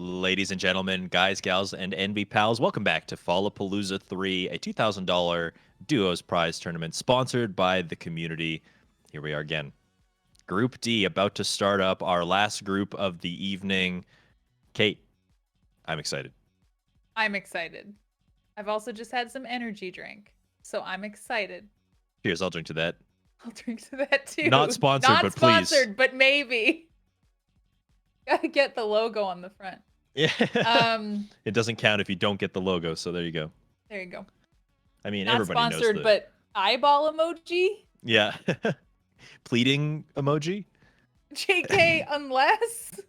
Ladies and gentlemen, guys, gals, and NB pals, welcome back to Fallapalooza 3, a $2,000 Duos prize tournament sponsored by the community. Here we are again. Group D about to start up, our last group of the evening. Kate, I'm excited. I'm excited. I've also just had some energy drink, so I'm excited. Cheers, I'll drink to that. I'll drink to that too. Not sponsored, Not but sponsored, please. but maybe. Gotta get the logo on the front. Yeah. It doesn't count if you don't get the logo, so there you go. There you go. I mean, Not everybody sponsored, knows but eyeball emoji. Yeah. Pleading emoji? JK, unless.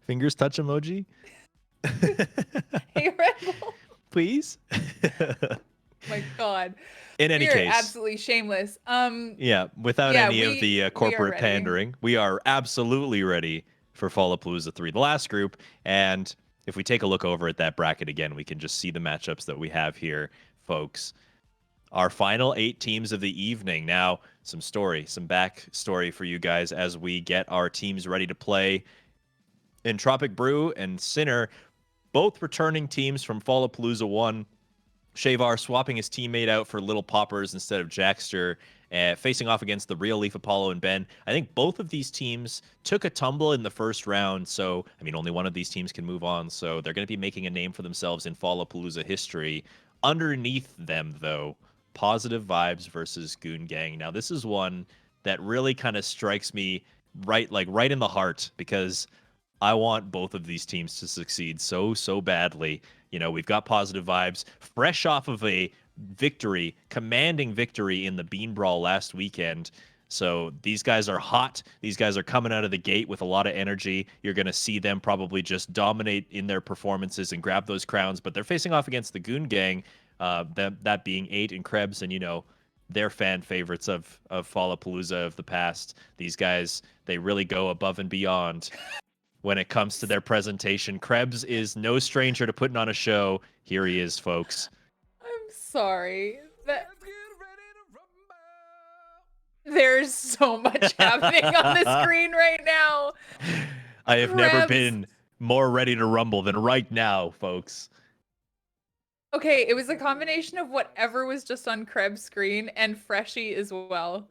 Fingers touch emoji? Hey, Red Bull. Please? My God. In any case, absolutely shameless. Yeah, without any of the corporate ready. pandering, we are absolutely ready for Fallapalooza 3, the last group. And if we take a look over at that bracket again, we can just see the matchups that we have here, folks. Our final 8 teams of the evening. Now, some backstory for you guys as we get our teams ready to play. Entropic Brew and Sinner, both returning teams from Fallapalooza 1. Shavar swapping his teammate out for Little Poppers instead of Jackster, facing off against the Real Leaf Apollo and Ben. I think both of these teams took a tumble in the first round, so, I mean, only one of these teams can move on, so they're going to be making a name for themselves in Fallapalooza history. Underneath them, though, Positive Vibes versus Goon Gang. Now, this is one that really kind of strikes me right in the heart, because I want both of these teams to succeed so badly. You know, we've got Positive Vibes fresh off of a commanding victory in the Bean Brawl last weekend. So these guys are hot. These guys are coming out of the gate with a lot of energy. You're going to see them probably just dominate in their performances and grab those crowns. But they're facing off against the Goon Gang, that being 8 and Krebs, and, you know, they're fan favorites of Fallapalooza of the past. These guys, they really go above and beyond when it comes to their presentation. Krebs is no stranger to putting on a show. Here he is, folks. I'm sorry. There's so much happening on the screen right now. I have never been more ready to rumble than right now, folks. Okay, it was a combination of whatever was just on Krebs' screen and Freshie as well.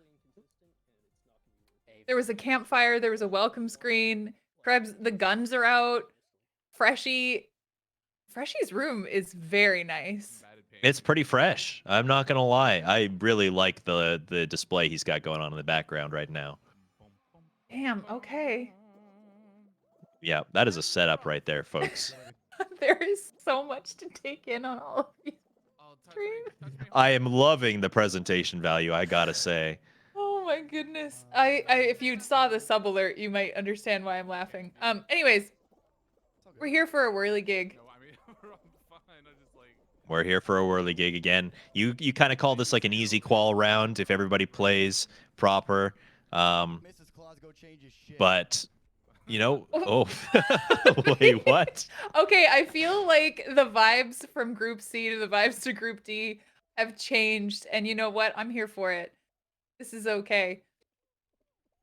There was a campfire, there was a welcome screen. Krebs, the guns are out. Freshie's room is very nice. It's pretty fresh. I'm not gonna lie. I really like the display he's got going on in the background right now. Damn, okay. Yeah, that is a setup right there, folks. There is so much to take in on all of these streams. I am loving the presentation value, I gotta say. Oh my goodness. I if you saw the sub alert, you might understand why I'm laughing. Anyways, we're here for a whirly gig. We're here for a whirly gig again. You kind of call this like an easy qual round if everybody plays proper. But, you know, oh, wait, what? Okay, I feel like the vibes from Group C to the vibes to Group D have changed, and you know what? I'm here for it. This is okay.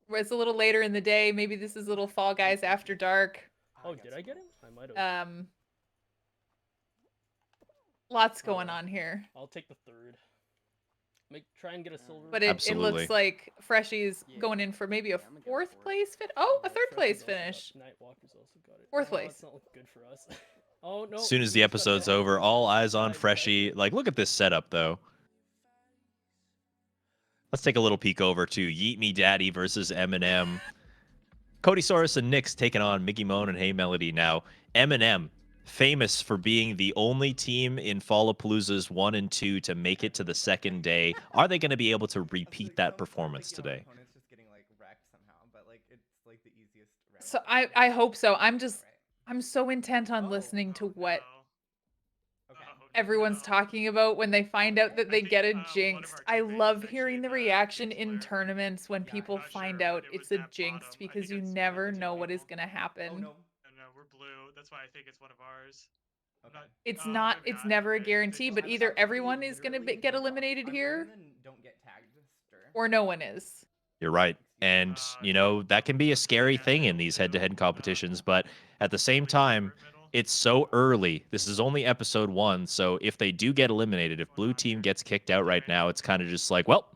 It's a little later in the day. Maybe this is a little Fall Guys after dark. Oh, did I get him? I might have. Lots going on here. I'll take the third. Try and get a silver. But it looks like Freshie's going in for maybe a 4th place fit. Oh, a 3rd place finish. Nightwalker's also got it. 4th place. That's not looking good for us. Oh no. As soon as the episode's over, all eyes on Freshie. Like, look at this setup, though. Let's take a little peek over to Yeet Me Daddy versus Eminem. Cody Saurus and Nyx taking on Mickey Moan and Hey Melody. Now, Eminem, famous for being the only team in Fallapaloozas 1 and 2 to make it to the second day. Are they going to be able to repeat that performance today? So I hope so. I'm so intent on listening to what everyone's talking about when they find out that they get a jinxed. I love hearing the reaction in tournaments when people find out it's a jinxed, because you never know what is going to happen. No, we're blue. That's why I think it's one of ours. It's never a guarantee, but either everyone is going to get eliminated here or no one is. You're right. And, you know, that can be a scary thing in these head-to-head competitions. But at the same time, it's so early. This is only episode 1, so if they do get eliminated, if blue team gets kicked out right now, it's kind of just like, well,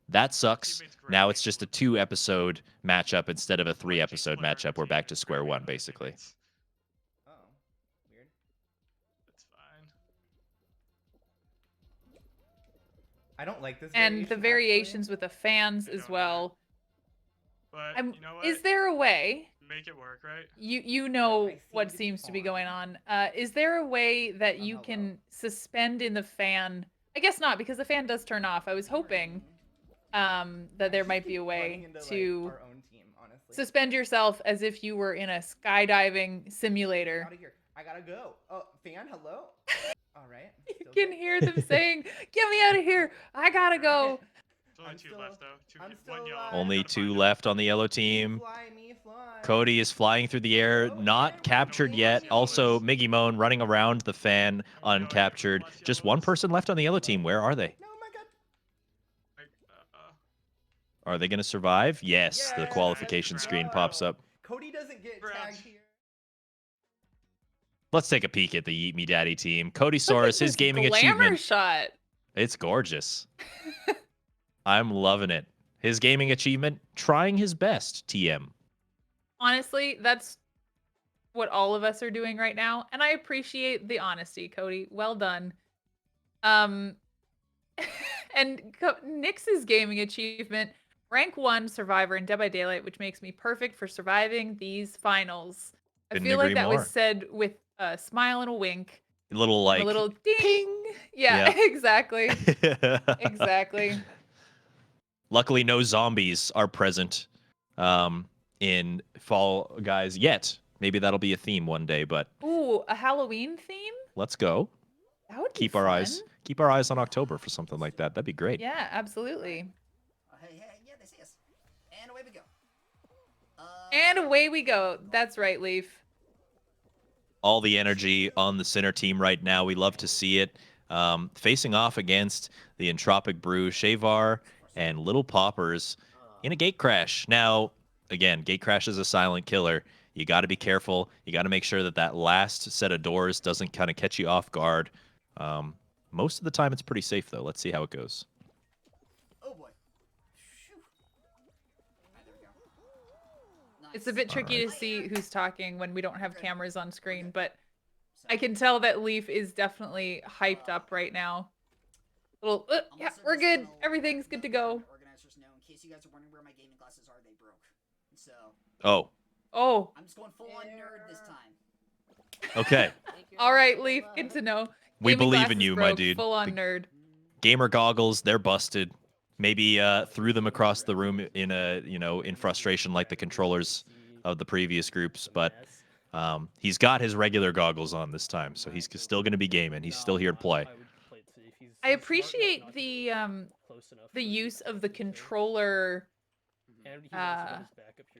that sucks. Teammate's great. Now it's just a 2-episode matchup instead of a 3-episode matchup. We're back to square one, basically. Oh, weird. That's fine. I don't like this. And the variation, variations actually. with the fans I as don't either. well. But I'm, you know what? is there a way? Make it work, right? You know I what think it's seems to be fine. going on. Is there a way that you hello. can suspend in the fan? I guess not, because the fan does turn off. I was hoping that there might be a way to our own team, honestly. suspend yourself as if you were in a skydiving simulator. Out of here. I gotta go. Oh, fan, hello. All right. You still can good. hear them saying, "Get me out of here! I gotta go." There's only I'm 2 still- left though. 2 I'm one still yellow. alive. Only Gotta 2 find 'em. left on the yellow team. Fly me, fly. Cody is flying through the air, Hello, not fan, captured hello, yet. fan. Also, Miggy Moan running around the fan, I'm uncaptured. going, Just one person left on the yellow team. Where are they? No, my God. Like, Are they going to survive? Yes, the Yes, qualification let's screen go. pops up. Cody doesn't get Brad. tagged here. Let's take a peek at the Eat Me Daddy team. Cody Look at Saurus, his this gaming glamour achievement. shot. It's gorgeous. I'm loving it. His gaming achievement, trying his best, TM. Honestly, that's what all of us are doing right now, and I appreciate the honesty, Cody. Well done. And Nyx's gaming achievement, rank 1 survivor in Dead by Daylight, which makes me perfect for surviving these finals. I Couldn't feel like agree that more. was said with a smile and a wink, A little and like a little ding. Yeah, Yeah. exactly. Exactly. Luckily, no zombies are present in Fall Guys yet. Maybe that'll be a theme one day, but Ooh, a Halloween theme? let's go. That would be Keep our eyes fun. on October for something like that. That'd be great. Yeah, absolutely. Hey, yeah, they see us. And away we go. And away we go. That's right, Leaf. All the energy on the center team right now. We love to see it. Facing off against the Entropic Brew, Shavar, and Little Poppers in a gate crash. Now, again, gate crash is a silent killer. You got to be careful. You got to make sure that that last set of doors doesn't kind of catch you off guard. Most of the time, it's pretty safe, though. Let's see how it goes. Oh boy. Phew. Alright, there we go. It's a Nice. bit tricky Alright. to see who's talking when we don't have Okay. cameras on screen, but So, I can tell that Leaf is definitely hyped up right now. Little, I'm yeah, also we're just good. gonna let Everything's good to go. the organizers know, in case you guys are wondering where my gaming glasses are, they broke. So, Oh, Oh, I'm just going full on nerd this time. okay. all right, Leaf. Good to know. We Gaming believe in glasses you, my broke, dude. Full on The nerd. gamer goggles, they're busted. Maybe threw them across the room in in frustration like the controllers of the previous groups, but he's got his regular goggles on this time, so he's still going to be gaming. He's still here to play. I appreciate the use of the controller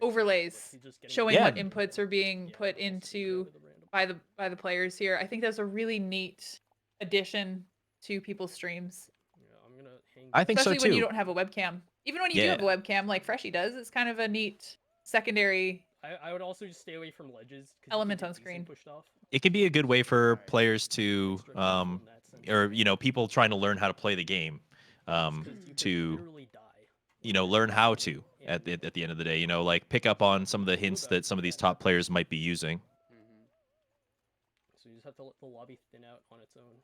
overlays showing Yeah. what inputs are being put into by the players here. I think that's a really neat addition to people's streams, I think especially so when too. you don't have a webcam. Even when you do have a webcam, like Freshie does, it's kind of a neat secondary. I would also just stay away from ledges. 'cause you can Element get on easily screen. Pushed off. It can be a good way for players to, Extra careful in that sense. or people trying to learn how to play the game, 'Cause you could to literally die. learn how to at the end of the day. Like pick up on some of the hints that some of these top players might be using. Mm-hmm. So you just have to let the lobby thin out on its own.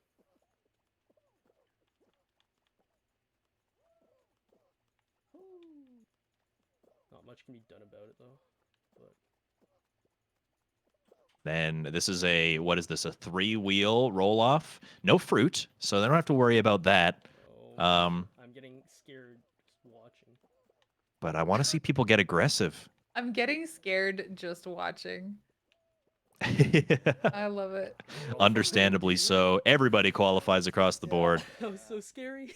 Not much can be done about it though. But Then this is a 3-wheel roll off? No fruit, so they don't have to worry about that. oh, Um, I'm getting scared just watching. but I want to see people get aggressive. I'm getting scared just watching. I love it. Understandably so. Everybody qualifies across the board. That was so scary.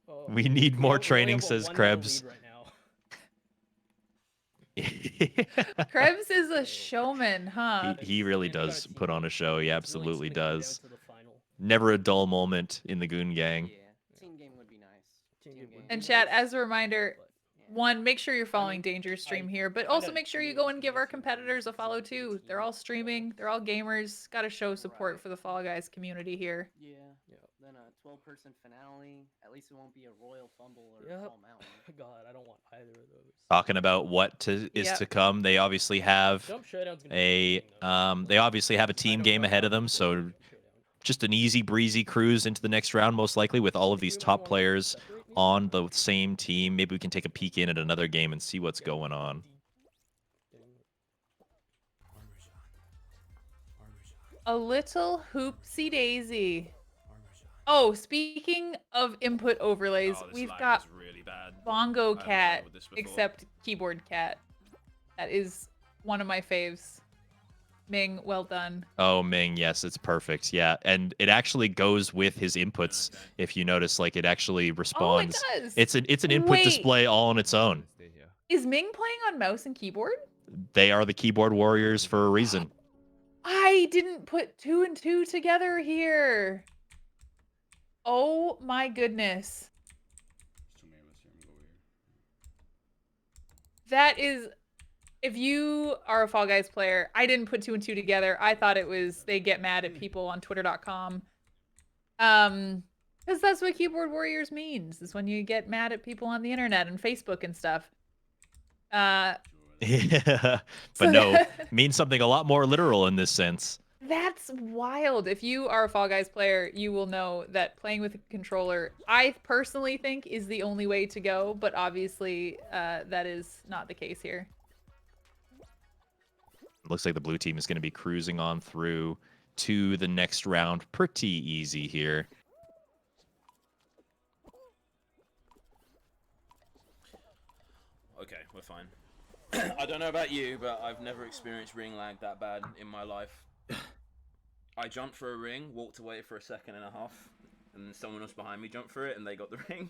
Oh, We need more only training, have a says 1-0 Krebs. lead right now. Krebs is a showman, huh? He really You got a does team put on a show. He It's really absolutely just gonna come down does. to the final. Never a dull moment in the Goon Gang. Yeah, team game would be nice. Team game would And be chat, nice, as a reminder, but- one, make sure you're following Danger's stream here, but also make sure you go and give our competitors a follow too. They're all streaming, they're all gamers. Got to show support for the Fall Guys community here. Yeah. Then a 12-person finale. At least it won't be a royal fumble or Yep. Fall Mountain. God, I don't want either of those. Talking about what is Yep. to come, they obviously have Jump Showdown's gonna a be interesting, though. they obviously have a I team don't game know ahead how of them, people so do Jump Showdown. just an easy breezy cruise into the next round, most likely, with all of these top players on the same team. Maybe we can take a peek in at another game and see what's going on. A little hoopsie daisy. Oh, speaking of input overlays, Oh, this we've lag cat, is really bad. bongo I haven't cat, dealt with this before. except keyboard cat. That is one of my faves. Ming, well done. Oh, Ming, yes, it's perfect. Yeah, and it actually goes with his inputs. Okay. If you notice, like it actually Oh, it responds. does. It's an input Wait. display all on its own. Is Ming playing on mouse and keyboard? They are the keyboard warriors for a reason. I didn't put 2 and 2 together here. Oh my goodness. That is, if you are a Fall Guys player, I didn't put 2 and 2 together. I thought it was they get mad at people on twitter.com. Because that's what keyboard warriors means, is when you get mad at people on the internet and Facebook and stuff. Yeah, So but no, means something a lot more literal in this sense. That's wild. If you are a Fall Guys player, you will know that playing with a controller, I personally think, is the only way to go, but obviously that is not the case here. Looks like the blue team is going to be cruising on through to the next round pretty easy here. Okay, we're fine. I don't know about you, but I've never experienced ring lag that bad in my life. I jumped for a ring, walked away for a second and a half, and then someone else behind me jumped for it, and they got the ring.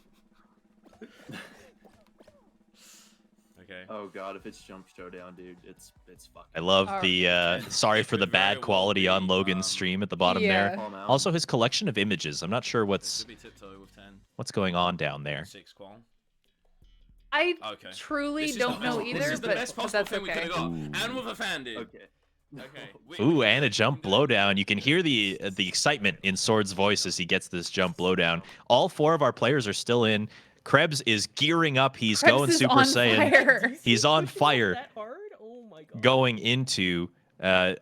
Okay. Oh god, if it's Jump Showdown, dude, it's fucking. I love Alright. the sorry for the Could very bad quality well on be, Logan's stream at the bottom Yeah. there. Fall Mountain. Also, his collection of images. I'm not sure It what's should be tiptoe with 10. going on down there. 6 qual. I Okay. truly This is don't the know best- either, This is the but best possible that's thing we could okay. have got. Ooh. And with a fan, dude. Okay. Okay. Ooh, and a jump blowdown. You can hear the excitement in Sword's voice as he gets this jump blowdown. All 4 of our players are still in. Krebs is gearing up. He's Krebs going is Super on Saiyan. fire. He's on fire. That hard? Oh my god. Going into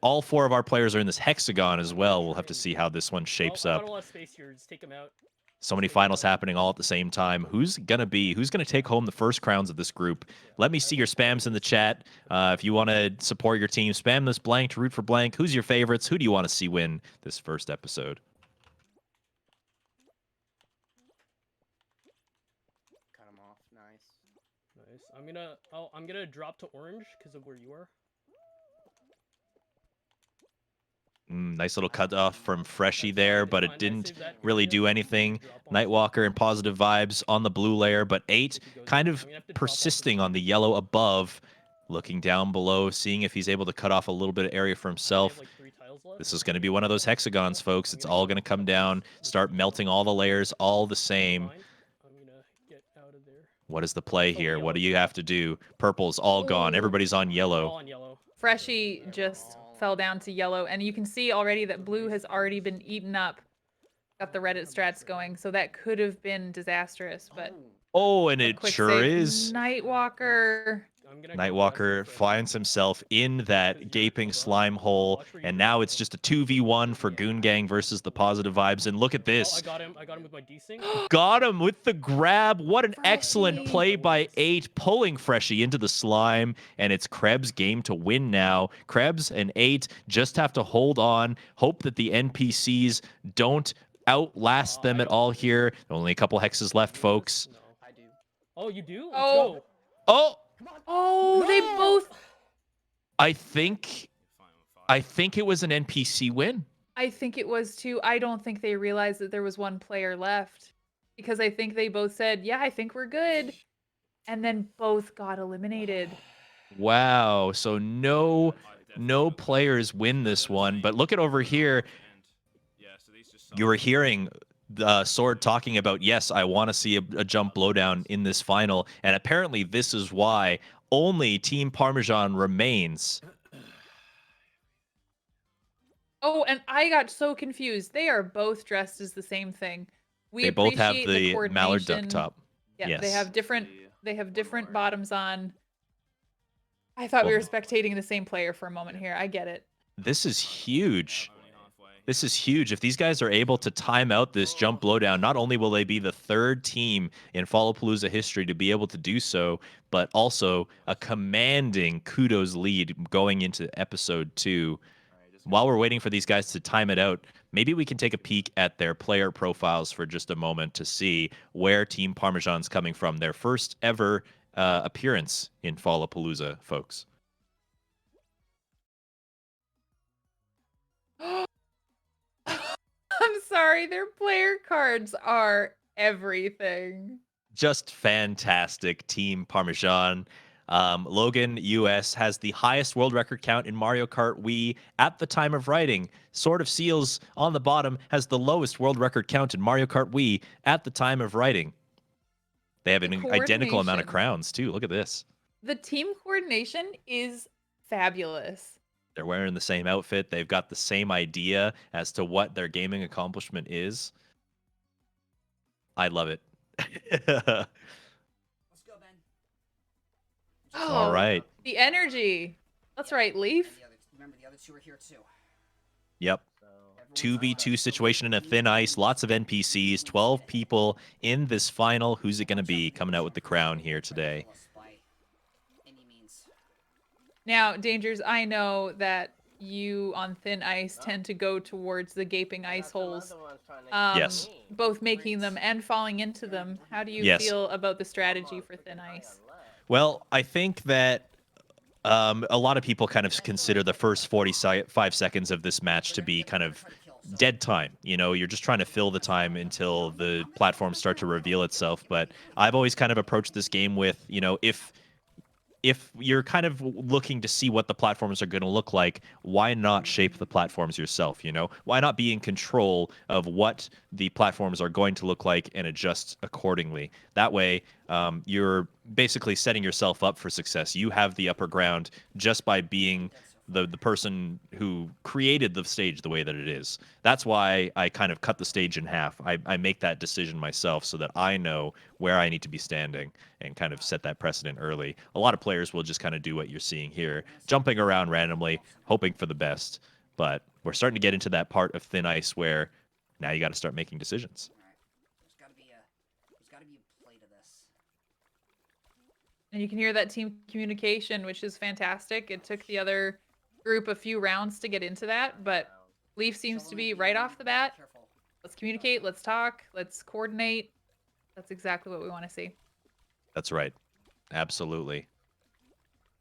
all 4 of our players are in this hexagon as well. We'll have to see how this one shapes I up. don't want to space here. Just take him out. So many finals happening all at the same time. Who's gonna take home the first crowns of this group? Let me see your spams in the chat. If you want to support your team, spam this blank to root for blank. Who's your favorites? Who do you want to see win this first episode? Cut him off. Nice. Nice. I'm gonna drop to orange because of where you are. Nice little cut off from Freshie there, but it didn't really do anything. Nightwalker and positive vibes on the blue layer, but 8 kind of persisting on the yellow above, looking down below, seeing if he's able to cut off a little bit of area for himself. This is going to be one of those hexagons, folks. It's all going to come down, start melting all the layers all the same. I'm gonna get out of there. What is the play here? What do you have to do? Purple's all gone. Ooh. Everybody's on All yellow. on yellow. Freshie just fell down to yellow, and you can see already that blue has already been eaten up. Got the Reddit strats going, so that could have been disastrous, but Oh, and a it quick sure save. is. Nightwalker. I'm gonna go Nightwalker left for finds himself in that gaping slime hole, and now it's just a 2v1 for Goon Gang versus the positive vibes. And look at Oh, I this. got him. I got him with my desync. Got him with the grab. What an excellent Freshie. play by 8, pulling Freshie into the slime, and it's Krebs' game to win now. Krebs and 8 just have to hold on, hope that the NPCs don't outlast them at all here. Only a couple hexes left, folks. No. I do. Oh, you do? Let's Oh. go. Oh, Oh, they both. I think it was an NPC win. I think it was too. I don't think they realized that there was one player left, because I think they both said, "Yeah, I think we're good," and then both got eliminated. Wow. So no players win this one. But look at over here. You were hearing Sword talking about, yes, I want to see a jump blowdown in this final, and apparently this is why only Team Parmesan remains. Oh, and I got so confused. They are both dressed as the same thing. We They both have appreciate the mallard duck coordination. top. Yeah, Yes. they have different The they have one different more. bottoms on. I thought we Well, were spectating the same player for a moment here. I get it. This is huge. This is huge. If these guys are able to time out this jump blowdown, not only will they be the third team in Fallapalooza history to be able to do so, but also a commanding kudos lead going into episode 2. While we're waiting for these guys to time it out, maybe we can take a peek at their player profiles for just a moment to see where Team Parmesan's coming from. Their first ever appearance in Fallapalooza, folks. I'm sorry, their player cards are everything. Just fantastic, Team Parmesan. Logan US has the highest world record count in Mario Kart Wii at the time of writing. Sword of Seals on the bottom has the lowest world record count in Mario Kart Wii at the time of writing. They have The an identical amount of coordination. crowns, too. Look at this. The team coordination is fabulous. They're wearing the same outfit. They've got the same idea as to what their gaming accomplishment is. I love it. Let's go, Ben. Oh, All right. the energy. That's right, Leaf. Remember, the other two are here too. Yep. So 2v2 situation in a thin ice, lots of NPCs, 12 people in this final. Who's it going to be coming out with the crown here today? By any means. Now, Dangers, I know that you on thin ice tend to go towards the gaping ice holes, Yes. both making them and falling into them. How do you Yes. feel about the strategy for thin ice? Well, I think that a lot of people kind of consider the first 45 seconds of this match to be kind of dead time. You know, you're just trying to fill the time until the platforms start to reveal itself. But I've always kind of approached this game with, you know, if you're kind of looking to see what the platforms are going to look like, why not shape the platforms yourself? You know, why not be in control of what the platforms are going to look like and adjust accordingly? That way, you're basically setting yourself up for success. You have the upper ground just by being the person who created the stage the way that it is. That's why I kind of cut the stage in half. I make that decision myself so that I know where I need to be standing and kind of set that precedent early. A lot of players will just kind of do what you're seeing here, jumping around randomly, hoping for the best. But we're starting to get into that part of thin ice where now you got to start making decisions. There's gotta be a play to this. And you can hear that team communication, which is fantastic. It took the other group a few rounds to get into that, but Leaf seems to be right off the bat. Careful. Let's communicate, let's talk, let's coordinate. That's exactly what we want to see. That's right. Absolutely.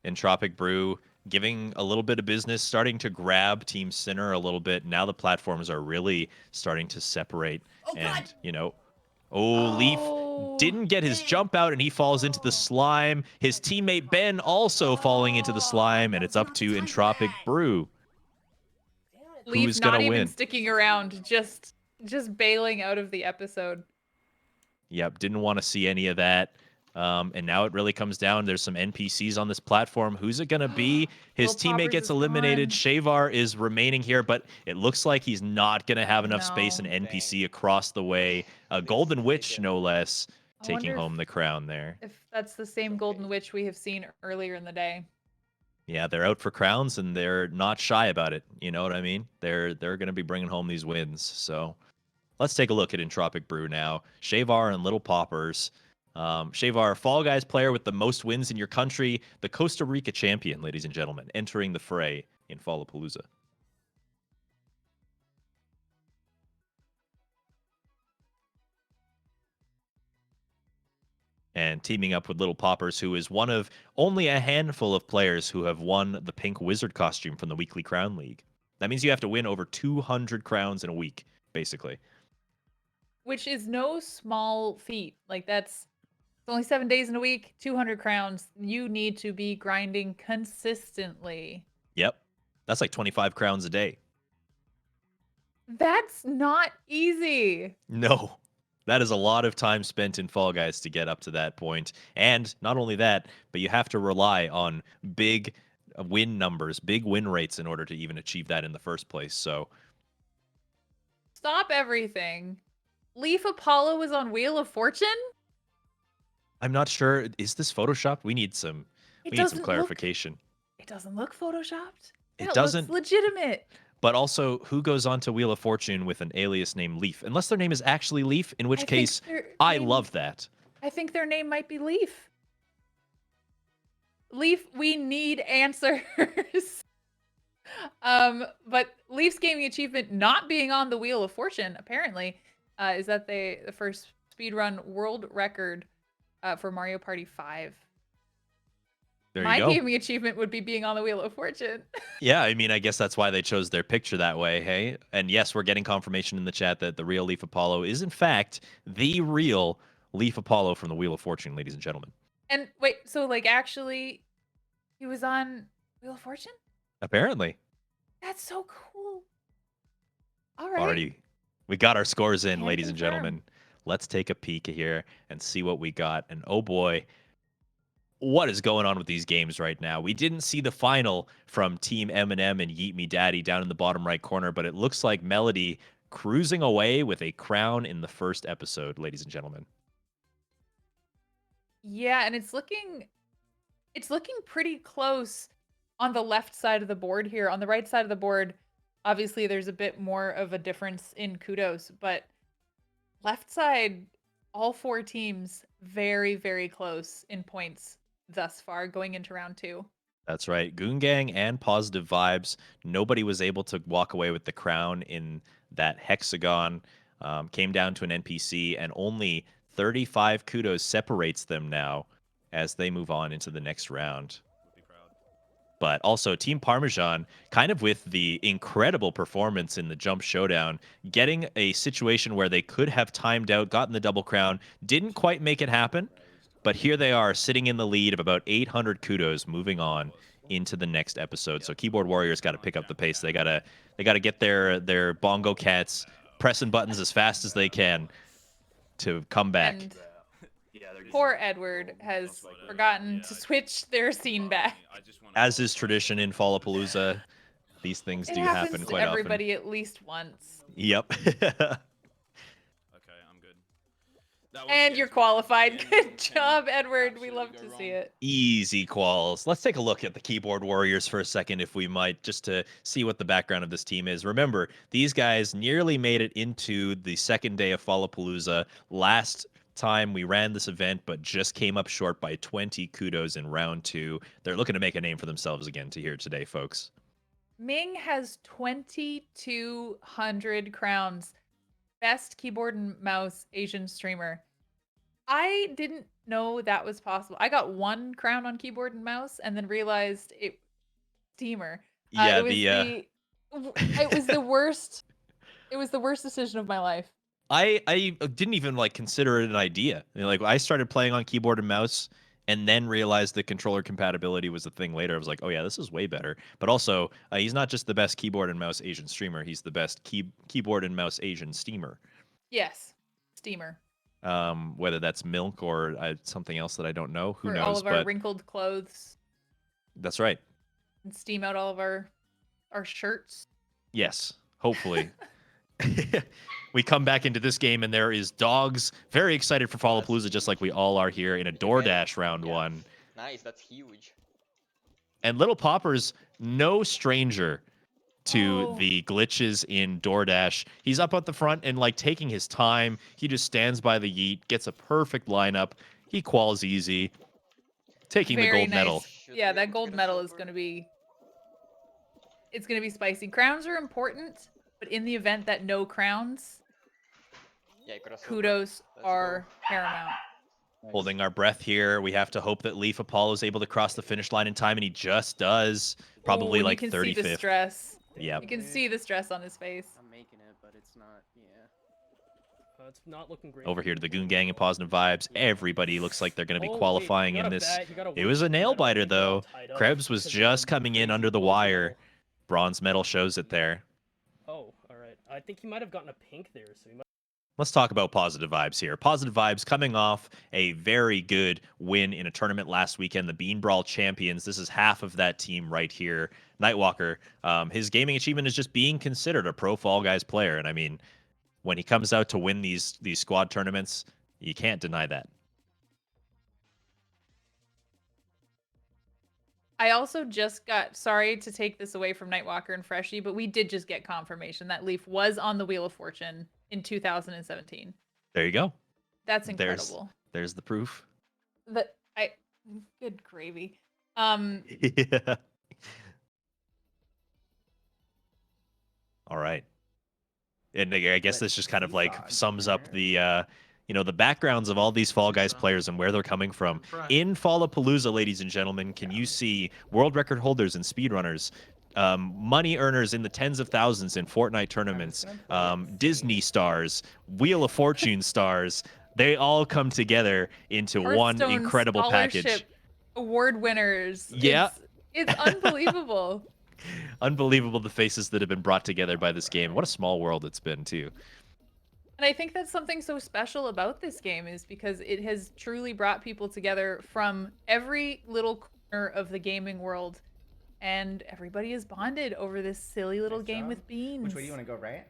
Entropic Brew giving a little bit of business, starting to grab Team Sinner a little bit. Now the platforms are really starting to separate. Oh, And, God! you know, Leaf didn't get his jump out and he falls into the slime. His teammate Ben also falling into the slime, and it's up to Entropic Brew. Leaf Who's not gonna even win? sticking around, just bailing out of the episode. Yep, didn't want to see any of that. And now it really comes down. There's some NPCs on this platform. Who's it going to be? His Little teammate Poppers gets is eliminated. gone. Shavar is remaining here, but it looks like he's not going to have enough space in No. NPC across the way. A Golden Witch, no less, I taking wonder home the crown there. if that's the same Golden Witch we have seen earlier in the day. Yeah, they're out for crowns, and they're not shy about it. You know what I mean? They're going to be bringing home these wins. So let's take a look at Entropic Brew now. Shavar and Little Poppers. Shavar, Fall Guys player with the most wins in your country, the Costa Rica champion, ladies and gentlemen, entering the fray in Fallapalooza. And teaming up with Little Poppers, who is one of only a handful of players who have won the pink wizard costume from the Weekly Crown League. That means you have to win over 200 crowns in a week, basically. Which is no small feat. Like, it's only 7 days in a week, 200 crowns. You need to be grinding consistently. Yep. That's like 25 crowns a day. That's not easy. No. That is a lot of time spent in Fall Guys to get up to that point. And not only that, but you have to rely on big win numbers, big win rates in order to even achieve that in the first place. So Stop everything. Leaf Apollo was on Wheel of Fortune? I'm not sure. Is this Photoshopped? We need some clarification. It doesn't look photoshopped. It It doesn't. looks legitimate. But also, who goes on to Wheel of Fortune with an alias named Leaf? Unless their name is actually Leaf, in which I think case, their I name- love that. I think their name might be Leaf. Leaf, we need answers. But Leaf's gaming achievement not being on the Wheel of Fortune, apparently, is that the first speedrun world record for Mario Party 5. There My you go. gaming achievement would be being on the Wheel of Fortune. Yeah, I mean, I guess that's why they chose their picture that way, hey? And yes, we're getting confirmation in the chat that the real Leaf Apollo is, in fact, the real Leaf Apollo from the Wheel of Fortune, ladies and gentlemen. And wait, so like actually, he was on Wheel of Fortune? Apparently. That's so cool. All right. Already, we got our scores in, Can ladies and confirm. gentlemen. Let's take a peek here and see what we got. And oh boy, what is going on with these games right now? We didn't see the final from Team Eminem and Yeet Me Daddy down in the bottom right corner, but it looks like Melody cruising away with a crown in the first episode, ladies and gentlemen. Yeah, and it's looking pretty close on the left side of the board here. On the right side of the board, obviously there's a bit more of a difference in kudos, but left side, all four teams very, very close in points thus far going into round 2. That's right. Goon Gang and Positive Vibes. Nobody was able to walk away with the crown in that hexagon. Came down to an NPC, and only 35 kudos separates them now as they move on into the next round. But also Team Parmesan, kind of with the incredible performance in the Jump Showdown, getting a situation where they could have timed out, gotten the double crown, didn't quite make it happen. But here they are, sitting in the lead of about 800 kudos, moving on into the next episode. So Keyboard Warriors got to pick up the pace. They gotta get their bongo cats pressing buttons as fast as they can to come back. And poor Edward has forgotten to switch their scene back. As is tradition in Fallapalooza, these things It do happens happen to quite everybody at least once. often. Yep. Okay, I'm good. That was And good. you're qualified. Ten- Good 10 job, Edward. We absolutely love go to wrong. see it. Easy quals. Let's take a look at the Keyboard Warriors for a second, if we might, just to see what the background of this team is. Remember, these guys nearly made it into the second day of Fallapalooza. Last time we ran this event, but just came up short by 20 kudos in round 2. They're looking to make a name for themselves again to here today, folks. Ming has 2,200 crowns. Best keyboard and mouse Asian streamer. I didn't know that was possible. I got 1 crown on keyboard and mouse and then realized it steamer. Yeah, it was the worst. It was the worst decision of my life. I didn't even like consider it an idea. You know, like I started playing on keyboard and mouse and then realized that controller compatibility was a thing later. I was like, oh yeah, this is way better. But also, he's not just the best keyboard and mouse Asian streamer. He's the best keyboard and mouse Asian steamer. Yes, steamer. Whether that's milk or something else that I don't know, who For knows? all of our But wrinkled clothes that's right. and steam out all of our shirts. Yes, hopefully. We come back into this game and there is Dogs very excited for Fallapalooza, just like we all are here in a DoorDash round 1. Nice, that's huge. And Little Popper's no stranger to Oh. the glitches in DoorDash. He's up at the front and like taking his time. He just stands by the yeet, gets a perfect lineup. He quals easy, taking the Very gold nice. medal. Yeah, that gold medal is going to be. It's going to be spicy. Crowns are important, but in the event that no crowns, Yeah, you got a silver. kudos Let's are paramount. Holding our breath here. We have to hope that Leaf Apollo is able to cross the finish line in time, and he just does. Probably Ooh, like you can see the 35th. stress. Yep. You can see the stress on his face. I'm making it, but it's not. Yeah. It's not looking great. Over here to the Goon Gang and Positive Vibes. Everybody looks like they're going to be Oh, wait, qualifying you in gotta this. bet, you gotta It wait, was a you nail gotta biter, wait, they're all though. tied up Krebs was because just they're coming in crazy under the close wire. now. Bronze medal shows it there. Oh, all right. I think he might have gotten a pink there, so he might. Let's talk about positive vibes here. Positive vibes coming off a very good win in a tournament last weekend, the Bean Brawl champions. This is half of that team right here. Nightwalker, his gaming achievement is just being considered a pro Fall Guys player. And I mean, when he comes out to win these squad tournaments, you can't deny that. I also just got, sorry to take this away from Nightwalker and Freshie, but we did just get confirmation that Leaf was on the Wheel of Fortune in 2017. There you go. That's incredible. There's the proof. Good gravy. Yeah. All right. And I guess this just kind of like sums up the the backgrounds of all these Fall Guys players and where they're coming from. In Fallapalooza, ladies and gentlemen, can you see world record holders and speedrunners, money earners in the tens of thousands in Fortnite tournaments, Disney stars, Wheel of Fortune stars, they all come together into one Hearthstone incredible package. Scholarship Award winners. Yeah. It's unbelievable. Unbelievable, the faces that have been brought together by this game. What a small world it's been, too. And I think that's something so special about this game is because it has truly brought people together from every little corner of the gaming world. And everybody is bonded over this silly little game with beans. Which way do you want to go, right?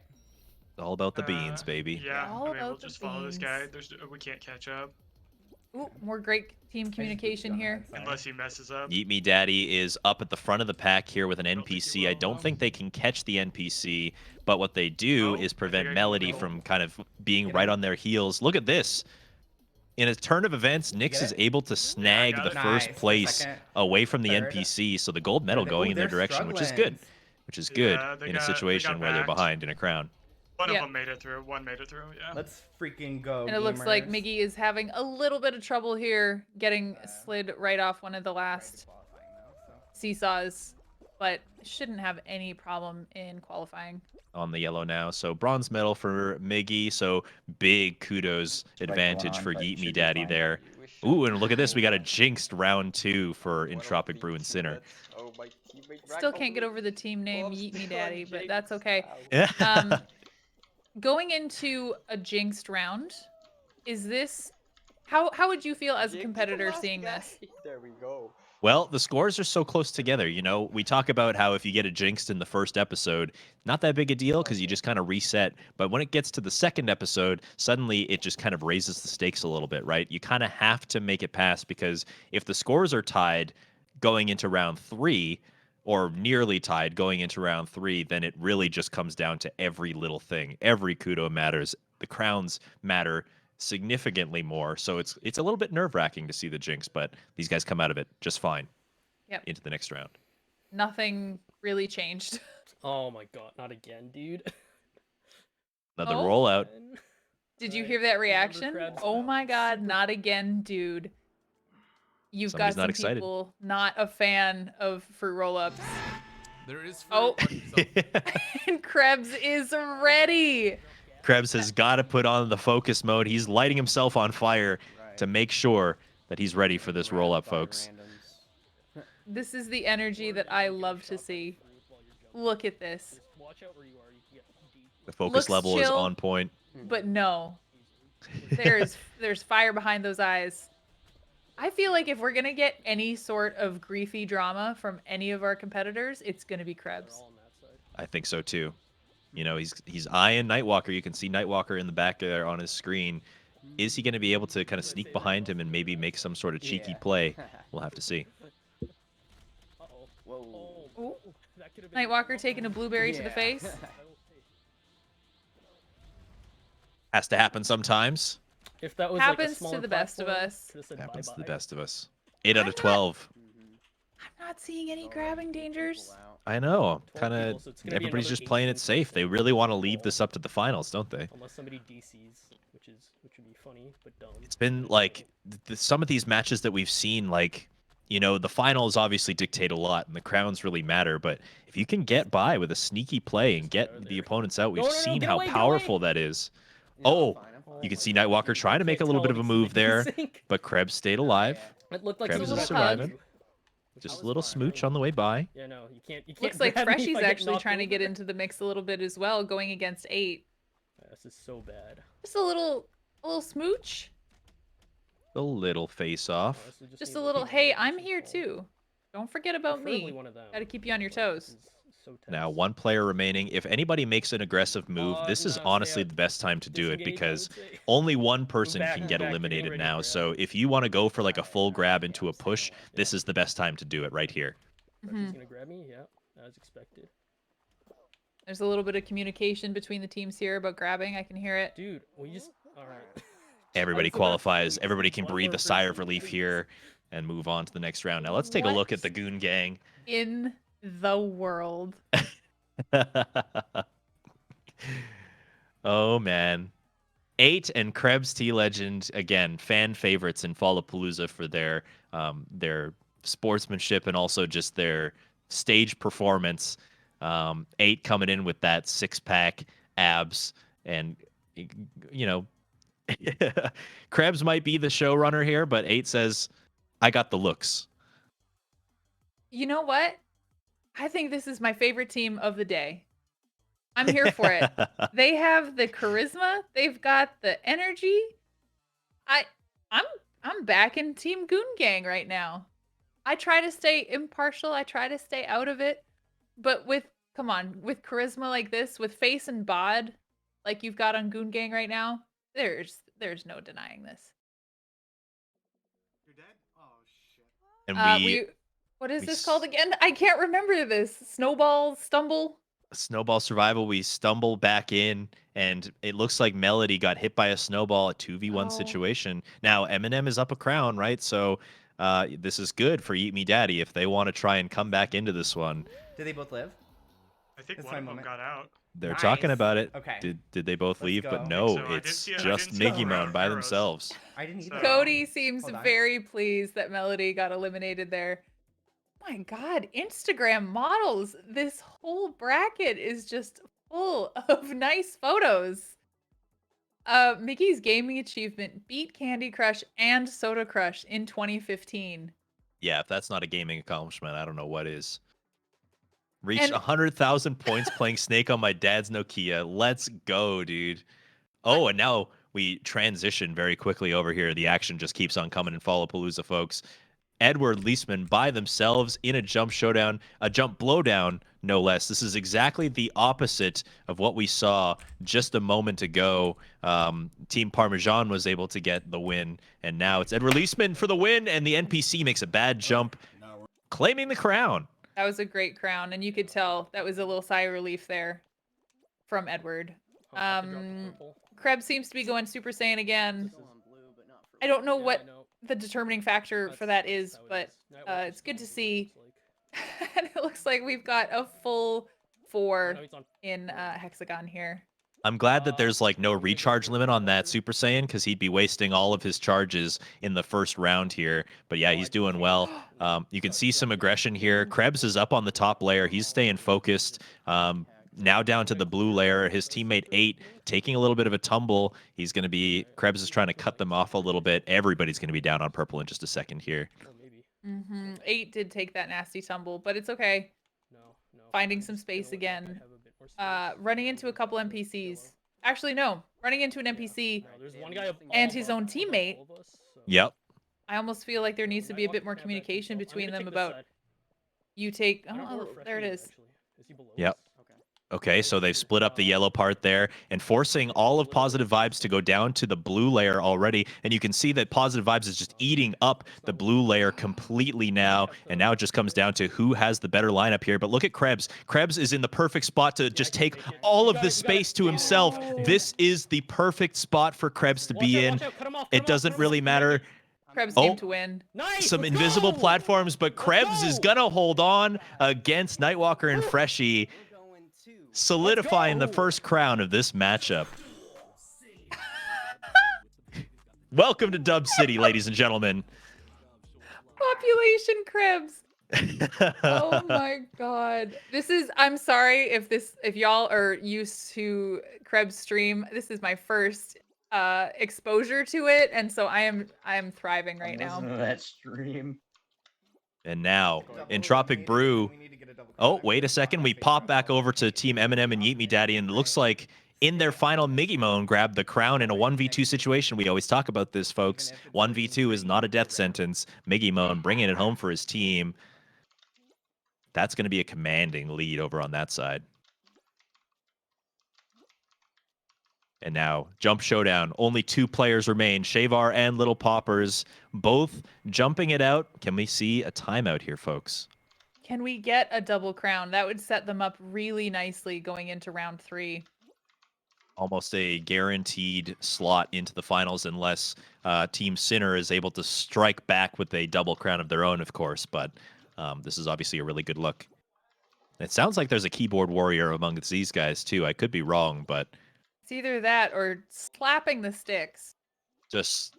All about the beans, baby. Yeah, All I mean, we'll about the just follow this guy. beans. We can't catch up Ooh, more great team communication here. unless he messes up. Yeet Me Daddy is up at the front of the pack here with an Don't think he NPC. will, I don't no. think they can catch the NPC, but what they do Oh, is I think prevent I can Melody go. from kind of being Get right him. on their heels. Look at this. In a turn of events, Nyx get is it? able to snag got the it. first Nice. place Second, away from the third. NPC, so the gold medal going in their they're direction, which is struggling. good. Which is good Yeah, they in a got- they situation got where they're backed. behind in a crown. One Yeah. of them made it through. One made it through. Yeah. Let's freaking go. And it looks like gamers. Miggy is having a little bit of trouble here, getting slid right off one of the last Qualifying though, so. seesaws, but shouldn't have any problem in qualifying. On the yellow now. So bronze medal for Miggy. So big kudos advantage for Yeet Me Daddy there. Ooh, and look at this. We got a jinxed round 2 for Entropic Brew and Sinner. Still can't get over the team name Yeet Me Daddy, but that's okay. Going into a jinxed round, is this how would you feel as a competitor seeing this? There we go. Well, the scores are so close together. You know, we talk about how if you get a jinxed in the first episode, not that big a deal because you just kind of reset. But when it gets to the second episode, suddenly it just kind of raises the stakes a little bit, right? You kind of have to make it pass because if the scores are tied going into round 3 or nearly tied going into round 3, then it really just comes down to every little thing. Every kudo matters. The crowns matter significantly more. So it's a little bit nerve-wracking to see the jinx, but these guys come out of it just fine. Yep. Into the next round. Nothing really changed. Oh my god, not again, dude. Another Oh. rollout. Did you Right, hear that Lumber reaction? Crab's Oh not my god, super- not again, dude. You've Somebody's got not some excited. people not a fan of fruit roll-ups. There is Oh. fruit. And Krebs is ready. Krebs has got to put on the focus mode. He's lighting himself on fire to make sure that he's ready for this roll-up, folks. This is the energy that I love to see. Look at this. Watch out where you are. You can get deep. The focus Looks level is chill. on point. But no. There's fire behind those eyes. I feel like if we're going to get any sort of griefy drama from any of our competitors, it's going to be Krebs. All on that side. I think so too. You know, he's eyeing Nightwalker. You can see Nightwalker in the back there on his screen. Is he going to be able to kind of sneak behind him and maybe make some sort of cheeky play? We'll have to see. Uh-oh. Whoa. Oh, that could have been Nightwalker taking a blueberry to the Yeah. face. I will say. Has to happen sometimes. If that was Happens like a to smaller the best of platform, us. could've said Happens to the bye-bye. best of us. 8 out I'm of not- 12. I'm not seeing any grabbing dangers. I know. 12 Kind people, of. so it's gonna be Everybody's another just playing it 18 safe. They really want to leave this up to the finals, don't they? Unless somebody DCs, which would be funny but dumb. It's been like some of these matches that we've seen, like, you know, the finals obviously dictate a lot and the crowns really matter, but if you can get by with a sneaky play and get the opponents out, we've No, no, no, seen get how away, get powerful away. that is. Yeah, I'm Oh, fine, I'm fine. you can see Nightwalker trying to make a little bit of a move there, but Krebs stayed alive. It looked like Krebs he is was surviving. about to- which Just was a little fine. smooch on the way by. Yeah, no, you can't. You can't. Looks like grab me if Freshy's I get actually knocked trying to get over. into the mix a little bit as well, going against 8. This is so bad. Just a little smooch. A little face Oh, off. this is Just me a little, looking hey, at I'm this here ball. too. Don't forget about Preferably me. one of them. Gotta keep you on your but toes. this is so Now, tense. one player remaining. If anybody makes an aggressive move, this is No, stay honestly out. the best time to do it Disengage, I because would say. only one person back, can move get back, you're getting eliminated ready to now. grab. So if you want to go for like a Alright, full alright, grab yeah, into a I'm staying push, away. this is the best time to do it right here. Freshy's Mhm. gonna grab me. Yeah, as expected. There's a little bit of communication between the teams here about grabbing. I can hear it. Dude, we just all right. Everybody was about to qualifies. say, Everybody can one breathe more a sigh of person, relief please. here and move on to the next round. Now let's take a look at the What? Goon Gang. In the world. Oh man. 8 and Krebs T Legend, again, fan favorites in Fallapalooza for their sportsmanship and also just their stage performance. 8 coming in with that 6-pack abs, and you know, Krebs might be the showrunner here, but 8 says, I got the looks. You know what? I think this is my favorite team of the day. I'm here for it. They have the charisma. They've got the energy. I'm back in Team Goon Gang right now. I try to stay impartial. I try to stay out of it. But with charisma like this, with face and bod like you've got on Goon Gang right now, there's no denying this. You're dead? Oh shit. And what is we this s- called again? I can't remember this. Snowball stumble. Snowball survival, we stumble back in, and it looks like Melody got hit by a snowball, a 2v1 Oh. situation. Now, Eminem is up a crown, right? So this is good for Eat Me Daddy if they want to try and come back into this one. Do they both live? I think That's one my of them moment. got out. They're talking Nice. about it. Okay. Did they both Let's leave? go. But I think no, so. I did it's see- I just didn't see Miggy Moan by arrows. themselves. I didn't either. So- Cody seems Hold on. very pleased that Melody got eliminated there. My God, Instagram models. This whole bracket is just full of nice photos. Mickey's gaming achievement beat Candy Crush and Soda Crush in 2015. Yeah, if that's not a gaming accomplishment, I don't know what is. Reached And- 100,000 points playing Snake on my dad's Nokia. Let's go, dude. Oh, and now we transition very quickly over here. The action just keeps on coming in Fallapalooza, folks. Edward Leisman by themselves in a jump showdown, a jump blowdown, no less. This is exactly the opposite of what we saw just a moment ago. Team Parmesan was able to get the win, and now it's Edward Leisman for the win, and the NPC makes a bad jump, claiming the crown. That was a great crown, and you could tell that was a little sigh of relief there from Edward. Oh, I have to drop the purple. Krebs seems to be going Super Saiyan again. Still on blue, but not for I don't know Yeah, what I know. the determining factor for that is, how it but is. Network is it's good to still on blue, see. looks like. And it looks like we've got a full 4 No, he's on. in hexagon here. I'm glad that there's like no I'm gonna go recharge for limit on that purple. Super Saiyan because he'd be wasting all of his charges in the first round here. But yeah, he's doing well. You can see some aggression here. Krebs is up on the top layer. He's staying focused. Now down to the blue layer. His teammate 8 taking a little bit of a tumble. Krebs is trying to cut them off a little bit. Everybody's going to be down on purple in just a second here. Or maybe. 8 did take that nasty tumble, but it's okay. No. Finding I'm some just gonna space look like I again. have a bit more space. Running into a couple NPCs. Actually, no. Running into an NPC. No, there's one guy And his own above teammate. all of us, so- Yep. I almost feel like there needs to Might be a want bit more grab that communication control. I'm between gonna them take this about side. you take. I don't know where There it Freshy is. Actually. Is he below Yep. us? Okay. Okay, so they've split up the yellow part there and forcing all of Positive Vibes to go down to the blue layer already. And you can see that Positive Vibes is just eating up the blue layer completely now. And now it just comes down to who has the better lineup here. But look at Krebs. Krebs is in the perfect spot to just take all of the space to himself. This is the perfect spot for Krebs to be in. Cut him off, It doesn't really matter. Krebs Oh. seemed to win. Nice. Some let's invisible go! platforms, but Krebs is go! gonna hold on against Nightwalker and Freshie, We're going to. solidifying the go! first crown of this matchup. Welcome to Dub City, ladies and gentlemen. Population Krebs. Oh my God. I'm sorry if y'all are used to Krebs stream. This is my first exposure to it, and so I am thriving right now. Listen to that stream. And now, Double Entropic eliminated, Brew. and we need to get a double Oh, crown. wait a second. We pop back over to Team Eminem and Yeet Me Daddy, and it looks like in their final Miggy Moan grabbed the crown in a 1v2 situation. We always talk about this, folks. 1v2 is not a death sentence. Miggy Moan bringing it home for his team. That's going to be a commanding lead over on that side. And now, Jump Showdown. Only 2 players remain. Shavar and Little Poppers both jumping it out. Can we see a timeout here, folks? Can we get a double crown? That would set them up really nicely going into round 3. Almost a guaranteed slot into the finals unless Team Sinner is able to strike back with a double crown of their own, of course. But this is obviously a really good look. It sounds like there's a keyboard warrior among these guys, too. I could be wrong, but It's either that or slapping the sticks. just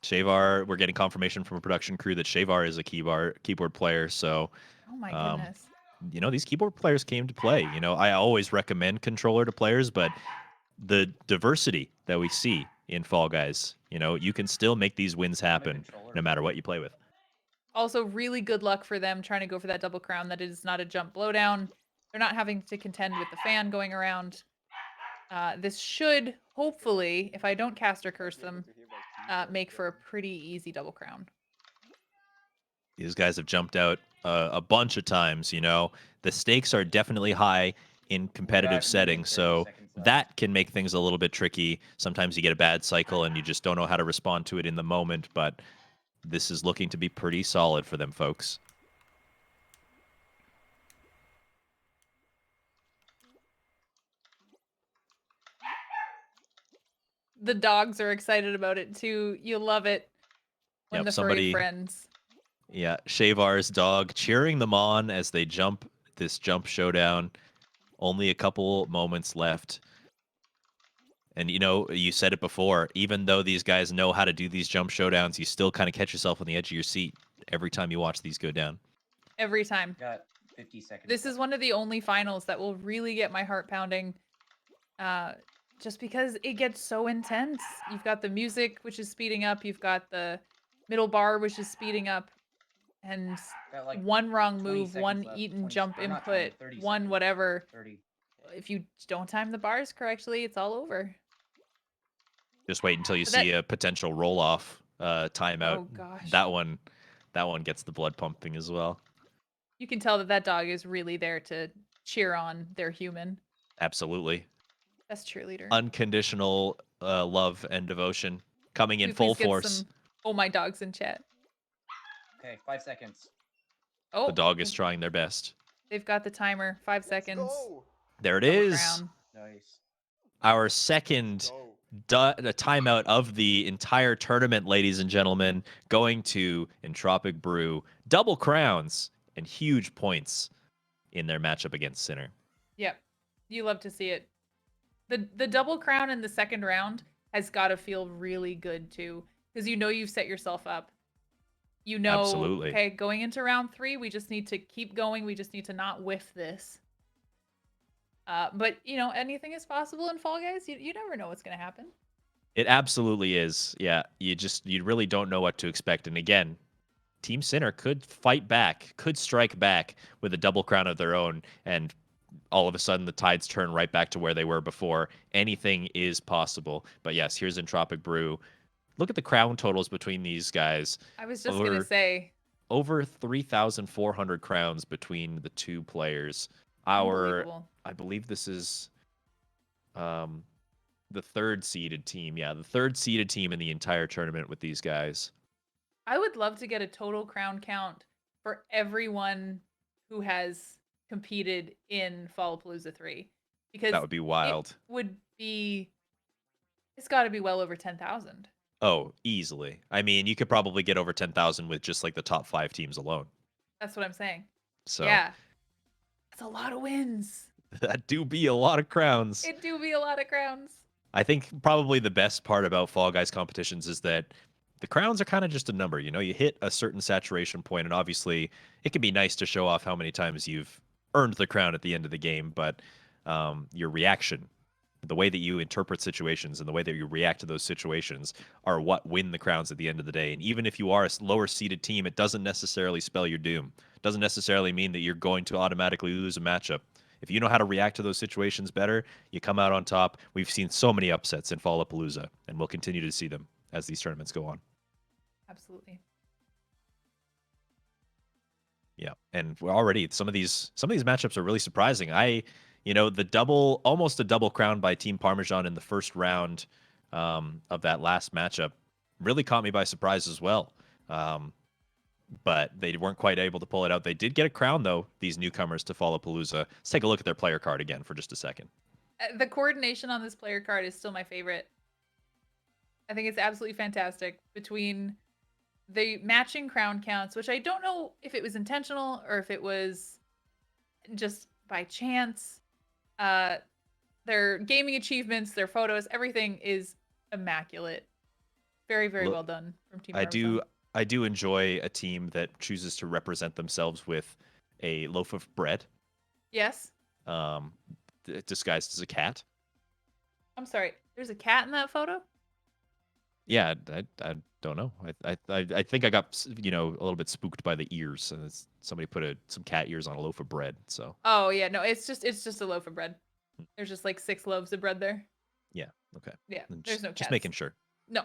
Shavar, we're getting confirmation from a production crew that Shavar is a keyboard player. So, Oh my Um, goodness. you know, these keyboard players came to play. You know, I always recommend controller to players, but the diversity that we see in Fall Guys, you know, you can still make these wins happen no matter what you play with. Also, really good luck for them trying to go for that double crown. That is not a jump blowdown. They're not having to contend with the fan going around. This should, hopefully, if I don't cast or curse them, make for a pretty easy double crown. These guys have jumped out a bunch of times, you know. The stakes are definitely high in competitive settings, so that can make things a little bit tricky. Sometimes you get a bad cycle and you just don't know how to respond to it in the moment, but this is looking to be pretty solid for them, folks. The dogs are excited about it too. You love it when Yep, the furry friends. Yeah, Shavar's dog cheering them on as they jump this jump showdown. Only a couple moments left. And, you know, you said it before, even though these guys know how to do these jump showdowns, you still kind of catch yourself on the edge of your seat every time you watch these go down. Every time. Got 50 seconds. This is one of the only finals that will really get my heart pounding. Just because it gets so intense. You've got the music, which is speeding up. You've got the middle bar, which is speeding up. And Got like one wrong 20 move, seconds one left, eat and 20 jump or not 20, input, 30 one seconds. whatever. 30. If you don't time the bars correctly, it's all over. Just wait until you But that- see a potential roll-off timeout. Oh gosh. That one gets the blood pumping as well. You can tell that that dog is really there to cheer on their human. Absolutely. Best cheerleader. Unconditional love and devotion coming in Can we full please get force. some oh my dogs in chat. Okay, 5 seconds. Oh, The dog is trying their best. they've got the timer. 5 seconds. There it Double is. crown. Nice. Our second timeout of the entire tournament, ladies and gentlemen, going to Entropic Brew. Double crowns and huge points in their matchup against Sinner. Yep. You love to see it. The double crown in the second round has got to feel really good too, because you know you've set yourself up. You know, Absolutely. okay, going into round 3, we just need to keep going. We just need to not whiff this. But you know, anything is possible in Fall Guys. You never know what's gonna happen. It absolutely is. Yeah, you really don't know what to expect. And again, Team Sinner could fight back, could strike back with a double crown of their own, and all of a sudden the tides turn right back to where they were before. Anything is possible. But yes, here's Entropic Brew. Look at the crown totals between these guys. I was just gonna say Over 3,400 crowns between the two players. unbelievable. I believe this is the third seeded team. Yeah, the third seeded team in the entire tournament with these guys. I would love to get a total crown count for everyone who has competed in Fallapalooza 3, because That would be wild. It's got to be well over 10,000. Oh, easily. I mean, you could probably get over 10,000 with just like the top 5 teams alone. That's what I'm saying. So Yeah. That's a lot of wins. that do be a lot of crowns. It do be a lot of crowns. I think probably the best part about Fall Guys competitions is that the crowns are kind of just a number. You know, you hit a certain saturation point, and obviously it can be nice to show off how many times you've earned the crown at the end of the game, but your reaction The way that you interpret situations and the way that you react to those situations are what win the crowns at the end of the day. And even if you are a lower seeded team, it doesn't necessarily spell your doom. It doesn't necessarily mean that you're going to automatically lose a matchup. If you know how to react to those situations better, you come out on top. We've seen so many upsets in Fallapalooza, and we'll continue to see them as these tournaments go on. Absolutely. Yeah, and we're already some of these matchups are really surprising. Almost a double crown by Team Parmesan in the first round of that last matchup really caught me by surprise as well. But they weren't quite able to pull it out. They did get a crown though. These newcomers to Fallapalooza. Let's take a look at their player card again for just a second. The coordination on this player card is still my favorite. I think it's absolutely fantastic between the matching crown counts, which I don't know if it was intentional or if it was just by chance. Their gaming achievements, their photos, everything is immaculate. Very, very well done from Team Parmesan. I do enjoy a team that chooses to represent themselves with a loaf of bread, Yes. disguised as a cat. I'm sorry. There's a cat in that photo? Yeah, I don't know. I think I got a little bit spooked by the ears, and somebody put some cat ears on a loaf of bread. So Oh yeah, no, it's just a loaf of bread. There's just like 6 loaves of bread there. yeah, okay. Yeah, And there's no just cats. making sure. No,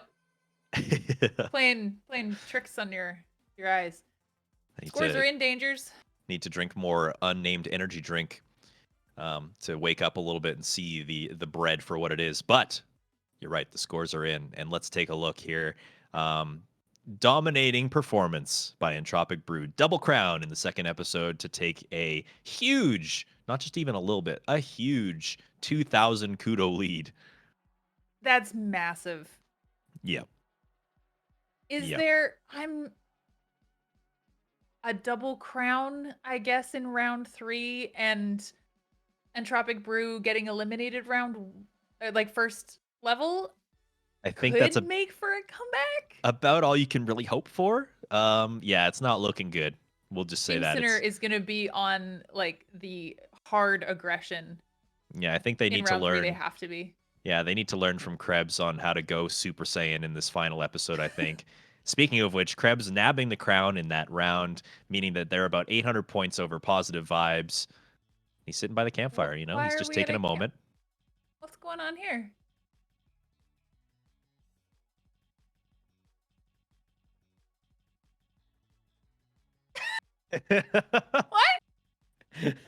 playing tricks on your eyes. Scores are in dangers. Need to drink more unnamed energy drink to wake up a little bit and see the bread for what it is. But you're right, the scores are in, and let's take a look here. Dominating performance by Entropic Brew. Double crown in the second episode to take a huge, not just even a little bit, a huge 2,000 kudo lead. That's massive. Yeah. Is Yep. there I'm a double crown, I guess, in round 3 and Entropic Brew getting eliminated first level I think could that's make for a comeback? about all you can really hope for. Yeah, it's not looking good. We'll just say Team that. Sinner is going to be on like the hard aggression. Yeah, I think they In need to round 3 learn. they have to be. Yeah, they need to learn from Krebs on how to go Super Saiyan in this final episode, I think. Speaking of which, Krebs nabbing the crown in that round, meaning that they're about 800 points over positive vibes. He's sitting by the campfire, Why he's are just we taking at a moment. What's going on here? What?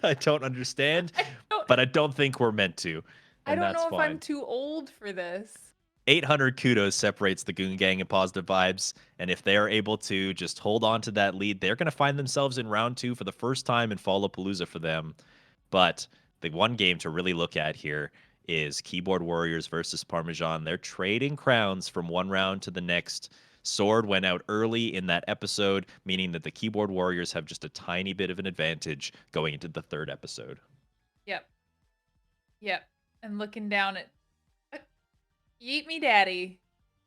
I don't understand, don't- but I don't think we're meant to. I And don't that's know if fine. I'm too old for this. 800 kudos separates the Goon Gang and Positive Vibes, and if they're able to just hold on to that lead, they're going to find themselves in round 2 for the first time in Fallapalooza for them. But the one game to really look at here is Keyboard Warriors versus Parmesan. They're trading crowns from one round to the next. Sword went out early in that episode, meaning that the Keyboard Warriors have just a tiny bit of an advantage going into the third episode. Yep. And looking down at Yeet Me Daddy.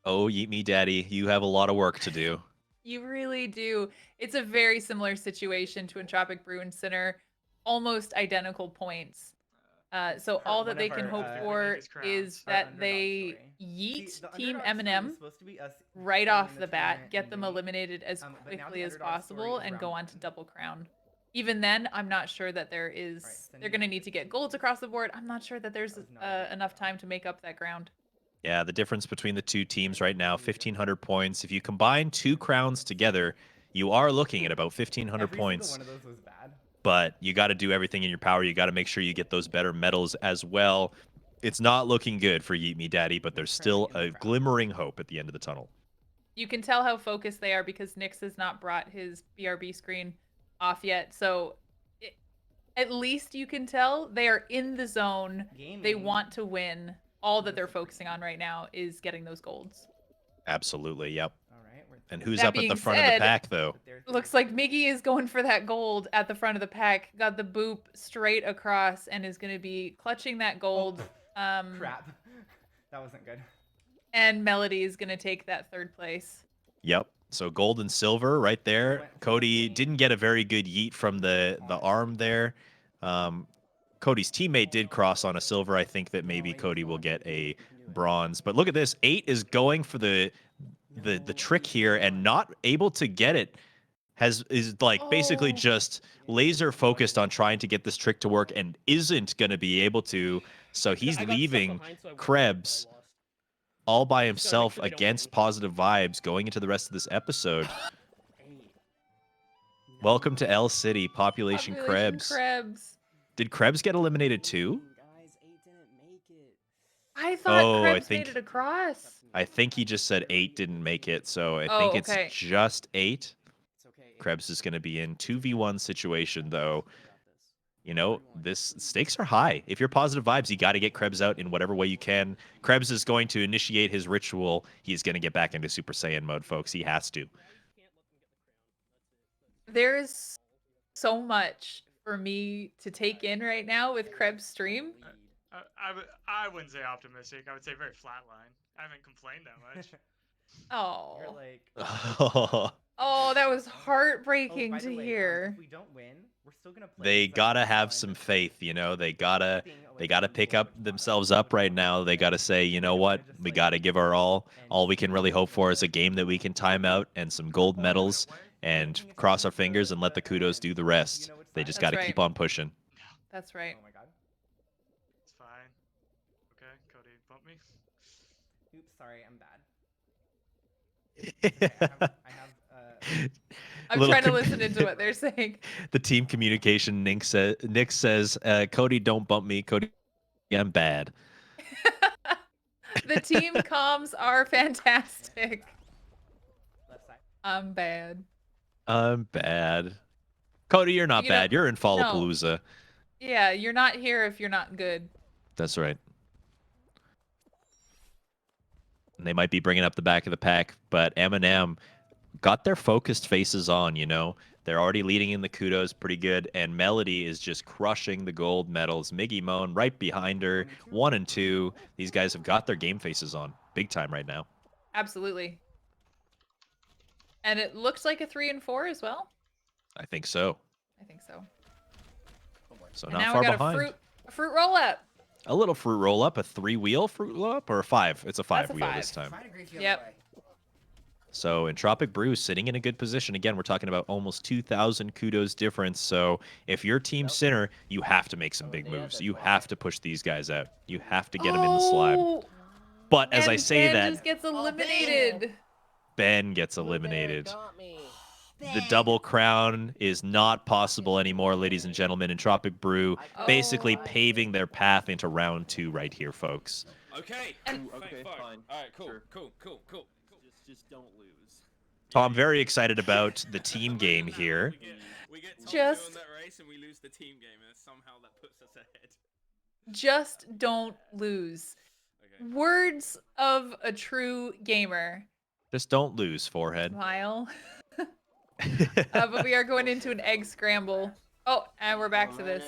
Oh, Yeet Me Daddy, you have a lot of work to do. You really do. It's a very similar situation to Entropic Brew and Sinner. Almost identical points. So all that they can hope for is that they yeet Team Eminem right off the bat, get them eliminated as quickly as possible, and go on to double crown. Even then, I'm not sure that they're going to need to get golds across the board. I'm not sure that there's enough time to make up that ground. Yeah, the difference between the two teams right now, 1,500 points. If you combine 2 crowns together, you are looking at about 1,500 points. One of those was bad. But you got to do everything in your power. You got to make sure you get those better medals as well. It's not looking good for Yeet Me Daddy, but there's still a glimmering hope at the end of the tunnel. You can tell how focused they are because Nyx has not brought his BRB screen off yet. So at least you can tell they are in the zone. They want to win. All that they're focusing on right now is getting those golds. Absolutely, yep. All right, And who's That up at the being front of the said, pack, though? Looks like Miggy is going for that gold at the front of the pack. Got the boop straight across and is going to be clutching that gold. Crap. That wasn't good. And Melody is going to take that third place. Yep. So gold and silver right there. Cody didn't get a very good yeet from the arm there. Cody's teammate did cross on a silver. I think that maybe Cody will get a bronze. But look at this. 8 is going for the trick here and not able to get it. Is like basically Oh. just laser focused on trying to get this trick to work and isn't going to be able to. So he's I got stuck leaving behind, so I went Krebs I lost. all by Just gotta make himself sure they don't against win. positive vibes going into the rest of this episode. Eight. Welcome to L City, Population Krebs. Krebs. Did Krebs get eliminated too? Guys, 8 didn't make it. I thought Oh, I Krebs think- made it across. I think he just said 8 didn't make it, so I Oh, think it's okay. just 8. It's okay. Krebs is going to be in 2v1 situation though. We got this. You know, this stakes are high. If you're positive vibes, you got to get Krebs out in whatever way you can. Krebs is going to initiate his ritual. He's going to get back into Super Saiyan mode, folks. He has to. There's so much for me to take in right now with Krebs' stream. I wouldn't say optimistic. I would say very flatline. I haven't complained that much. Oh. You're like. Oh, that was Oh, heartbreaking by to the way, hear. if we don't win, we're still gonna play. They because gotta it's have fun. some faith, you know. They gotta Being they away gotta from pick people up is fun. themselves up right now. They gotta say, you know what, we gotta give our all. All we can really hope for is a game that we can time out and some gold medals, and cross our fingers and let the kudos do the rest. They just That's gotta right. keep on pushing. That's right. Oh my god. It's fine. Okay, Cody, bump me. Oops, sorry, I'm bad. Okay, I have I'm Little trying to con- listen into what they're saying. The team communication. Nick says, Cody, don't bump me. Cody, I'm bad. The team comms are fantastic. left side. I'm bad. I'm bad. Cody, you're not You know, bad. You're in Fallapalooza. Yeah, you're not here if you're not good. That's right. And they might be bringing up the back of the pack, but Eminem got their focused faces on, you know. They're already leading in the kudos pretty good, and Melody is just crushing the gold medals. Miggy Moan right behind her, 1 and 2. These guys have got their game faces on big time right now. Absolutely. And it looks like a 3 and 4 as well. I think so. I think so. So And not now far we got behind. a fruit roll up. A little fruit roll up, a 3-wheel fruit roll up, or a 5? It's a 5-wheel this time. Find a grief the Yep. other way. So Entropic Brew sitting in a good position. Again, we're talking about almost 2,000 kudos difference. So if you're Team Sinner, you have to make some big moves. You have to push these guys out. You have to get them in the slime. Oh, But as I and say Ben that, just gets eliminated. Ben gets eliminated. Got me. The double crown is not possible anymore, ladies and gentlemen. Entropic Brew basically Oh. paving their path into round 2 right here, folks. Okay. And- Okay, fine. All right. Cool. Sure. Cool. Just don't lose. I'm very excited about the team game here. We get top Just- 2 on that race and we lose the team game, and somehow that puts us ahead. Just don't lose. Okay. Words of a true gamer. Just don't lose, forehead. Smile. But we are going into an egg scramble. Oh, and we're back to this.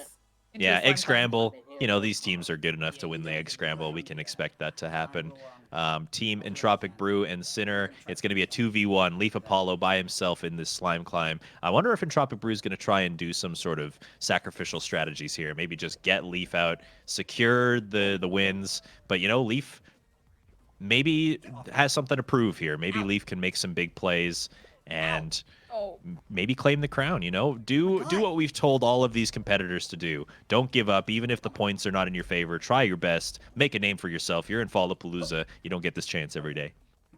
into Yeah, a slime egg climb. scramble. You know, these teams are good enough to win the egg scramble. We can expect that to happen. Team Entropic Brew and Sinner, it's going to be a 2v1. Leaf Apollo by himself in this slime climb. I wonder if Entropic Brew is going to try and do some sort of sacrificial strategies here. Maybe just get Leaf out, secure the wins. But, you know, Leaf maybe has something to prove here. Maybe Leaf can make some big plays and Oh, maybe claim the crown, you know? Do what we've told all of these competitors to do. Don't give up, even if the points are not in your favor. Try your best. Make a name for yourself. You're in Fallapalooza. You don't get this chance every day.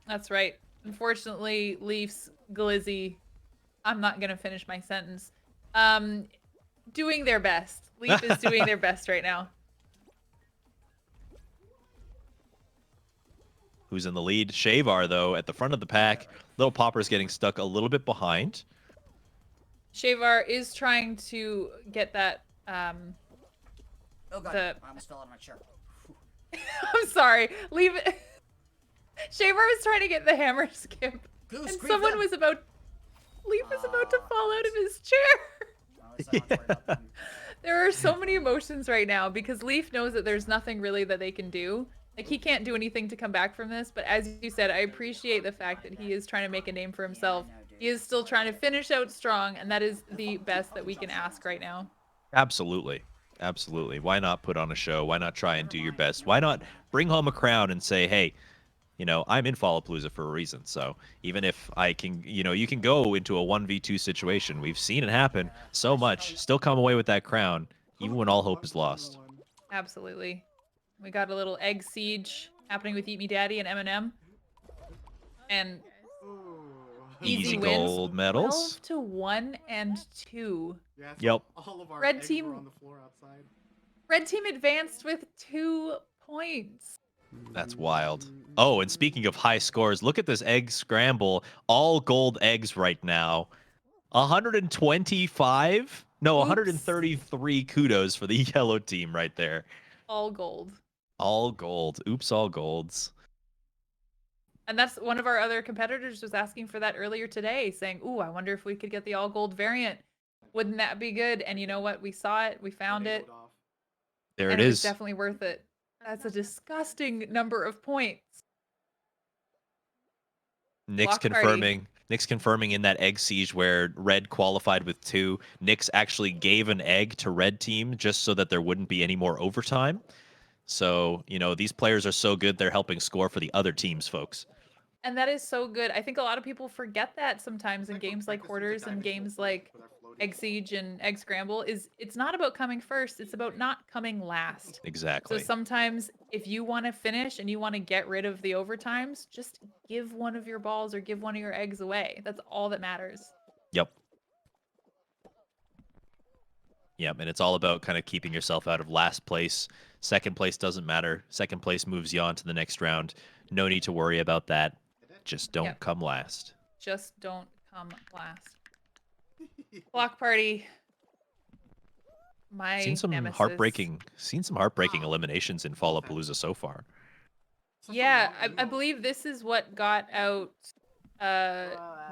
that's right. Unfortunately, Leafs, Glizzy, I'm not going to finish my sentence. Doing their best. Leaf is doing their best right now. Who's in the lead? Shavar, though, at the front of the pack. Little Popper's getting stuck a little bit behind. Shavar is trying to get that. Oh god, The- I almost fell out of my chair. I'm sorry. Leave it. Shavar was trying to get the hammer skip, Goose, and grief someone them. was about. Leaf was about to fall out of his chair. Well, at least I don't have to worry about them. There are so many emotions right now because Leaf knows that there's nothing really that they can do. Like, he can't do anything to come back from this, but as you said, I appreciate the fact that he is trying to make a name for himself. He is still trying to finish out strong, and that is the best that we can ask right now. Absolutely. Absolutely. Why not put on a show? Why not try and do your best? Why not bring home a crown and say, hey, you know, I'm in Fallapalooza for a reason. So even if I can, you know, you can go into a 1v2 situation. We've seen it happen so much. Still come away with that crown, even when all hope is lost. Absolutely. We got a little egg siege happening with Eat Me Daddy and Eminem. And Easy wins. gold medals. 12-1 and 2. Yeah, so Yep. all of our Red eggs team- were on the floor outside. Red team advanced with 2 points. That's wild. Oh, and speaking of high scores, look at this egg scramble. All gold eggs right now. 125? No, Oops. 133 kudos for the yellow team right there. All gold. All gold. Oops, all golds. And that's one of our other competitors was asking for that earlier today, saying, ooh, I wonder if we could get the all gold variant. Wouldn't that be good? And you know what? We saw it. We found it. There and it was is. definitely worth it. That's a disgusting number of points. Nick's Block party. confirming. Nick's confirming in that egg siege where red qualified with 2. Nick's actually gave an egg to red team just so that there wouldn't be any more overtime. So, you know, these players are so good, they're helping score for the other teams, folks. And that is so good. I think a lot of people forget that sometimes in games like Hoarders and games like Egg Siege and Egg Scramble is it's not about coming first, it's about not coming last. Exactly. So sometimes if you want to finish and you want to get rid of the overtimes, just give one of your balls or give one of your eggs away. That's all that matters. Yep. Yep, and it's all about kind of keeping yourself out of last place. Second place doesn't matter. Second place moves you on to the next round. No need to worry about that. Just don't Yep. come last. Just don't come last. Block party. My Seen some nemesis. heartbreaking eliminations in Fallapalooza so far. Yeah, I believe this is what got out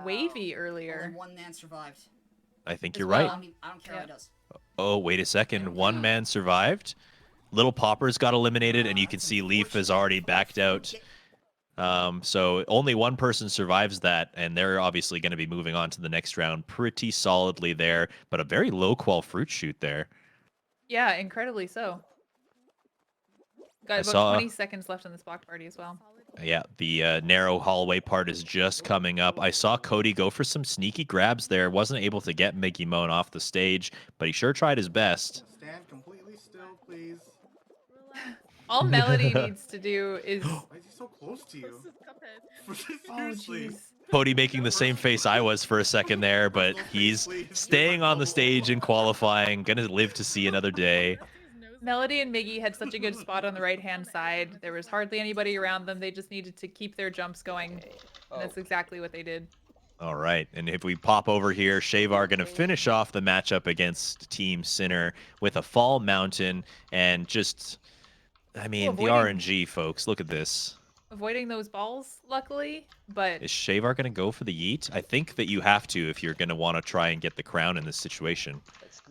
Wavy earlier. Only one man survived. I think As you're well. right. I don't care how he does. Oh, wait a second. One man survived. Little Poppers got eliminated, and you can see Leaf has already backed out. So only one person survives that, and they're obviously going to be moving on to the next round pretty solidly there, but a very low-qual fruit shoot there. Yeah, incredibly so. Got about saw- 20 seconds left on this block party as well. Yeah, the narrow hallway part is just coming up. I saw Cody go for some sneaky grabs there. Wasn't able to get Mickey Moan off the stage, but he sure tried his best. Stand completely still, please. All Melody needs to do is... Why is he so close to you? Oh, Seriously. jeez. Cody making the same face I was for a second there, but he's staying on the stage and qualifying. Gonna live to see another day. Melody and Miggy had such a good spot on the right-hand side. There was hardly anybody around them. They just needed to keep their jumps going. And that's exactly what they did. All right, and if we pop over here, Shavar going to finish off the matchup against Team Sinner with a Fall Mountain, and just, I mean, the avoiding- RNG, folks. Look at this. Avoiding those balls, luckily, but... Is Shavar going to go for the yeet? I think that you have to if you're going to want to try and get the crown in this situation.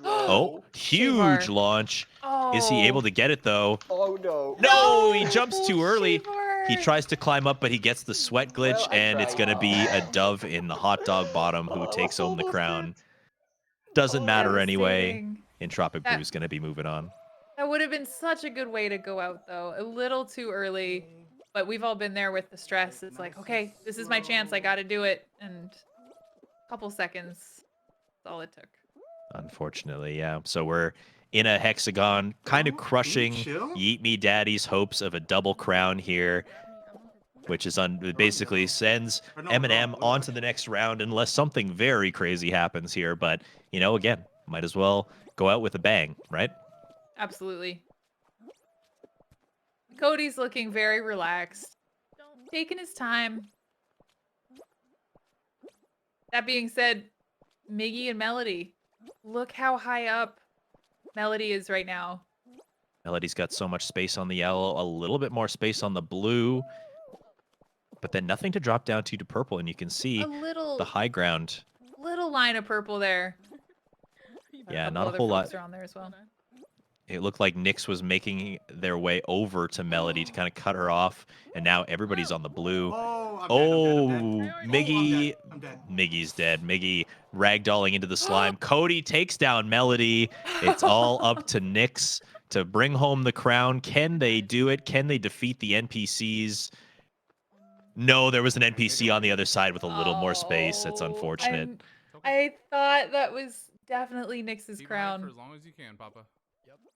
Oh, huge Shavar. launch. Oh. Is he able to get it, though? Oh no. No, he jumps too early. Shavar. He tries to climb up, but he gets the sweat glitch, Well, I and it's tried. going to be a dove in the hot dog bottom who takes home the crown. Doesn't matter anyway. Devastating. Entropic That- Brew's going to be moving on. That would have been such a good way to go out, though. A little too early, but we've all been there with the stress. It's like, okay, this is my chance. I got to do it. And a couple seconds, that's all it took. Unfortunately, yeah. So we're in a hexagon, kind of crushing Yeet Me Daddy's hopes of a double crown here, which is basically sends Eminem onto the next round unless something very crazy happens here. But, you know, again, might as well go out with a bang, right? Absolutely. Cody's looking very relaxed, taking his time. That being said, Miggy and Melody, look how high up Melody is right now. Melody's got so much space on the yellow, a little bit more space on the blue, but then nothing to drop down to purple, and you can see A little the high ground. line of purple there. Yeah, couple not a other whole folks lot. are on there as well. It looked like Nyx was making their way over to Melody to kind of cut her off, and now everybody's on the blue. Oh, Oh, I'm Oh, dead. I'm dead. Miggy. I'm dead. Miggy's dead. Miggy ragdolling into the slime. Cody takes down Melody. It's all up to Nyx to bring home the crown. Can they do it? Can they defeat the NPCs? No, there was an NPC on the other side with a little more space. It's Oh, unfortunate. I thought that was definitely Nyx's Keep crown. for as long as you can, Papa.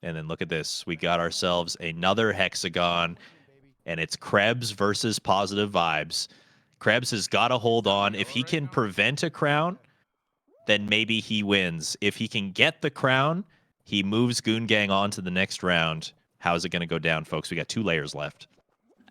And then look at this. We got ourselves another hexagon, and it's Krebs versus Positive Vibes. Krebs has got to hold on. If he can prevent a crown, then maybe he wins. If he can get the crown, he moves Goon Gang on to the next round. How's it going to go down, folks? We got 2 layers left.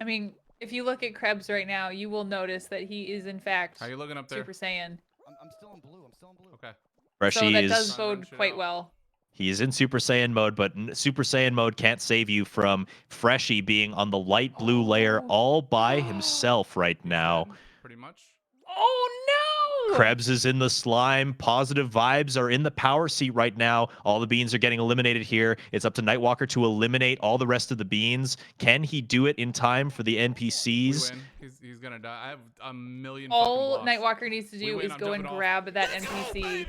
I mean, if you look at Krebs right now, you will notice that he is in fact How you looking up there? Super Saiyan. I'm still in blue. I'm still in blue. Okay. Freshy So that is does bode quite well. he is in Super Saiyan mode, but Super Saiyan mode can't save you from Freshy being on the light blue layer all by himself right now. Pretty much. Oh no! Krebs is in the slime. Positive Vibes are in the power seat right now. All the beans are getting eliminated here. It's up to Nightwalker to eliminate all the rest of the beans. Can he do it in time for the NPCs? We win. He's gonna die. I have a million. All fucking blocks. Nightwalker needs to We do win, is I'm go and jumping off. grab that NPC.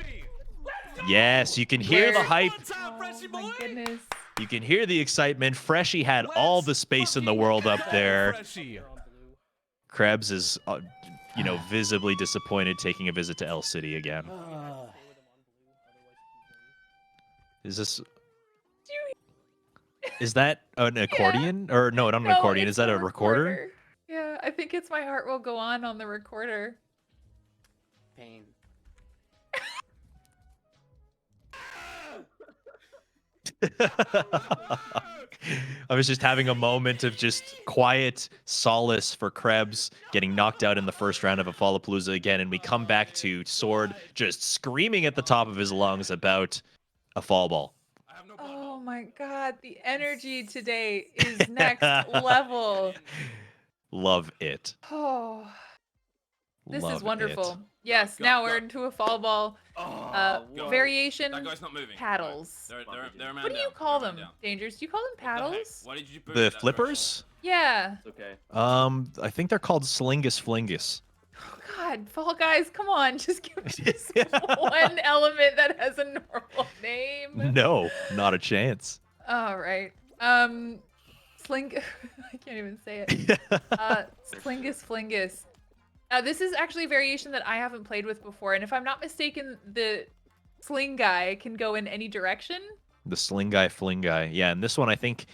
Yes, you can hear the Where- hype. Oh my goodness. You can hear the excitement. Freshy had all the space in the world up there. Freshie. Krebs is, visibly disappointed taking a visit to El City again. Is this... Is that an accordion? Or no, not an accordion. It's Is that the a recorder? Yeah, I think it's My Heart Will Go On the recorder. Pain. I was just having a moment of just quiet solace for Krebs getting knocked out in the first round of a Fallapalooza again, and we come back to Sword just screaming at the top of his lungs about a fall ball. Oh my god, the energy today is next level. Love it. Oh, this Love is wonderful. it. Yes, Go, now go. we're into a fall ball variation. That guy's not moving. Paddles. They're a man What do you down. call They're a them? man down. Dangerous. Do you call them What the heck? paddles? Why did you boot The that flippers? Yeah. It's okay. I think they're called Slingus Flingus. God, Fall Guys, come on, just give me just one element that has a normal name. No, not a chance. All right. Sling. I can't even say it. Slingus Flingus. This is actually a variation that I haven't played with before, and if I'm not mistaken, the sling guy can go in any direction. The sling guy, fling guy. Yeah, and this one, I think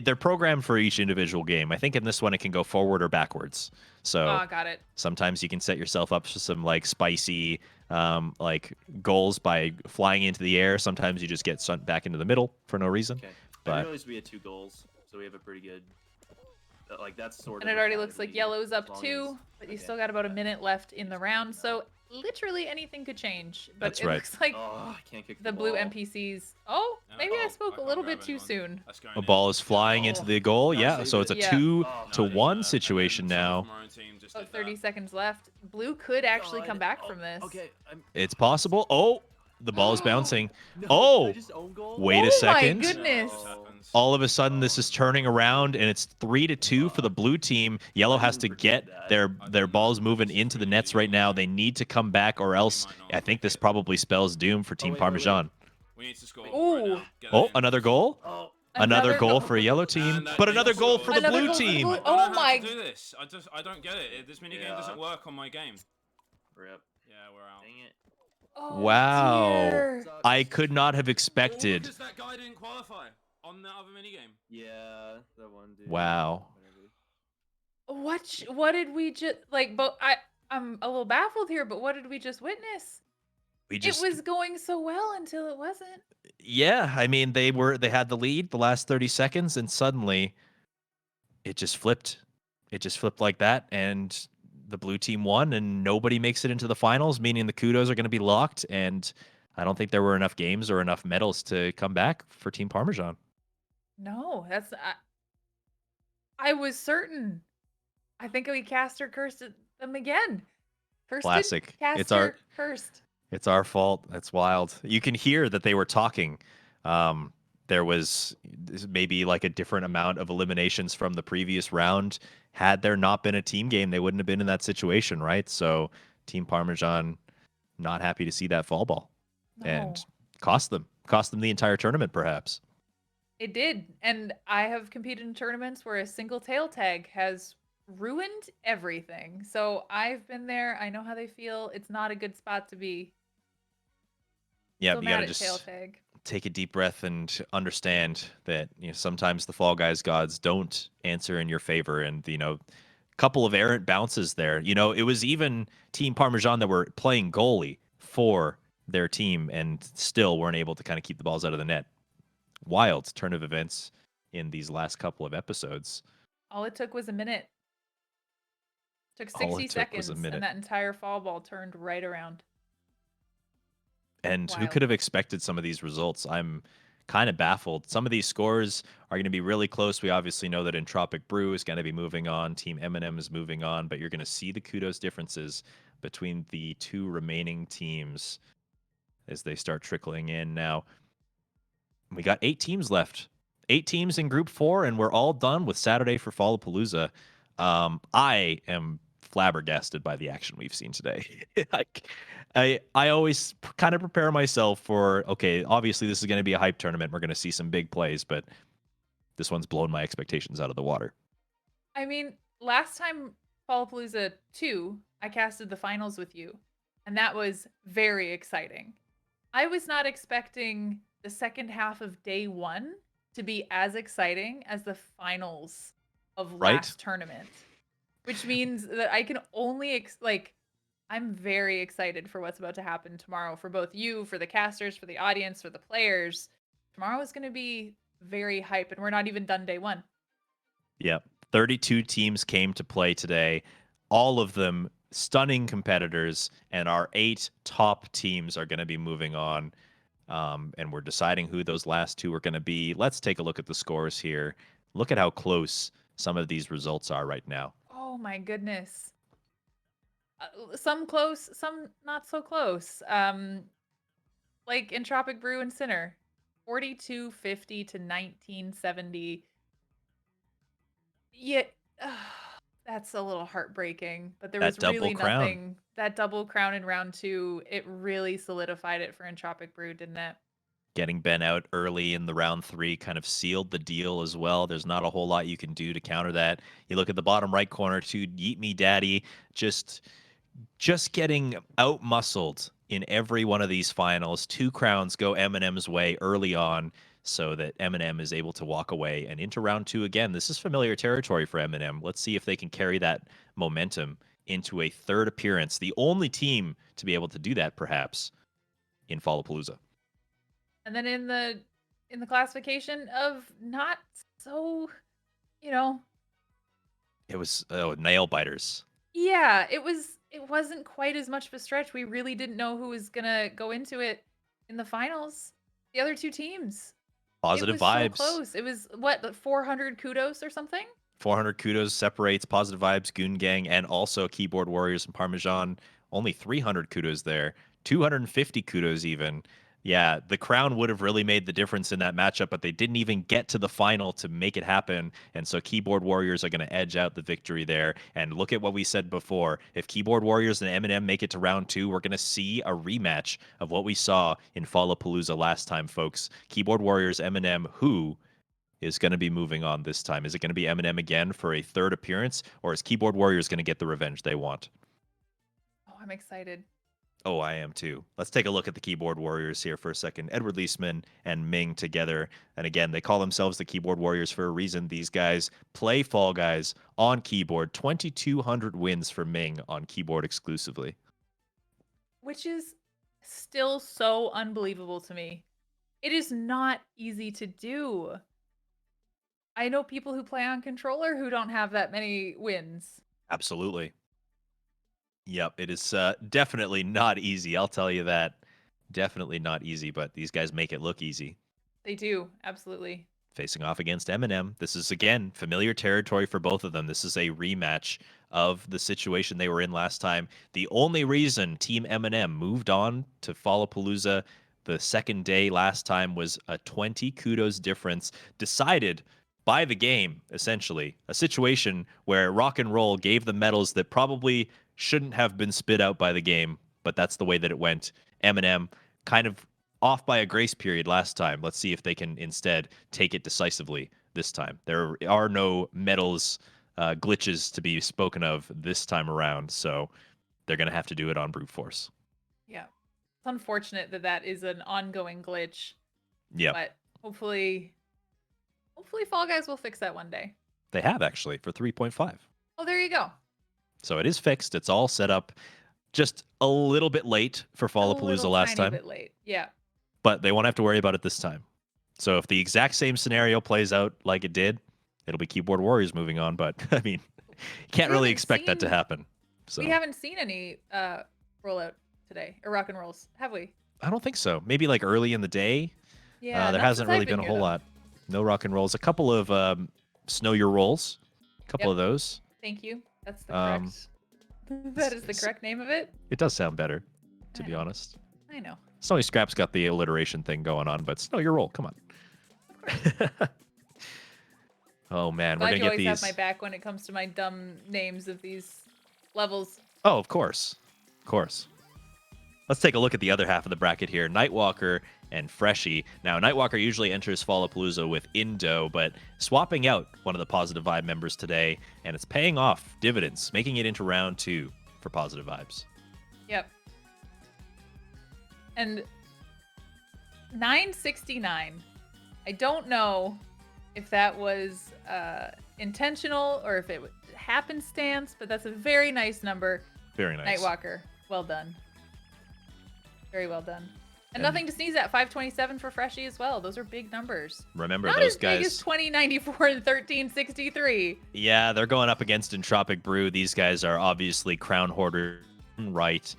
they're programmed for each individual game. I think in this one, it can go forward or backwards. So Got it. sometimes you can set yourself up for some spicy goals by flying into the air. Sometimes you just get sent back into the middle for no reason. Okay. I But realized we had 2 goals, so we have a pretty good. That's sort And of. it already looks like yellow's up as long 2, as- but you okay. still got about a minute left in the round, so literally anything could change. But That's it right. looks like Oh, I can't kick the blue ball. NPCs. Oh, maybe I spoke a little bit too soon. a ball is flying into the goal. Yeah, save so it's a it. Yeah. 2-1 situation now. About 30 seconds left. Blue could actually God. come back Oh, from this. Okay. It's possible. Oh, the ball is bouncing. No, Oh, did I just own goal? wait Oh a my second. goodness. All of a sudden, this is turning around, and it's 3-2 for the blue team. Yellow has to get their balls moving into the nets right now. They need to come back, or else I think this probably spells doom for Team wait, wait, Parmesan. We need to score. Ooh. Right now. Get Oh, that in. another goal? Oh, Another goal goal. for a yellow team, And, but another goal for the Another blue goal for the team. blue- I don't know Oh how my- to do this. I don't get it. This minigame Yeah. doesn't work on my game. rip. Yeah, we're out. Dang it. Oh, Wow. dear. I could not have All expected. because that guy didn't qualify on the other minigame. Yeah, that one dude. Wow. What did we just I'm a little baffled here, but what did we just witness? We just It was going so well until it wasn't. Yeah, I mean they had the lead the last 30 seconds and suddenly it just flipped. It just flipped like that and the blue team won and nobody makes it into the finals, meaning the kudos are going to be locked and I don't think there were enough games or enough medals to come back for Team Parmesan. No, I was certain. I think we cast or cursed them again. Cursed, Classic. Cast It's our- cursed. It's our fault. That's wild. You can hear that they were talking. there was maybe like a different amount of eliminations from the previous round. Had there not been a team game, they wouldn't have been in that situation, right? So Team Parmesan not happy to see that fall ball, and No. cost them the entire tournament, perhaps. It did. And I have competed in tournaments where a single tail tag has ruined everything. So I've been there. I know how they feel. It's not a good spot to be. Yeah, So you mad gotta at tail just tag. take a deep breath and understand that sometimes the Fall Guys gods don't answer in your favor, and couple of errant bounces there. It was even Team Parmesan that were playing goalie for their team and still weren't able to kind of keep the balls out of the net. Wild turn of events in these last couple of episodes. All it took was a minute. Took All 60 it took was a seconds, minute. and that entire fall ball turned right around. And who Wild. could have expected some of these results? I'm kind of baffled. Some of these scores are going to be really close. We obviously know that Entropic Brew is going to be moving on. Team M&M is moving on, but you're going to see the kudos differences between the two remaining teams as they start trickling in. Now, we got 8 teams left. 8 teams in Group 4, and we're all done with Saturday for Fallapalooza. I am flabbergasted by the action we've seen today. I always kind of prepare myself for, okay, obviously this is going to be a hype tournament. We're going to see some big plays, but this one's blown my expectations out of the water. I mean, last time Fallapalooza 2, I casted the finals with you, and that was very exciting. I was not expecting the second half of day 1 to be as exciting as the finals of last tournament, which means that I can only I'm very excited for what's about to happen tomorrow for both you, for the casters, for the audience, for the players. Tomorrow is going to be very hype, and we're not even done day 1. Yep. 32 teams came to play today, all of them stunning competitors, and our 8 top teams are going to be moving on. And we're deciding who those last 2 are going to be. Let's take a look at the scores here. Look at how close some of these results are right now. Oh my goodness. Some close, some not so close. Like Entropic Brew and Sinner, 4250 to 1970. Yeah, that's a little heartbreaking, but there That was double really crown. nothing. That double crown in round 2, it really solidified it for Entropic Brew, didn't it? Getting Ben out early in the round 3 kind of sealed the deal as well. There's not a whole lot you can do to counter that. You look at the bottom right corner too, Yeet Me Daddy, just getting out-muscled in every one of these finals. 2 crowns go Eminem's way early on so that Eminem is able to walk away and into round 2 again. This is familiar territory for Eminem. Let's see if they can carry that momentum into a third appearance. The only team to be able to do that, perhaps, in Fallapalooza. And then in the classification of not so, It was nail biters. yeah, it wasn't quite as much of a stretch. We really didn't know who was gonna go into it in the finals. The other 2 teams. Positive it was vibes. So close. It was what, 400 kudos or something? 400 kudos separates Positive Vibes, Goon Gang, and also Keyboard Warriors and Parmesan. Only 300 kudos there. 250 kudos even. Yeah, the crown would have really made the difference in that matchup, but they didn't even get to the final to make it happen. And so Keyboard Warriors are going to edge out the victory there. And look at what we said before. If Keyboard Warriors and Eminem make it to round 2, we're going to see a rematch of what we saw in Fallapalooza last time, folks. Keyboard Warriors, Eminem, who is going to be moving on this time? Is it going to be Eminem again for a third appearance, or is Keyboard Warriors going to get the revenge they want? Oh, I'm excited. Oh, I am too. Let's take a look at the Keyboard Warriors here for a second. Edward Leisman and Ming together. And again, they call themselves the Keyboard Warriors for a reason. These guys play Fall Guys on keyboard. 2,200 wins for Ming on keyboard exclusively. Which is still so unbelievable to me. It is not easy to do. I know people who play on controller who don't have that many wins. Absolutely. Yep, it is definitely not easy. I'll tell you that. Definitely not easy, but these guys make it look easy. They do, absolutely. Facing off against Eminem. This is, again, familiar territory for both of them. This is a rematch of the situation they were in last time. The only reason Team Eminem moved on to Fallapalooza The second day last time was a 20 kudos difference decided by the game, essentially. A situation where Rock and Roll gave the medals that probably shouldn't have been spit out by the game, but that's the way that it went. Eminem kind of off by a grace period last time. Let's see if they can instead take it decisively this time. There are no medals glitches to be spoken of this time around, so they're going to have to do it on brute force. Yeah. It's unfortunate that that is an ongoing glitch. Yeah. But hopefully Fall Guys will fix that one day. They have actually for 3.5. Oh, there you go. So it is fixed. It's all set up. Just a little bit late for Fallapalooza last time. A bit late. Yeah. But they won't have to worry about it this time. So if the exact same scenario plays out like it did, it'll be Keyboard Warriors moving on. But I mean, you can't really expect that to happen. So we haven't seen any rollout today or rock and rolls, have we? I don't think so. Maybe like early in the day. Yeah. There hasn't really been a whole lot. No rock and rolls. A couple of snow your rolls. A couple of those. Thank you. That's the correct. That is the correct name of it. It does sound better, to be honest. I know. Snowy Scrap's got the alliteration thing going on, but snow your roll. Come on. Oh man, we're Glad gonna you get always these. have my back when it comes to my dumb names of these levels. Oh, of course. Of course. Let's take a look at the other half of the bracket here. Nightwalker and Freshie. Now, Nightwalker usually enters Fallapalooza with Indo, but swapping out one of the Positive Vibe members today, and it's paying off dividends, making it into round 2 for Positive Vibes. Yep. And 969. I don't know if that was intentional or if it was happenstance, but that's a very nice number. Very nice. Nightwalker, well done. Very well done. And nothing to sneeze at. 527 for Freshie as well. Those are big numbers. Remember, Not those as guys. big as 2094 and 1363. Yeah, they're going up against Entropic Brew. These guys are obviously crown hoarder, right?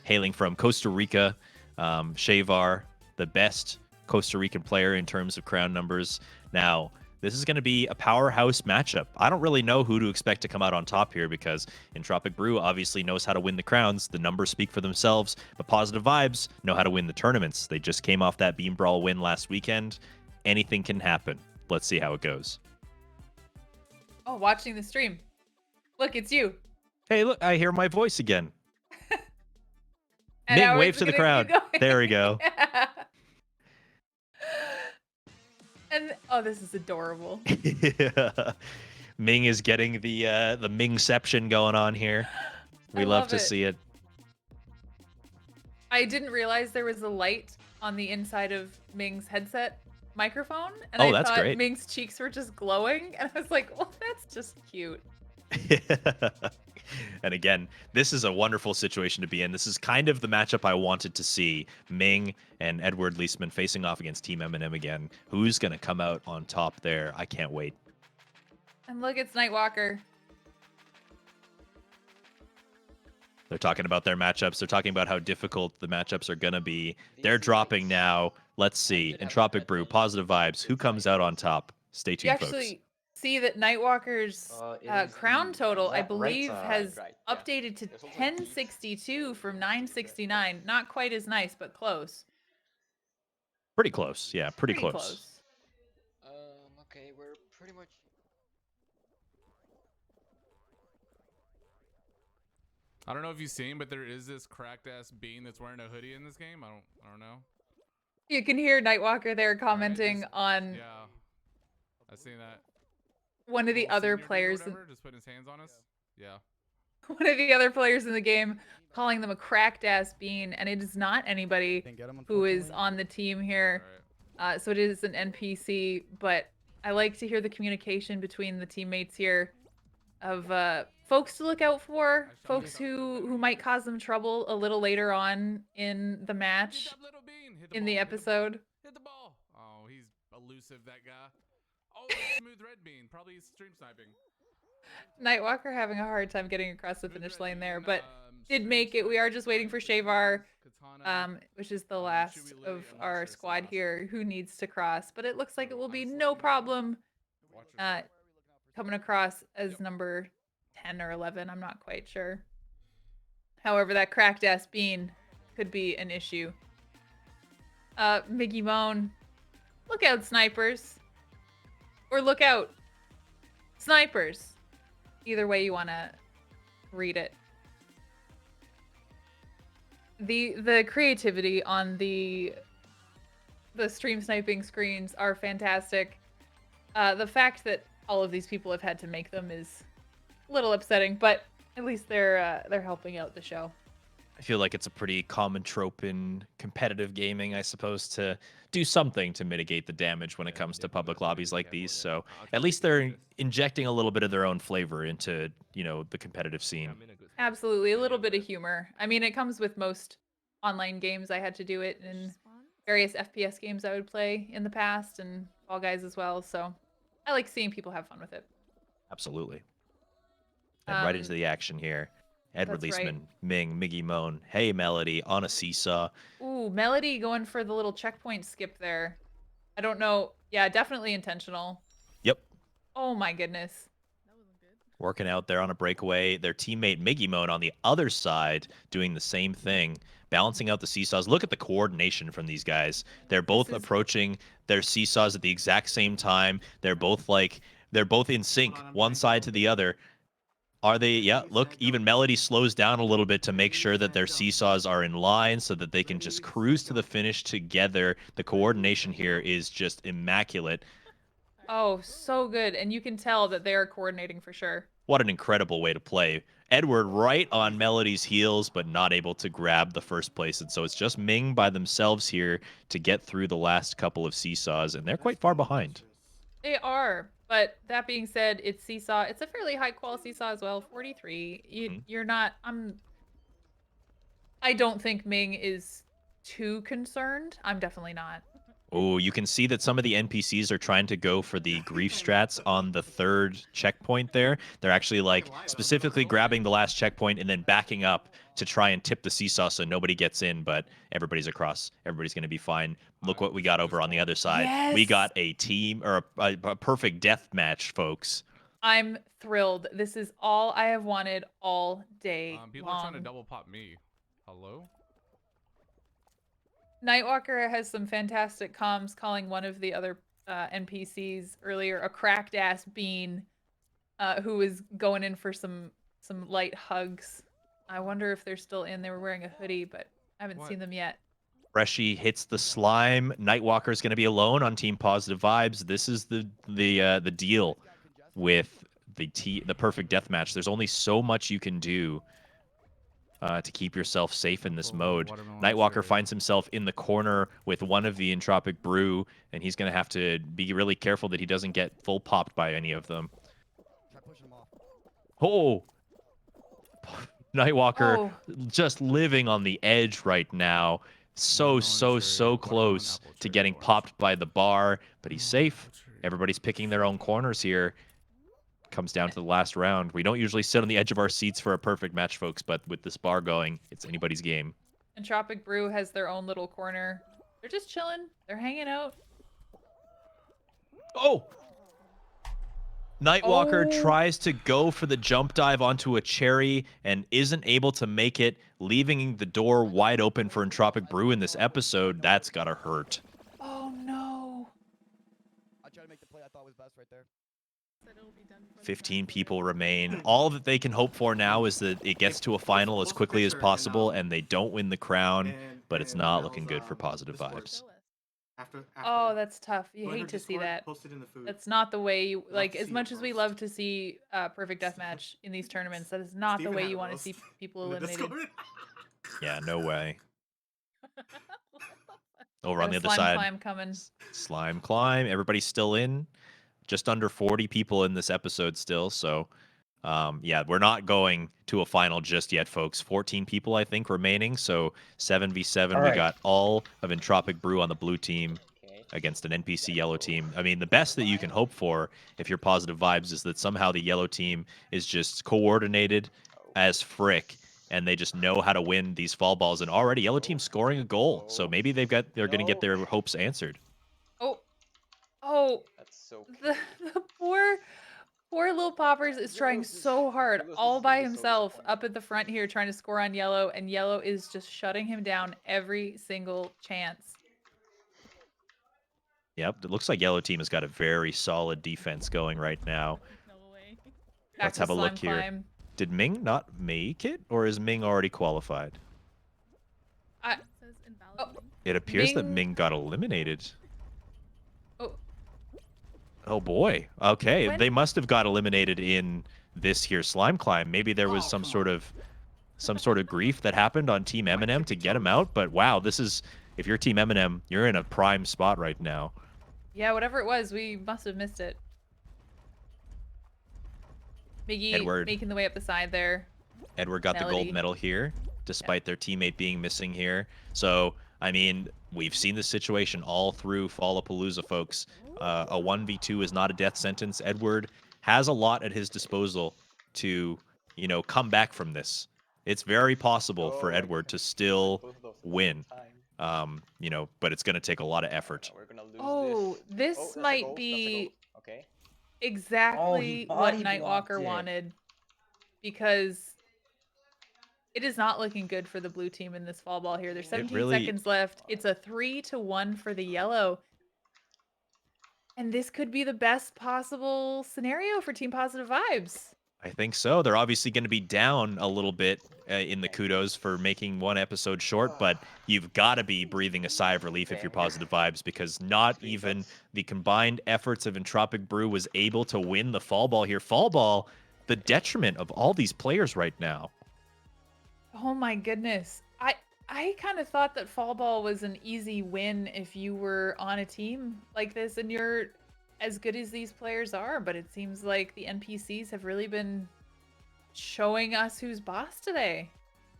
Hailing from Costa Rica. Shavar, the best Costa Rican player in terms of crown numbers. Now, this is going to be a powerhouse matchup. I don't really know who to expect to come out on top here because Entropic Brew obviously knows how to win the crowns. The numbers speak for themselves, but Positive Vibes know how to win the tournaments. They just came off that Beam Brawl win last weekend. Anything can happen. Let's see how it goes. Oh, watching the stream. Look, it's you. Hey, look, I hear my voice again. And Ming, now wave it's to the gonna crowd. keep going. There we go. Yeah. And oh, this is adorable. Yeah. Ming is getting the Mingception going on here. We love to see it. I didn't realize there was a light on the inside of Ming's headset microphone, and Oh, I that's thought great. Ming's cheeks were just glowing, and I was like, "Well, that's just cute." And again, this is a wonderful situation to be in. This is kind of the matchup I wanted to see. Ming and Edward Leisman facing off against Team M&M again. Who's going to come out on top there? I can't wait. And look, it's Nightwalker. They're talking about their matchups. They're talking about how difficult the matchups are going to be. They're dropping now. Let's see. Entropic Brew, Positive Vibes. Who comes out on top? Stay You tuned, folks. actually see that Nightwalker's It is crown the total, I right believe, side. has Right, yeah. updated to There's also 1062 from 969. Not quite as nice, but close. Pretty close. Yeah, pretty close. Okay, we're pretty much. I don't know if you've seen, but there is this cracked ass bean that's wearing a hoodie in this game. I don't know. You can hear Nightwalker there commenting just- on Yeah, I've seen that. one of the Little other senior dude or players. whatever, just putting his hands on us. Yeah. One of the other players in the game calling them a cracked ass bean, and it is not anybody who is on the team here. So it is an NPC, but I like to hear the communication between the teammates here of folks to look out for, folks who might cause them trouble a little later on in the match, Hit that little bean. Hit in ball, the hit ball, episode. Hit the ball. Oh, he's elusive, that guy. Oh, that's Smooth Red Bean. Probably stream sniping. Nightwalker having a hard time getting across the finish lane there, but did stream make it. We are just waiting for Shavar, Katana. which is the last of our squad here who needs to cross. But it looks like it will be no problem Watch yourself. coming across as number 10 or 11. I'm not quite sure. However, that cracked ass bean could be an issue. Miggy Moan. Look out, snipers. Or look out, snipers. Either way you want to read it. The creativity on the stream sniping screens are fantastic. The fact that all of these people have had to make them is a little upsetting, but at least they're helping out the show. I feel like it's a pretty common trope in competitive gaming, I suppose, to do something to mitigate the damage when it comes to public lobbies like these. So at least they're injecting a little bit of their own flavor into, the competitive scene. Absolutely, a little bit of humor. I mean, it comes with most online games. I had to do it in various FPS games I would play in the past, and Fall Guys as well. So I like seeing people have fun with it. Absolutely. And right into the action here. Edward that's right. Leesman, Ming, Miggy Moan, Hey Melody on a seesaw. Ooh, Melody going for the little checkpoint skip there. I don't know. Yeah, definitely intentional. Yep. Oh my goodness. Working out there on a breakaway. Their teammate Miggy Moan on the other side doing the same thing, balancing out the seesaws. Look at the coordination from these guys. They're both approaching their seesaws at the exact same time. They're both in sync, one side to the other. Are they? Yeah, look, even Melody slows down a little bit to make sure that their seesaws are in line so that they can just cruise to the finish together. The coordination here is just immaculate. Oh, so good. And you can tell that they are coordinating for sure. What an incredible way to play. Edward right on Melody's heels, but not able to grab the first place. And so it's just Ming by themselves here to get through the last couple of seesaws, and they're quite far behind. They are. But that being said, it's seesaw. It's a fairly high quality seesaw as well. 43. You're not. I don't think Ming is too concerned. I'm definitely not. Oh, you can see that some of the NPCs are trying to go for the grief strats on the third checkpoint there. They're actually specifically grabbing the last checkpoint and then backing up to try and tip the seesaw so nobody gets in, but everybody's across. Everybody's going to be fine. Look what we got over on the other side. Yes! We got a team or a perfect death match, folks. I'm thrilled. This is all I have wanted all day People long. are trying to double pop me. Hello? Nightwalker has some fantastic comms calling one of the other NPCs earlier a cracked ass bean who was going in for some light hugs. I wonder if they're still in. They were wearing a hoodie, but I haven't seen them yet. Freshy hits the slime. Nightwalker's going to be alone on Team Positive Vibes. This is the deal with the perfect death match. There's only so much you can do to keep yourself safe in this mode. Nightwalker finds himself in the corner with one of the Entropic Brew, and he's going to have to be really careful that he doesn't get full popped by any of them. Oh! Nightwalker just living on the edge right now. So close to getting popped by the bar, but he's safe. Everybody's picking their own corners here. Comes down to the last round. We don't usually sit on the edge of our seats for a perfect match, folks, but with this bar going, it's anybody's game. Entropic Brew has their own little corner. They're just chilling. They're hanging out. Oh! Nightwalker tries to go for the jump dive onto a cherry and isn't able to make it, leaving the door wide open for Entropic Brew in this episode. That's gotta hurt. Oh no. I tried to make the play I thought was best right there. 15 people remain. All that they can hope for now is that it gets to a final as quickly as possible and they don't win the crown, but it's not looking good for Positive Vibes. Oh, that's tough. You hate to see that. That's not the way you like. As much as we love to see perfect deathmatch in these tournaments, that is not the way you want to see people eliminated. Yeah, no way. Over on the other slime side. Climb coming. Slime climb. Everybody's still in. Just under 40 people in this episode still. So, yeah, we're not going to a final just yet, folks. 14 people, I think, remaining. So 7v7. We got all of Entropic Brew on the blue team against an NPC yellow team. I mean, the best that you can hope for if you're Positive Vibes is that somehow the yellow team is just coordinated as frick and they just know how to win these fall balls. And already yellow team scoring a goal. So maybe they're going to get their hopes answered. Oh, that's so the poor little Poppers is trying so hard all by himself up at the front here trying to score on yellow, and yellow is just shutting him down every single chance. Yep, it looks like yellow team has got a very solid defense going right now. No way. Back Let's to have a look slime here. climb. Did Ming not make it, or is Ming already qualified? I, Says invalid. It appears that Ming- Ming got eliminated. oh, Oh boy. Okay, When- they must have got eliminated in this here slime climb. Maybe there was Oh, some come sort of grief that happened on Team My Eminem to tippy get him toes. out. But wow, this is if you're Team Eminem, you're in a prime spot right now. yeah, whatever it was, we must have missed it. Miggy Edward. making the way up the side there. Edward got the gold Melody. medal here, despite their teammate being missing here. So, I mean, we've seen this situation all through Fallapalooza, folks. A 1v2 is not a death sentence. Edward has a lot at his disposal to, come back from this. It's very possible for Edward to still win. But it's going to take a lot of effort. Oh, this Oh, that's a might gold, that's a be gold. Okay. exactly what body Nightwalker blocked it. wanted, because it is not looking good for the blue team in this fall ball here. There's 17 really- seconds left. It's a 3-1 for the yellow. And this could be the best possible scenario for Team Positive Vibes. I think so. They're obviously going to be down a little bit in the kudos for making one episode short, but you've got to be breathing a sigh of relief if you're Positive Vibes, because not even the combined efforts of Entropic Brew was able to win the fall ball here. Fall ball, the detriment of all these players right now. Oh my goodness. I kind of thought that fall ball was an easy win if you were on a team like this and you're as good as these players are, but it seems like the NPCs have really been showing us who's boss today.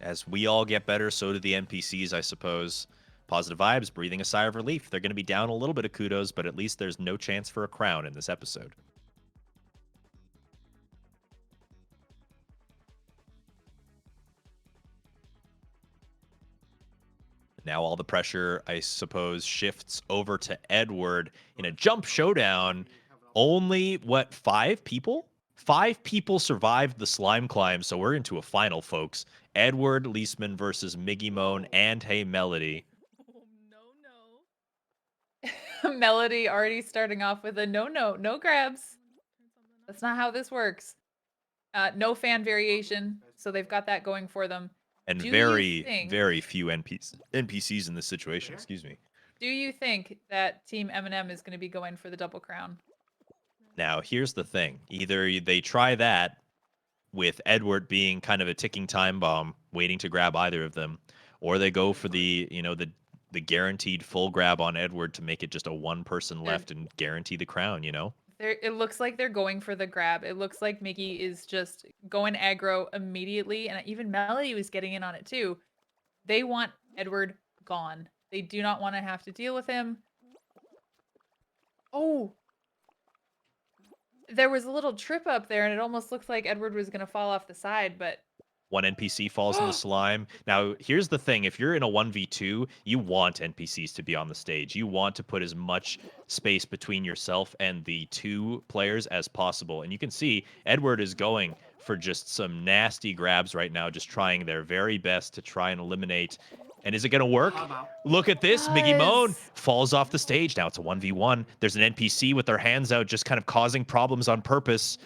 As we all get better, so do the NPCs, I suppose. Positive Vibes breathing a sigh of relief. They're going to be down a little bit of kudos, but at least there's no chance for a crown in this episode. Now all the pressure, I suppose, shifts over to Edward in a jump showdown. Only, 5 people? 5 people survived the slime climb, so we're into a final, folks. Edward Leisman versus Miggy Moan and Hey Melody. Oh, no. Melody already starting off with a no grabs. That's not how this works. No fan variation, so they've got that going for them. And Do you very, think- very few NPCs in this situation, excuse me. Do you think that Team Eminem is going to be going for the double crown? Now, here's the thing. Either they try that with Edward being kind of a ticking time bomb, waiting to grab either of them, or they go for the guaranteed full grab on Edward to make it just a one person left and guarantee the crown, It looks like they're going for the grab. It looks like Miggy is just going aggro immediately, and even Melody was getting in on it too. They want Edward gone. They do not want to have to deal with him. Oh! There was a little trip up there, and it almost looked like Edward was going to fall off the side, but One NPC falls in the slime. Now, here's the thing. If you're in a 1v2, you want NPCs to be on the stage. You want to put as much space between yourself and the 2 players as possible. And you can see Edward is going for just some nasty grabs right now, just trying their very best to try and eliminate. And is it going to work? Look at this. Miggy Moan Yes. falls off the stage. Now it's a 1v1. There's an NPC with their hands out, just kind of causing problems on purpose.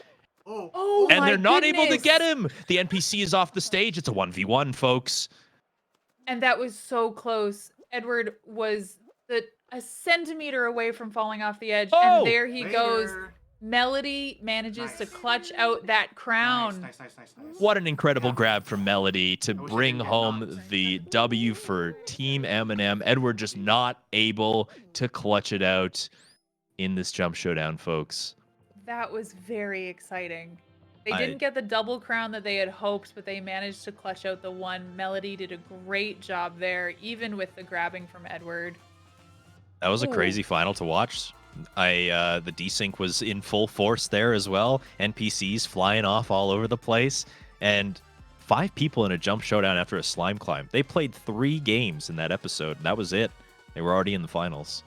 oh And my they're not able to goodness. get him. The NPC is off the stage. It's a 1v1, folks. And that was so close. Edward was a centimeter away from falling off the edge, Oh! and there he goes. Melody manages to clutch out that crown. What an incredible grab from Melody to bring home the W for Team Eminem. Edward just not able to clutch it out in this jump showdown, folks. That was very exciting. They I- didn't get the double crown that they had hoped, but they managed to clutch out the one. Melody did a great job there, even with the grabbing from Edward. That was a Ooh. crazy final to watch. The desync was in full force there as well. NPCs flying off all over the place. And 5 people in a jump showdown after a slime climb. They played 3 games in that episode, and that was it. They were already in the finals.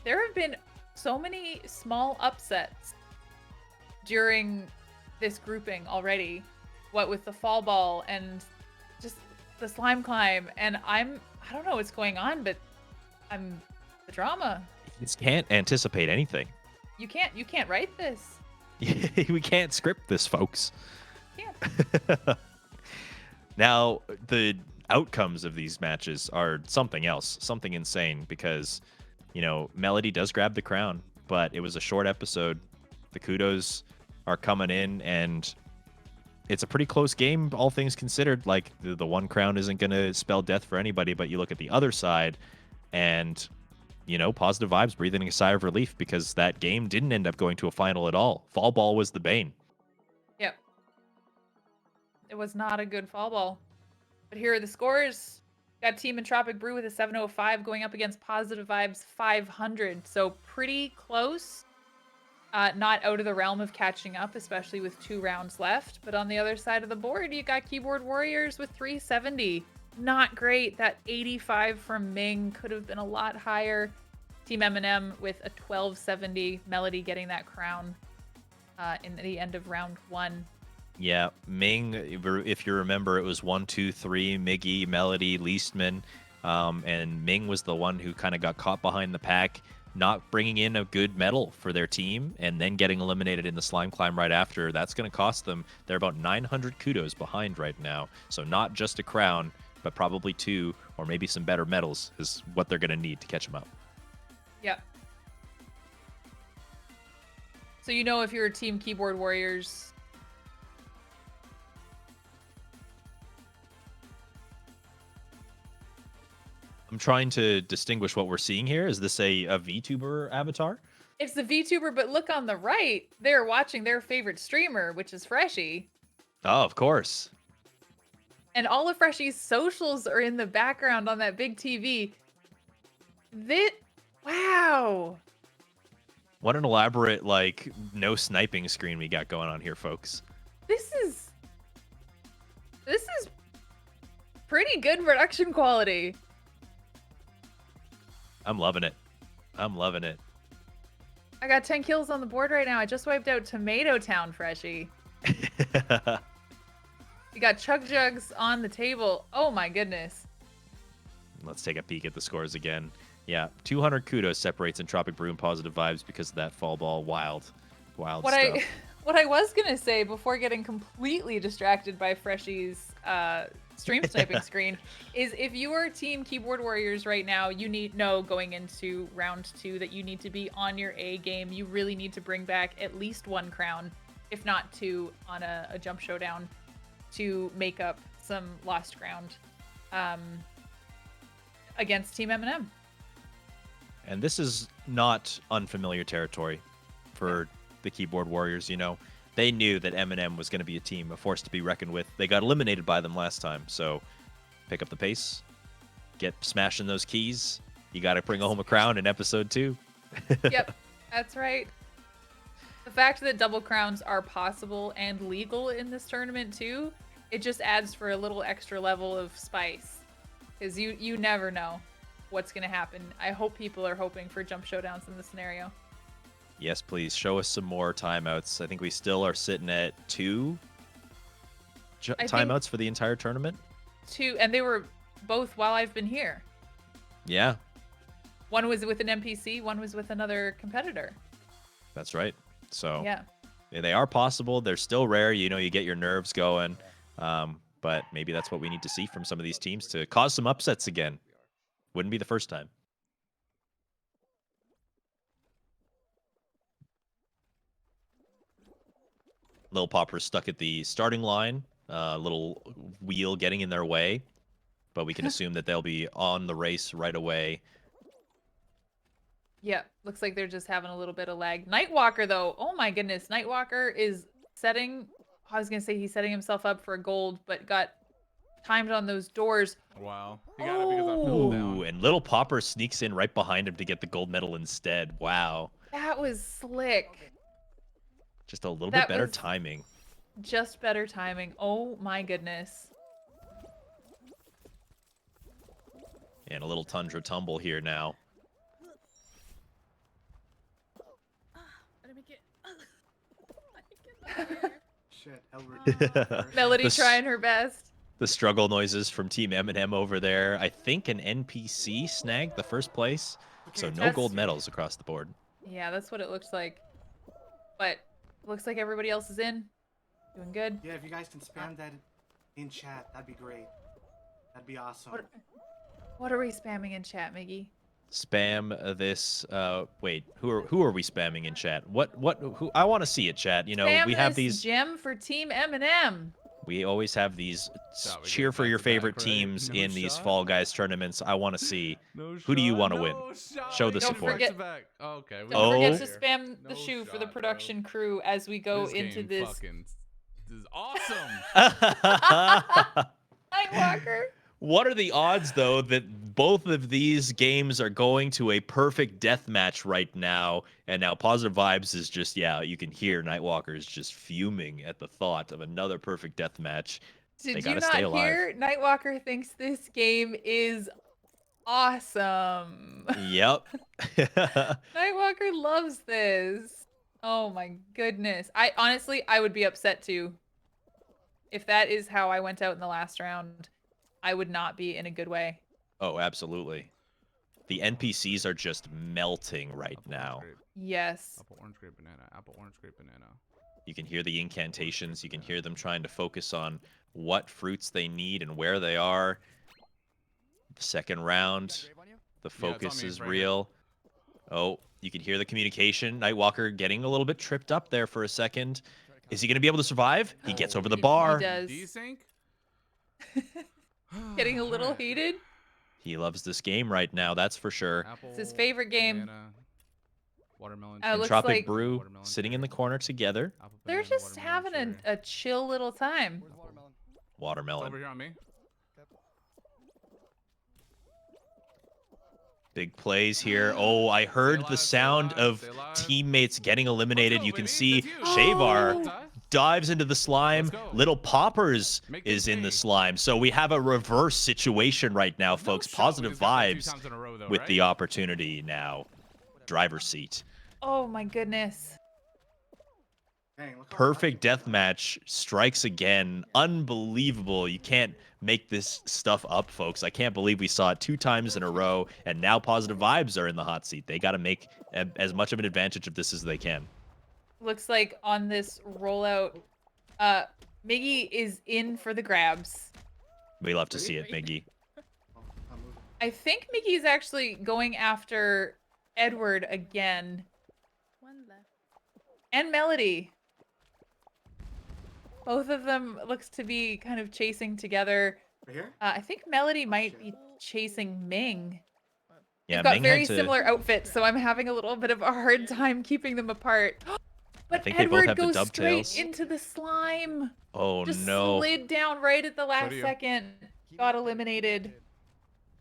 There have been so many small upsets during this grouping already. What with the fall ball and just the slime climb. And I don't know what's going on, but the drama. just can't anticipate anything. You can't write this. We can't script this, folks. Can't. Now, the outcomes of these matches are something else, something insane, because, you know, Melody does grab the crown, but it was a short episode. The kudos are coming in, and it's a pretty close game, all things considered. Like, the one crown isn't going to spell death for anybody, but you look at the other side, and, you know, positive vibes breathing a sigh of relief because that game didn't end up going to a final at all. Fall ball was the bane. Yep. It was not a good fall ball. But here are the scores. Got Team Entropic Brew with a 705 going up against Positive Vibes 500. So pretty close. Not out of the realm of catching up, especially with 2 rounds left. But on the other side of the board, you got Keyboard Warriors with 370. Not great. That 85 from Ming could have been a lot higher. Team Eminem with a 1270. Melody getting that crown in the end of round 1. Yeah, Ming, if you remember, it was 1, 2, 3, Miggy, Melody, Leastman, and Ming was the one who kind of got caught behind the pack, not bringing in a good medal for their team, and then getting eliminated in the slime climb right after. That's going to cost them. They're about 900 kudos behind right now, so not just a crown, but probably 2 or maybe some better medals is what they're going to need to catch them up. Yep. So you know if you're a Team Keyboard Warriors... I'm trying to distinguish what we're seeing here. Is this a VTuber avatar? It's the VTuber, but look on the right. They're watching their favorite streamer, which is Freshie. Oh, of course. And all of Freshie's socials are in the background on that big TV. Wow. What an elaborate, like, no sniping screen we got going on here, folks. This is pretty good production quality. I'm loving it. I'm loving it. I got 10 kills on the board right now. I just wiped out Tomato Town, Freshie. You got Chug Jugs on the table. Oh my goodness. Let's take a peek at the scores again. Yeah, 200 kudos separates Entropic Brew and Positive Vibes because of that fall ball. Wild stuff. What I was gonna say before getting completely distracted by Freshie's stream sniping screen is if you are Team Keyboard Warriors right now, you need know going into round 2 that you need to be on your A game. You really need to bring back at least 1 crown, if not 2, on a jump showdown to make up some lost ground against Team Eminem. And this is not unfamiliar territory for the Keyboard Warriors, you know. They knew that Eminem was going to be a team, a force to be reckoned with. They got eliminated by them last time, so pick up the pace, get smashing those keys. You got to bring home a crown in episode 2. Yep, that's right. The fact that double crowns are possible and legal in this tournament too, it just adds for a little extra level of spice. Because you never know what's going to happen. I hope people are hoping for jump showdowns in this scenario. Yes, please show us some more timeouts. I think we still are sitting at 2 timeouts for the entire tournament. 2, and they were both while I've been here. Yeah. One was with an NPC, one was with another competitor. That's right. So yeah, they are possible. They're still rare. You know, you get your nerves going. But maybe that's what we need to see from some of these teams to cause some upsets again. Wouldn't be the first time. Lil Popper's stuck at the starting line. Little wheel getting in their way. But we can assume that they'll be on the race right away. Yeah, looks like they're just having a little bit of lag. Nightwalker, though, oh my goodness. Nightwalker is setting, I was going to say he's setting himself up for a gold, but got timed on those doors. Wow. He got it because I fell down. Ooh, and Little Popper sneaks in right behind him to get the gold medal instead. Wow. That was slick. Just a little bit better timing. Just better timing. Oh my goodness. And a little Tundra tumble here now. Shit, Elwood. Melody trying her best. The struggle noises from Team M&M over there. I think an NPC snagged the first place, so no That's- gold medals across the board. Yeah, that's what it looks like. But looks like everybody else is in. Doing good. Yeah, if you guys can spam that in chat, that'd be great. That'd be awesome. What are we spamming in chat, Miggy? Spam this. Wait, who are we spamming in chat? Who? I want to see it, chat. You know, Spam we have this these. gem for Team M&M. We always have these Shot, we cheer get for your back-to-back, favorite right? teams No in these shot? Fall Guys tournaments. I want to see. No Who do you shot, wanna win? no shot, Show the we get support. forget- back-to-back. Okay, we Don't Oh. forget to here. spam the No shoe for the shot, bro. production crew as we go This into game this. fucking- this is awesome. Nightwalker. What are the odds, though, that both of these games are going to a perfect death match right now? And now Positive Vibes is just, yeah, you can hear Nightwalker is just fuming at the thought of another perfect death match. They Did you gotta not stay alive. hear? Nightwalker thinks this game is awesome. Yep. Nightwalker loves this. Oh my goodness. I would be upset too. If that is how I went out in the last round, I would not be in a good way. Oh, absolutely. The NPCs are just melting right Apple, now. orange, grape. Yes. Apple, orange, grape, banana. Apple, orange, grape, banana. You can hear the incantations. You can hear them trying to focus on what fruits they need and where they are. The second round, the Yeah, it's on focus me, is right here. real. Oh, you can hear the communication. Nightwalker getting a little bit tripped up there for a second. Is he going to be able to survive? He gets over the Holy bar. He does. Desync? Getting a little Alright. heated. He loves this game right now, that's for sure. Apple, It's his favorite game. banana, watermelon. Looks Entropic like- Brew Watermelon sitting cherry. in the corner together. Apple, They're banana, just watermelon, having cherry. a chill little time. Where's watermelon? It's Watermelon. over here on me. Big plays here. Oh, I heard the alive, stay sound alive, of stay alive. teammates getting eliminated. Let's go, You can baby, see that's you. Shavar Don't die. dives into the slime. Let's go. Little Poppers Make is this in the pay. slime. So we have a reverse situation right now, No folks. shot, we Positive just got that 2 vibes times in a row, though, with right? the opportunity now. Driver's seat. Oh my goodness. Dang, look how Perfect lucky we death are. match strikes again. Unbelievable. You can't make this stuff up, folks. I can't believe we saw it 2 times in a row, and now Positive Vibes are in the hot seat. They got to make as much of an advantage of this as they can. Looks like on this rollout, Miggy is in for the grabs. We love to see it, Miggy. Oh, I'm moving. I think Mickey's actually going after Edward again. One left. And Melody. Both of them looks to be kind of chasing together. Right here? I think Melody might shit. be chasing Ming. Yeah, They've got Ming very had to, similar outfits, so I'm having a little bit of a hard time keeping them apart. But think they both Edward have the goes dovetails. straight into the slime. Oh Just no. slid down right at the last do you. second. Got eliminated.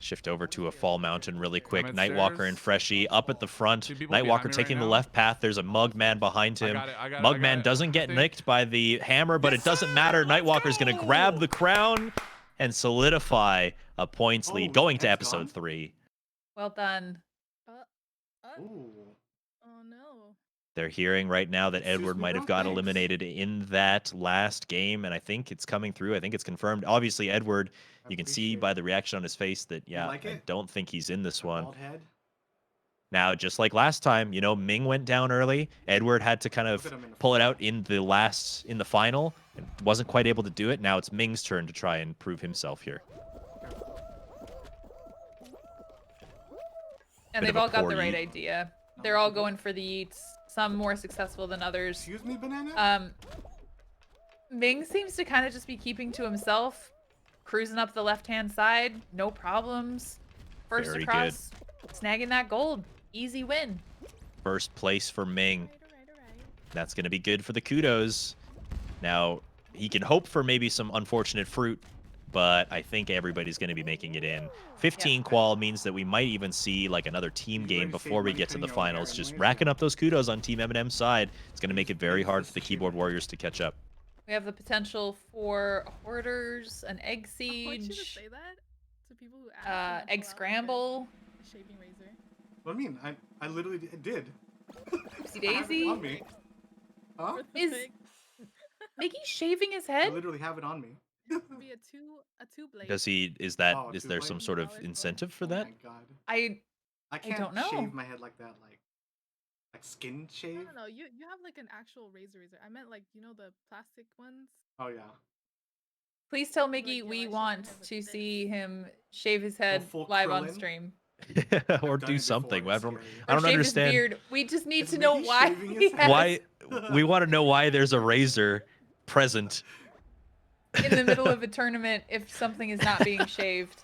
Shift over to a fall mountain really quick. Coming Nightwalker and upstairs. Freshie up at the front. 2 people behind Nightwalker me taking right the now. left path. There's a Mugman behind I him. got it, I got it, I got Mugman it. doesn't I get think- nicked by the hammer, but it doesn't matter. Nightwalker's going to grab the crown and solidify a points lead Oh, going to Ed's episode gone? 3. Well done. Ooh. Oh no. They're hearing right now that Excuse Edward me, might bro? have got Thanks. eliminated in that last game, and I think it's coming through. I think it's confirmed. Obviously, Edward, I you can see appreciate by it. the reaction on his face that, yeah, like I it? don't think he's in this one. Bald head. Now, just like last time, you know, Ming went down early. Edward had to kind of Look at him in the pull it final. out in the final, and wasn't quite able to do it. Now it's Ming's turn to try and prove himself here. And Bit they've of a all got poor the right yeet. idea. They're all going for the yeets. Some more successful than others. Excuse me, banana? Ming seems to kind of just be keeping to himself, cruising up the left-hand side, no problems. First Very across, snagging that gold. Easy win. First place for Ming. Alright. That's going to be good for the kudos. Now, he can hope for maybe some unfortunate fruit, but I think everybody's going to be making it in. 15 qual means that we might even see like another team You game ready to save before we money get to the putting your own finals. hair Just anyways, racking or- up those kudos on Team M&M's side. It's going to make it very hard for the keyboard warriors to catch up. We have the potential for hoarders, an egg I want you to siege, say that to people who actually egg pull out scramble, a shaving razor. What do you mean? I literally did. oopsie I have it daisy. on me. Huh? Is Mickey shaving his I head? literally have it on me. It'll be a two blade. Does he? Is Oh, is there some two-blade? sort of $2 incentive for Oh that? my god. I I can't don't know. shave my head like that, like skin shave. No. You have like an actual razor. I meant like the plastic ones. Oh yeah. Please tell Like, Mickey yeah, we I shave my want head with to this. see him shave his head full live on Krillin? stream. Or I've done do it something. before, I it's don't. scary. I Or don't shave understand his beard. We just need Is to know Mickey why shaving he his head? has why. We want to know why there's a razor present. in the middle of a tournament if something is not being shaved.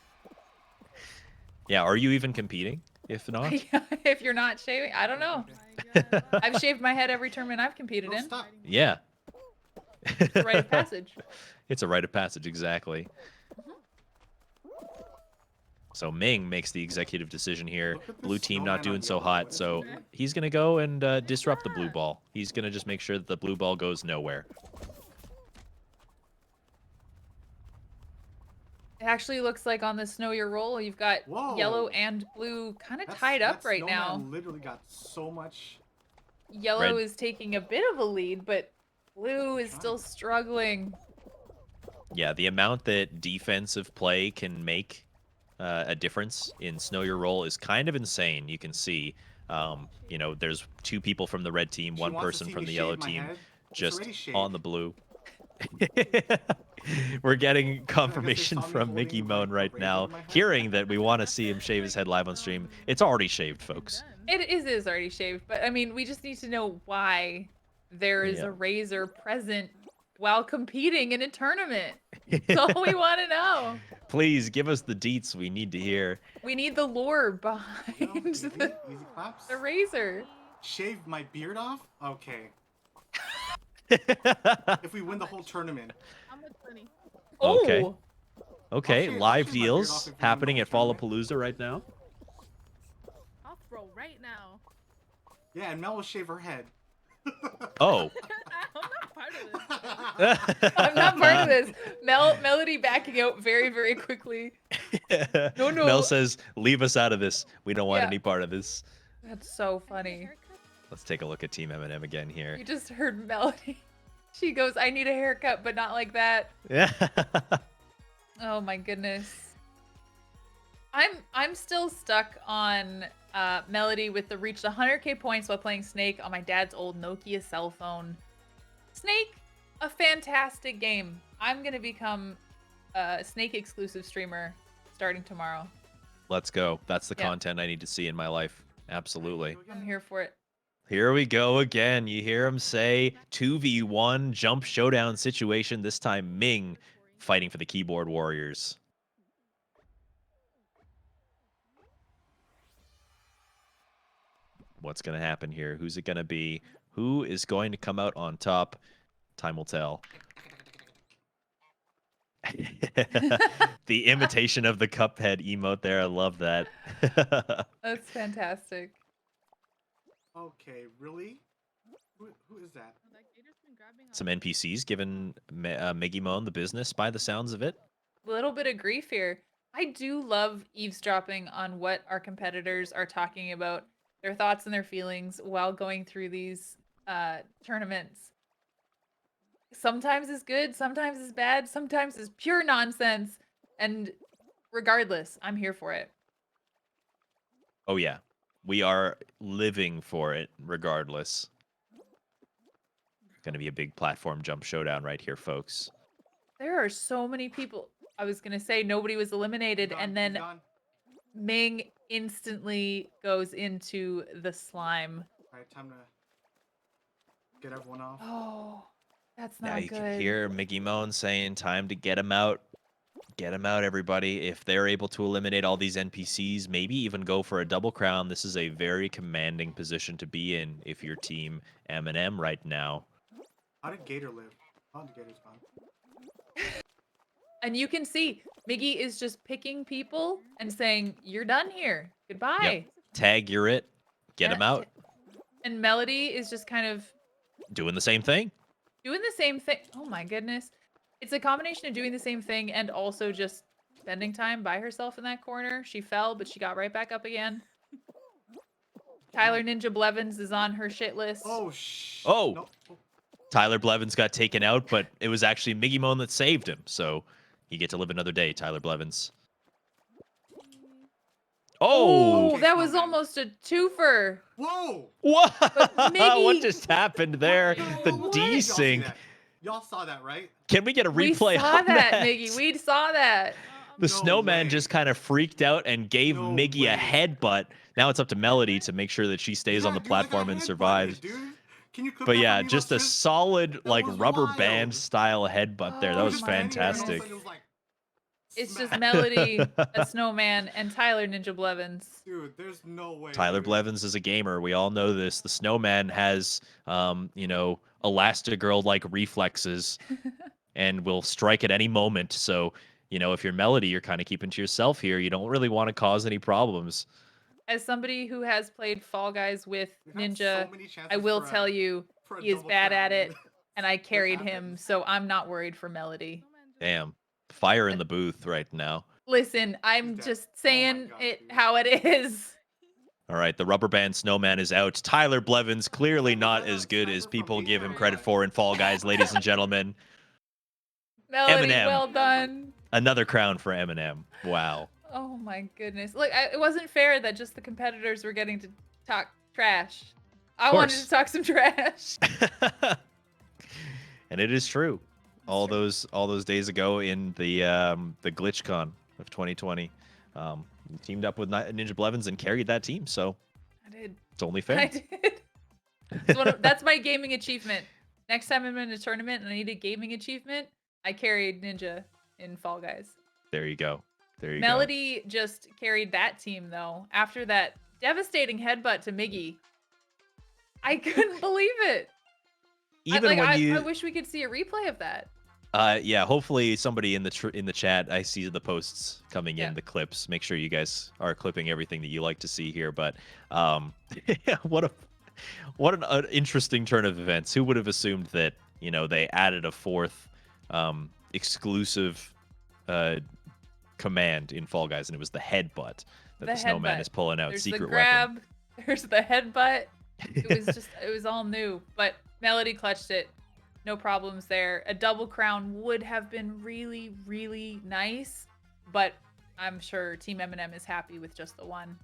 Yeah. Are you even competing? If not, If you're not shaving, I don't know. Oh my God, wow. I've shaved my head every tournament I've competed No, in. stop. yeah. It's a rite of passage. It's a rite of passage, exactly. So Ming makes the executive decision here. Look at Blue this team not snowman doing on so yellow. hot, What is so he doing? he's gonna go and disrupt the blue ball. He's gonna just make sure that the blue ball goes nowhere. It actually looks like on the snow your roll, you've got yellow Whoa. and blue kind of That's- tied up that right snowman now. Literally got so much. Yellow Red. is taking a bit of a lead, but blue is still struggling. Yeah, the amount that defensive play can make a difference in Snow Your Roll is kind of insane. You can see, there's two people from the red team, She one wants to person see from me the shave yellow my team, head. It's just already shaved. on the blue. We're getting confirmation saw me from holding, Mickey like, Moan a right razor now, in my head. hearing that we want to see him shave his head live on stream. It's already shaved, folks. It is already shaved, but I mean, we just need to know why there is Yeah. a razor present while competing in a tournament. That's all we want to know. Please give us the deets we need to hear. We need the lore No, behind easy, the easy claps. razor. Shave my beard off? Okay. If we win the whole tournament. How much money? Okay. Oh, Okay, I'll live shave my beard deals off if we win happening the at whole tournament. Fallapalooza right now. I'll throw right now. Yeah, and Mel will shave her head. Oh. I'm not part of this. I'm not part of this. Melody backing out very, very quickly. No. Mel says, leave us out of this. We don't want Yeah. any part of this. That's so funny. Let's take a look at Team Eminem again here. You just heard Melody. She goes, I need a haircut, but not like that. Yeah. Oh my goodness. I'm still stuck on Melody with the reached 100k points while playing Snake on my dad's old Nokia cell phone. Snake, a fantastic game. I'm gonna become a Snake exclusive streamer starting tomorrow. Let's go. That's the Yeah. content I need to see in my life. Absolutely. I'm here for it. Here we go again. You hear him say 2v1 jump showdown situation. This time Ming fighting for the keyboard warriors. What's going to happen here? Who's it going to be? Who is going to come out on top? Time will tell. The imitation of the Cuphead emote there. I love that. That's fantastic. Okay, really? Who is that? Some NPCs giving Miggy Moan the business by the sounds of it. Little bit of grief here. I do love eavesdropping on what our competitors are talking about, their thoughts and their feelings while going through these tournaments. Sometimes it's good, sometimes it's bad, sometimes it's pure nonsense. And regardless, I'm here for it. Oh, yeah. We are living for it regardless. Going to be a big platform jump showdown right here, folks. There are so many people. I was going to say nobody was eliminated, and then Ming instantly goes into the slime. All right, time to get everyone off. Oh, that's Now not you good. can hear Miggy Moan saying, time to get him out. Get him out, everybody. If they're able to eliminate all these NPCs, maybe even go for a double crown, this is a very commanding position to be in if you're Team Eminem right now. How did Gator live? How did Gator spawn? And you can see Miggy is just picking people and saying, "You're done here. Goodbye." Yep. Tag, you're it. Get him out. And Melody is just kind of Doing the same thing. doing the same thing. Oh my goodness. It's a combination of doing the same thing and also just spending time by herself in that corner. She fell, but she got right back up again. Tyler Ninja Blevins is on her shit list. Oh, Oh. No. Tyler Blevins got taken out, but it was actually Miggy Moan that saved him. So you get to live another day, Tyler Blevins. Oh! Oh, that was almost a twofer. Whoa! What? But What Miggy- just happened there? The What? desync. Y'all see that, right? Can we get a replay We saw on that, that? Miggy. We saw that. The No snowman way. just kind of freaked out and gave No Miggy a way. headbutt. Now it's up to Melody to make sure that she stays on the Yeah, dude, like, I platform and headbutted survives. it, dude. Can you clip But that yeah, for me, just a Lester? solid like was rubber wild. band style headbutt there. That Oh was my fantastic. goodness. It was like, It's just smack. Melody, a snowman, and Tyler Ninja Blevins. Dude, there's no way. Tyler dude. Blevins is a gamer. We all know this. The snowman has, Elastigirl-like reflexes and will strike at any moment. So, if you're Melody, you're kind of keeping to yourself here. You don't really want to cause any problems. As somebody who has played Fall Guys with We've had Ninja, so many chances I will for a- tell you, for a he is double bad at crown, it, and I carried him, happened? so I'm not worried for Melody. Damn. Fire in the booth right now. Listen, I'm dead. just Oh my saying God, it dude. how it is. All right, the rubber band snowman is out. Tyler Blevins clearly not as good as people give him credit for in Fall Guys, ladies and gentlemen. Melody, Eminem. well done. Another crown for Eminem. Wow. Oh my goodness. Look, it wasn't fair that just the competitors were getting to talk trash. I wanted course. to talk some trash. And it is true. All those days ago in the GlitchCon of 2020, you teamed up with Ninja Blevins and carried that team. So I did. it's only fair. I did. That's my gaming achievement. Next time I'm in a tournament and I need a gaming achievement, I carried Ninja in Fall Guys. There you go. There you Melody just carried that team though. After that devastating headbutt to Miggy, I couldn't believe it. go. Even when you, I wish we could see a replay of that. yeah, hopefully somebody in the chat. I see the posts coming in, Yeah. the clips. Make sure you guys are clipping everything that you like to see here. But what an interesting turn of events. Who would have assumed that they added a fourth exclusive command in Fall Guys, and it was the headbutt that the snowman headbutt. is pulling out. There's Secret the grab. weapon. There's the headbutt. It was all new. But Melody clutched it. No problems there. A double crown would have been really, really nice, but I'm sure Team Eminem is happy with just the one.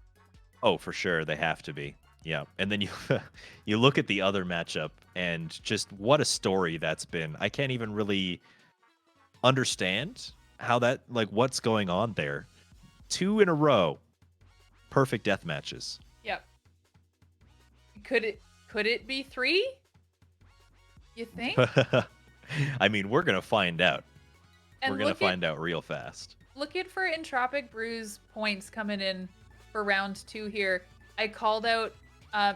Oh, for sure, they have to be. Yeah, and then you look at the other matchup, and just what a story that's been. I can't even really understand how that, what's going on there. 2 in a row, perfect death matches. Yep. Could it be 3? You think? I mean, we're gonna find out. And We're gonna look find out real fast. Looking for Entropic Brews points coming in for round 2 here. I called out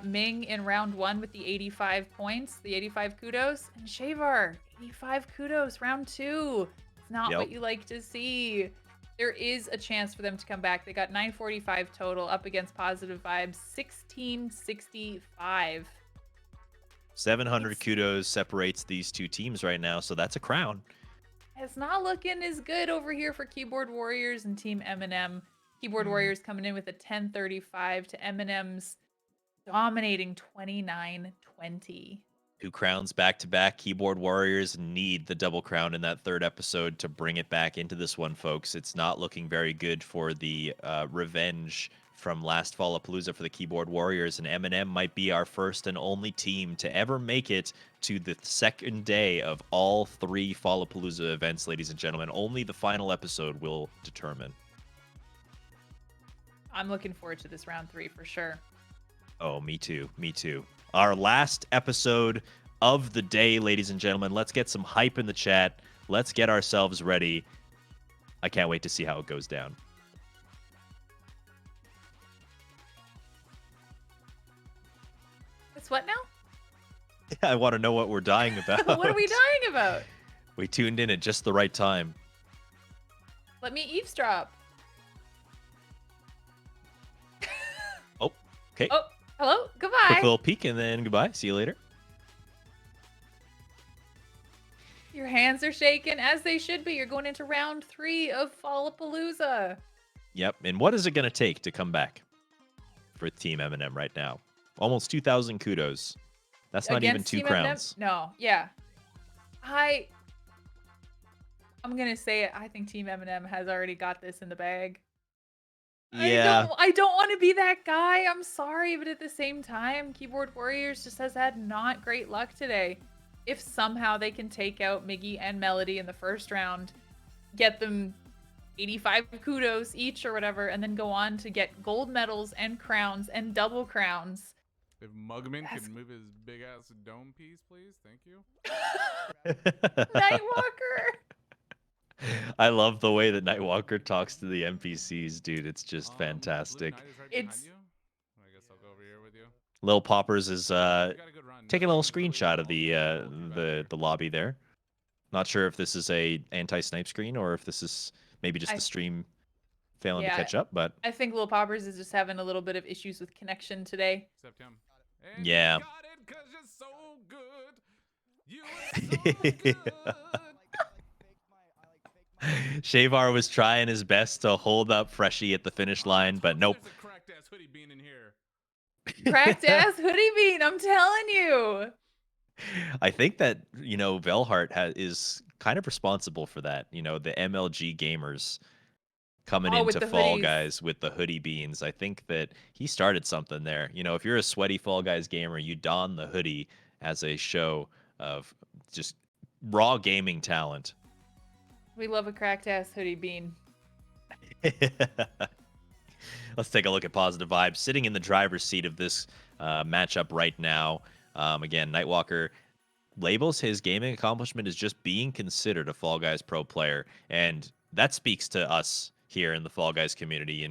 Ming in round 1 with the 85 points, the 85 kudos, and Shavar, 85 kudos, round 2. It's not Yep. what you like to see. There is a chance for them to come back. They got 945 total up against Positive Vibes, 1665. 700 kudos separates these two teams right now, so that's a crown. It's not looking as good over here for Keyboard Warriors and Team Eminem. Keyboard Warriors coming in with a 1035 to Eminem's dominating 29-20. 2 crowns back-to-back. Keyboard Warriors need the double crown in that 3rd episode to bring it back into this one, folks. It's not looking very good for the revenge from last Fallapalooza for the Keyboard Warriors, and Eminem might be our first and only team to ever make it to the 2nd day of all 3 Fallapalooza events, ladies and gentlemen. Only the final episode will determine. I'm looking forward to this round 3 for sure. Oh, me too. Me too. Our last episode of the day, ladies and gentlemen. Let's get some hype in the chat. Let's get ourselves ready. I can't wait to see how it goes down. It's what now? I want to know what we're dying about. What are we dying about? We tuned in at just the right time. Let me eavesdrop. Oh, okay. Oh, hello. Quick Goodbye. little peek and then goodbye. See you later. Your hands are shaking as they should be. You're going into round 3 of Fallapalooza. Yep. And what is it going to take to come back for Team Eminem right now? Almost 2,000 kudos. That's not even Against 2 Team Eminem? crowns. No, yeah. I'm gonna say it. I think Team Eminem has already got this in the bag. Yeah. I don't want to be that guy. I'm sorry, but at the same time, Keyboard Warriors just has had not great luck today. If somehow they can take out Miggy and Melody in the first round, get them 85 kudos each or whatever, and then go on to get gold medals and crowns and double crowns. If Mugman That's- could move his big ass dome piece, please. Thank you. Nightwalker. I love the way that Nightwalker talks to the NPCs, dude. It's just Blue fantastic. Knight is right It's- behind you. I guess I'll go over here with you. Lil Poppers is You got a good run. taking a little Nothing's really screenshot of involved in the lobby there. Not sure if this is a anti-snipe screen or if this is maybe just I- the stream failing Yeah. to catch up, but I think Lil Poppers is just having a little bit of issues with connection today. Except him. And Yeah. You got it 'cause you're so good. You are so good. Shavar was trying his best to hold up Freshie at the finish line, but nope. There's a cracked ass hoodie bean in here. Cracked ass hoodie bean, I'm telling you. I think that, Velhart is kind of responsible for that. The MLG gamers coming Oh, with into the Fall hoodies. Guys with the hoodie beans. I think that he started something there. If you're a sweaty Fall Guys gamer, you don the hoodie as a show of just raw gaming talent. We love a cracked ass hoodie bean. Let's take a look at Positive Vibes sitting in the driver's seat of this matchup right now. Again, Nightwalker labels his gaming accomplishment as just being considered a Fall Guys pro player, and that speaks to us here in the Fall Guys community.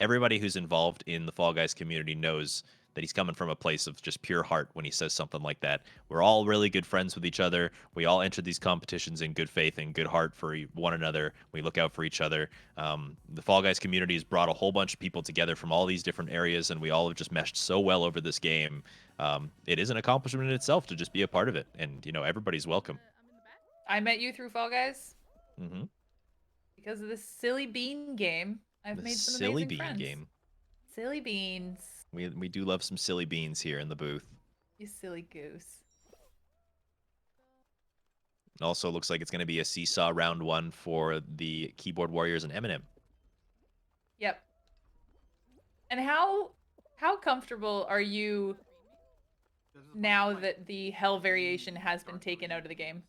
Everybody who's involved in the Fall Guys community knows that he's coming from a place of just pure heart when he says something like that. We're all really good friends with each other. We all enter these competitions in good faith and good heart for one another. We look out for each other. The Fall Guys community has brought a whole bunch of people together from all these different areas, and we all have just meshed so well over this game. It is an accomplishment in itself to just be a part of it, and everybody's welcome. I'm in the back. I met you through Fall Guys Mm-hmm. because of this silly bean game. I've The made some silly amazing bean friends. game. Silly beans. We do love some silly beans here in the booth. You silly goose. It also looks like it's going to be a seesaw round one for the Keyboard Warriors and Eminem. Yep. And how comfortable are you now that the hell variation has been taken out of the game?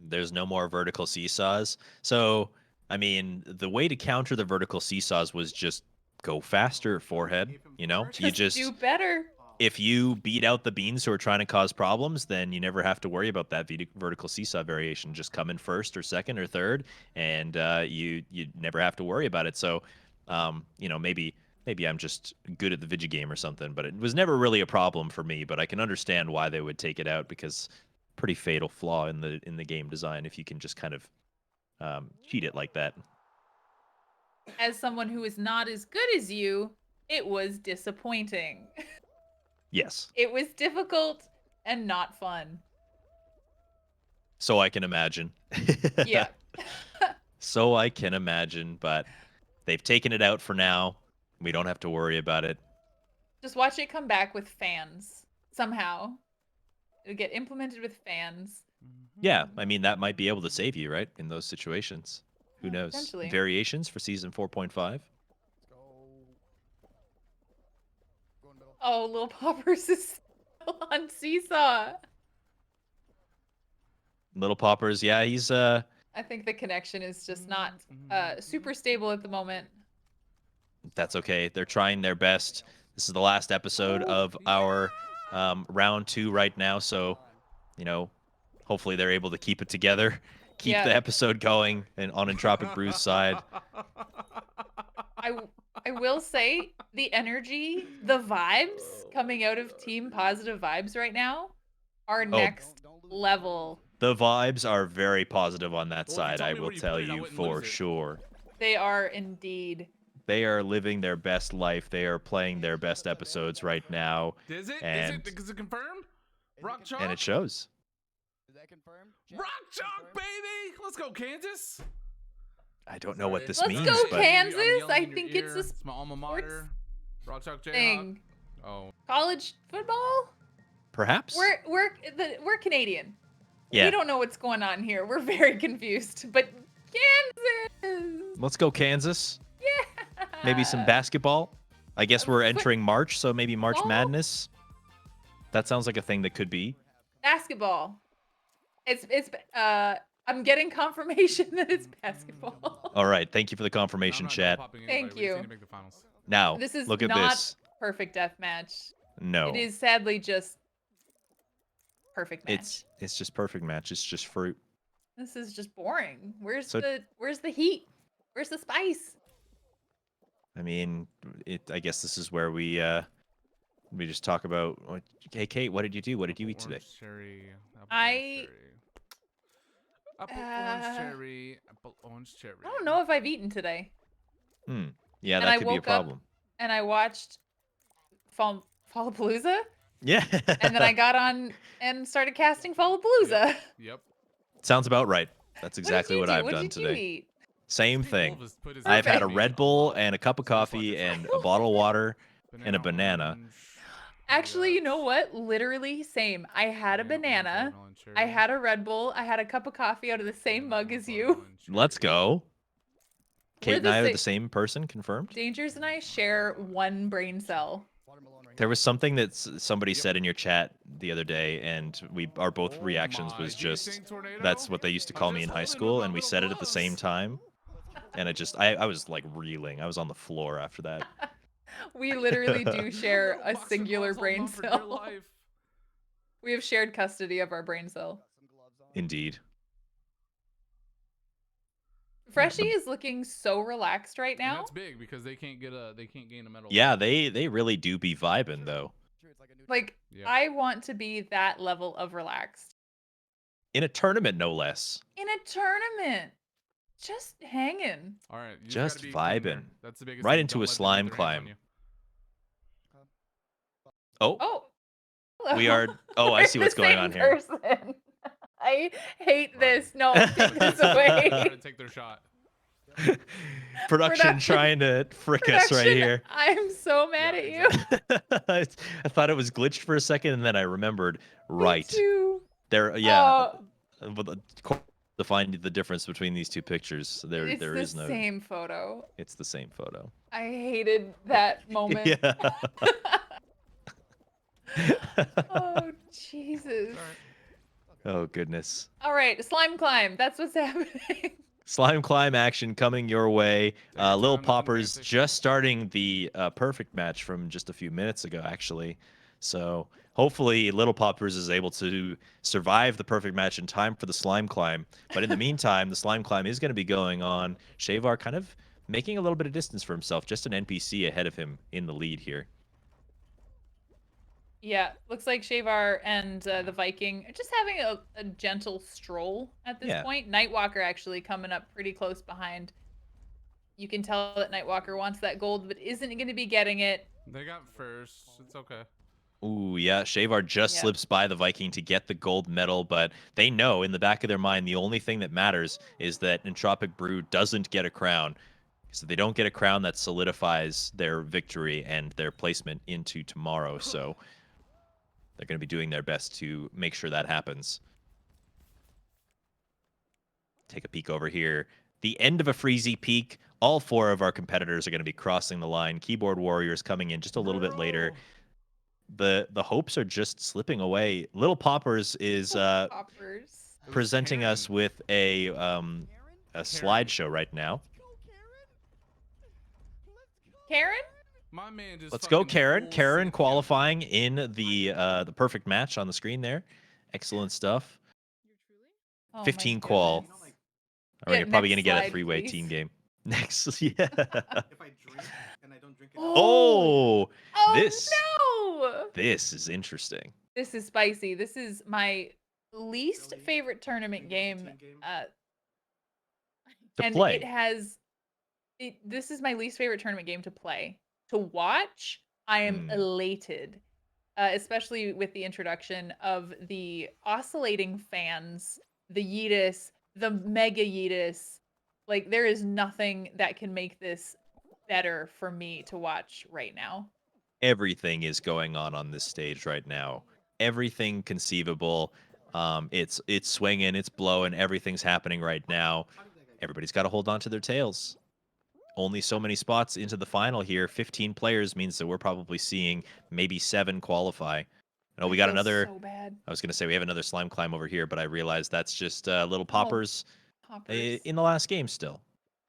There's no more vertical seesaws. So, I mean, the way to counter the vertical seesaws was just go faster, Forehead. You just do better. if you beat out the beans who are trying to cause problems, then you never have to worry about that vertical seesaw variation. Just come in first or second or third, and you never have to worry about it. So, maybe I'm just good at the video game or something, but it was never really a problem for me. But I can understand why they would take it out, because pretty fatal flaw in the game design if you can just kind of cheat it like that. As someone who is not as good as you, it was disappointing. Yes. It was difficult and not fun. So I can imagine. Yeah. So I can imagine, but they've taken it out for now. We don't have to worry about it. Just watch it come back with fans somehow. It'll get implemented with fans. Yeah, I mean, that might be able to save you, right? In those situations. Who Yeah, knows? potentially. Variations for season 4.5. Oh, Lil Poppers is still on Seesaw. Little Poppers, yeah, he's I think the connection is just not super stable at the moment. that's okay. They're trying their best. This is the last episode of our round 2 right now, so hopefully they're able to keep it together, keep Yeah. the episode going, and on Entropic Brew's side. I will say the energy, the vibes coming out of Team Positive Vibes right now are next level. The vibes are very positive on that Well, if you side, told I me will where you tell put it, I you wouldn't for lose it. sure. They are indeed. They are living their best life. They are playing their best episodes right now, Is it? And- Is it confirmed? Rock Chalk? and it shows. Is that confirmed? Rock Chalk, baby! Let's go, Kansas! I don't know what this Let's means, go, but Cam. Kansas? I'm yelling I in your think it's ear. a It's my alma mater. Rock Chalk Jayhawk. Thing. Oh. College football? perhaps. We're Canadian. Yeah. We don't know what's going on here. We're very confused. But Kansas. Let's go Kansas. Yeah. Maybe some basketball. I guess we're entering March, so maybe March Football? Madness. That sounds like a thing that could be. Basketball. It's I'm getting confirmation that it's basketball. All right. Thank you for the No, I'm confirmation, not chat. popping Thank anybody. We just you. need to make the finals. Now, This is look at not this. perfect deathmatch. No. It is sadly just perfect match. It's just perfect match. It's just fruit. This is just boring. Where's So- the heat? Where's the spice? I mean, I guess this is where we just talk about. Hey, Kate, what did you do? What did you eat today? Orange cherry. Apple I- orange cherry. Apple orange cherry. I don't know if I've eaten today. Yeah, And that I could be a woke up- problem. And I watched Fallapalooza, Yeah. and then I got on and started casting Fallapalooza. Yep. Sounds about right. That's What exactly did you what do? I've What done did today. you eat? Same Big thing. Wolf has put his I've had a name Red a Bull lot. and a cup of So it's like coffee a and a bottle of water. and a banana. orange, Actually, you know what? Literally same. I had a banana, banana. watermelon, cherry, I had a Red Bull. I had a cup of coffee out of the same banana, mug as you. watermelon, Let's cherry. go. Kate and I are the the same person, confirmed. Dangers and I share one brain cell. There was something that somebody said in your chat the other day, and our both Oh reactions my, was do you just think tornado? that's what they used to I'm call me just in high holding school, with and my we little said it at the same gloves. time. And I was like reeling. I was on the floor after that. We literally do share a Boxing singular gloves holding brain on for dear cell. life. We have shared custody of our brain cell. Indeed. Freshie is looking so relaxed right And now. that's big because they can't gain a medal. Yeah, they really do be vibing though. Like, Yeah. I want to be that level of relaxed. In a tournament, no less. In a tournament. Just hanging. All right, you Just gotta be clean there. vibing. That's the biggest Right thing. into Don't a let them slime get their hands on climb. you. Oh, Oh. we hello. are. Oh, I We're see the what's going same on here. person. I hate Right. this. No, take this Trying away. to take their shot. Production trying to frick us right Production, here. I'm so mad Yeah, at you. I thought it was glitched for a second, and then I remembered. Right Me too. there, yeah. Oh, But to find the difference between these two pictures, there it's there the is no. same photo. It's the same photo. I hated that moment. Yeah. Oh, Jesus. Oh goodness. All right, slime climb. That's what's happening. Slime climb action coming your way. your Lil time, nothing Poppers fancy. just starting the perfect match from just a few minutes ago, actually. So hopefully, Little Poppers is able to survive the perfect match in time for the slime climb. But in the meantime, the slime climb is going to be going on. Shavar kind of making a little bit of distance for himself, just an NPC ahead of him in the lead here. Yeah, looks like Shavar and the Viking are just having a gentle stroll at this Yeah. point. Nightwalker actually coming up pretty close behind. You can tell that Nightwalker wants that gold, but isn't going to be getting it. They got first. It's okay. Ooh, yeah. Shavar just Yep. slips by the Viking to get the gold medal, but they know in the back of their mind the only thing that matters is that Entropic Brew doesn't get a crown. So they don't get a crown, that solidifies their victory and their placement into tomorrow. So they're going to be doing their best to make sure that happens. Take a peek over here. The end of a Freezy peak. All four of our competitors are going to be crossing the line. Keyboard Warriors coming in just a little bit later. The hopes are just slipping away. Little Poppers is Poppers. presenting us Karen. with a slideshow right now. Karen? My man just Let's go, fucking Karen. full Karen sent qualifying in the perfect match on the screen there. Excellent stuff. Oh, my 15 qual. goodness. Or Yeah, you're probably next gonna get a slide, three-way please. team game. Next, yeah. If I drink and I don't drink it, Oh, Oh, this no! this is interesting. This is spicy. This is my least Really? favorite tournament game. Team game? To And play. this is my least favorite tournament game to play. To watch, I am elated. Especially with the introduction of the oscillating fans, the Yeetus, the Mega Yeetus. Like, there is nothing that can make this better for me to watch right now. Everything is going on this stage right now. Everything conceivable. It's swinging, it's blowing, everything's happening right now. Everybody's got to hold on to their tails. Only so many spots into the final here. 15 players means that we're probably seeing maybe 7 qualify. Oh, we got Feels another. so bad. I was going to say we have another slime climb over here, but I realized that's just little poppers Poppers. in the last game still.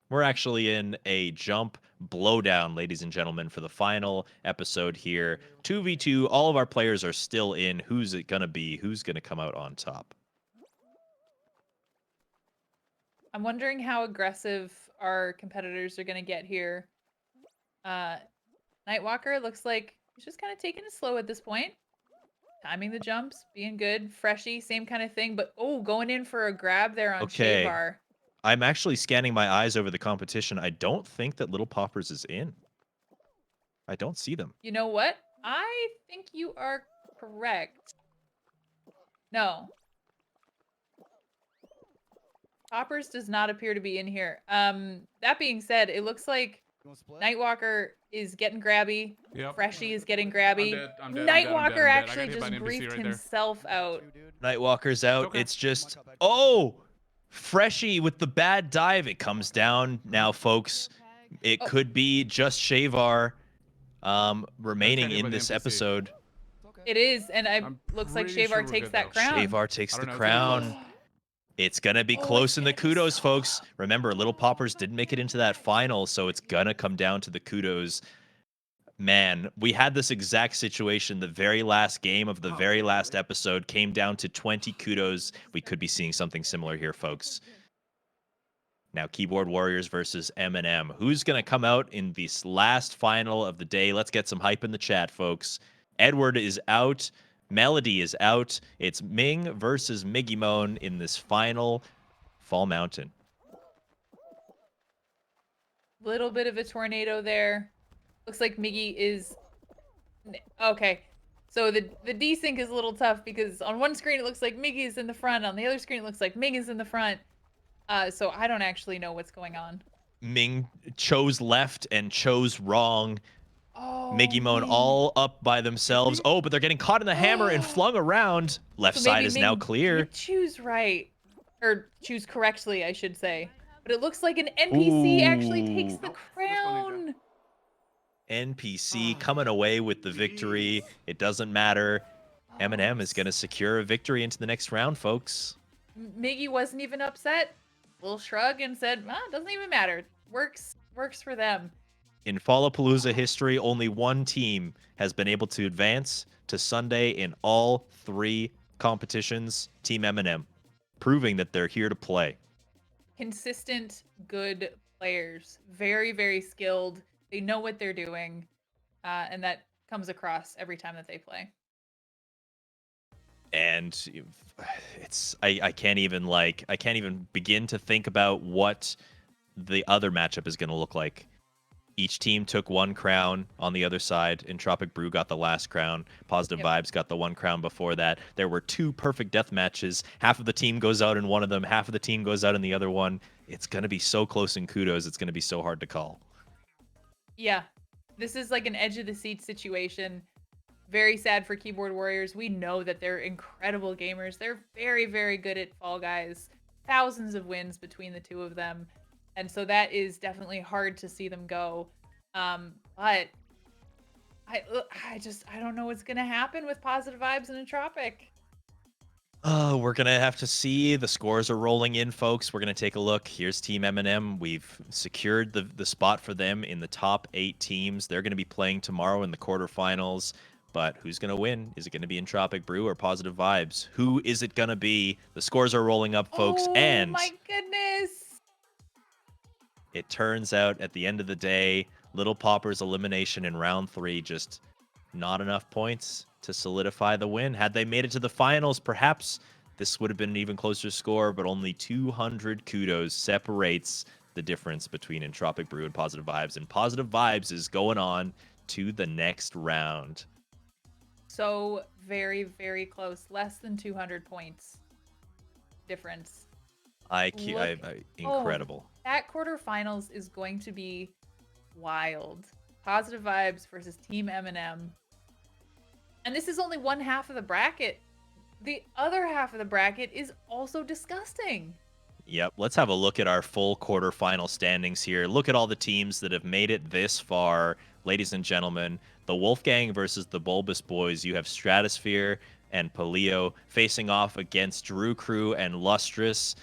We're actually in a jump blowdown, ladies and gentlemen, for the final episode here. 2v2, all of our players are still in. Who's it going to be? Who's going to come out on top? I'm wondering how aggressive our competitors are going to get here. Nightwalker looks like he's just kind of taking it slow at this point. Timing the jumps, being good. Freshie, same kind of thing. But, oh, going in for a grab there on Okay. Shavar. I'm actually scanning my eyes over the competition. I don't think that Little Poppers is in. I don't see them. You know what? I think you are correct. No. Poppers does not appear to be in here. That being said, it looks like Nightwalker is getting grabby. Yep. Freshie is getting grabby. I'm dead, I'm dead, I'm Nightwalker dead, I'm dead. I actually got hit by just an NPC briefed right there. himself out. Nightwalker's out. Okay. It's just, oh, Freshie with the bad dive. It comes down now, folks. It could be just Shavar remaining hit by in the this NPC. episode. It is, and I'm looks like pretty Shavar sure we're takes good, that though. crown. Shavar takes I the don't know, it's gonna be crown. close. It's going to be Oh, close it's in the gonna be kudos, so folks. close. Remember, Little Poppers didn't make it into that final, so it's going to come down to the kudos. Man, we had this exact situation. The very last game of the very last episode came down to 20 kudos. We could be seeing something similar here, folks. Now, Keyboard Warriors versus Eminem. Who's going to come out in this last final of the day? Let's get some hype in the chat, folks. Edward is out. Melody is out. It's Ming versus Migimon in this final Fall Mountain. Little bit of a tornado there. Looks like Miggy is... Okay. So the desync is a little tough because on one screen it looks like Miggy is in the front. On the other screen it looks like Ming is in the front. So I don't actually know what's going on. Ming chose left and chose wrong. Oh, Migimon Ming. all up by themselves. Oh, but they're getting caught in the hammer and flung around. Left So side maybe is now Ming clear. did choose right. Or choose correctly, I should say. But it looks like an NPC actually takes the crown. NPC coming away with the victory. It doesn't matter. Eminem is going to secure a victory into the next round, folks. Miggy wasn't even upset. Little shrug and said, "Ah, doesn't even matter. Works for them." In Fallapalooza history, only one team has been able to advance to Sunday in all 3 competitions. Team Eminem, proving that they're here to play. Consistent, good players. Very, very skilled. They know what they're doing. And that comes across every time that they play. And it's I can't even begin to think about what the other matchup is going to look like. Each team took 1 crown on the other side. Entropic Brew got the last crown. Positive Vibes got the 1 crown before that. There were 2 perfect death matches. Half of the team goes out in one of them. Half of the team goes out in the other one. It's going to be so close in kudos. It's going to be so hard to call. Yeah. This is like an edge of the seat situation. Very sad for Keyboard Warriors. We know that they're incredible gamers. They're very, very good at Fall Guys. Thousands of wins between the 2 of them. And so that is definitely hard to see them go. But I don't know what's going to happen with Positive Vibes and Entropic. Oh, we're going to have to see. The scores are rolling in, folks. We're going to take a look. Here's Team Eminem. We've secured the spot for them in the top 8 teams. They're going to be playing tomorrow in the quarterfinals. But who's going to win? Is it going to be Entropic Brew or Positive Vibes? Who is it going to be? The scores are rolling up, folks. Oh, and my goodness. it turns out at the end of the day, Little Popper's elimination in round 3, just not enough points to solidify the win. Had they made it to the finals, perhaps this would have been an even closer score, but only 200 kudos separates the difference between Entropic Brew and Positive Vibes. And Positive Vibes is going on to the next round. So very, very close. Less than 200 points difference. Incredible. That quarterfinals is going to be wild. Positive Vibes versus Team Eminem. And this is only one half of the bracket. the other half of the bracket is also disgusting. Yep, let's have a look at our full quarterfinal standings here. Look at all the teams that have made it this far. Ladies and gentlemen, the Wolfgang versus the Bulbous Boys. You have Stratosphere and Paleo facing off against Drew Crew and Lustrous.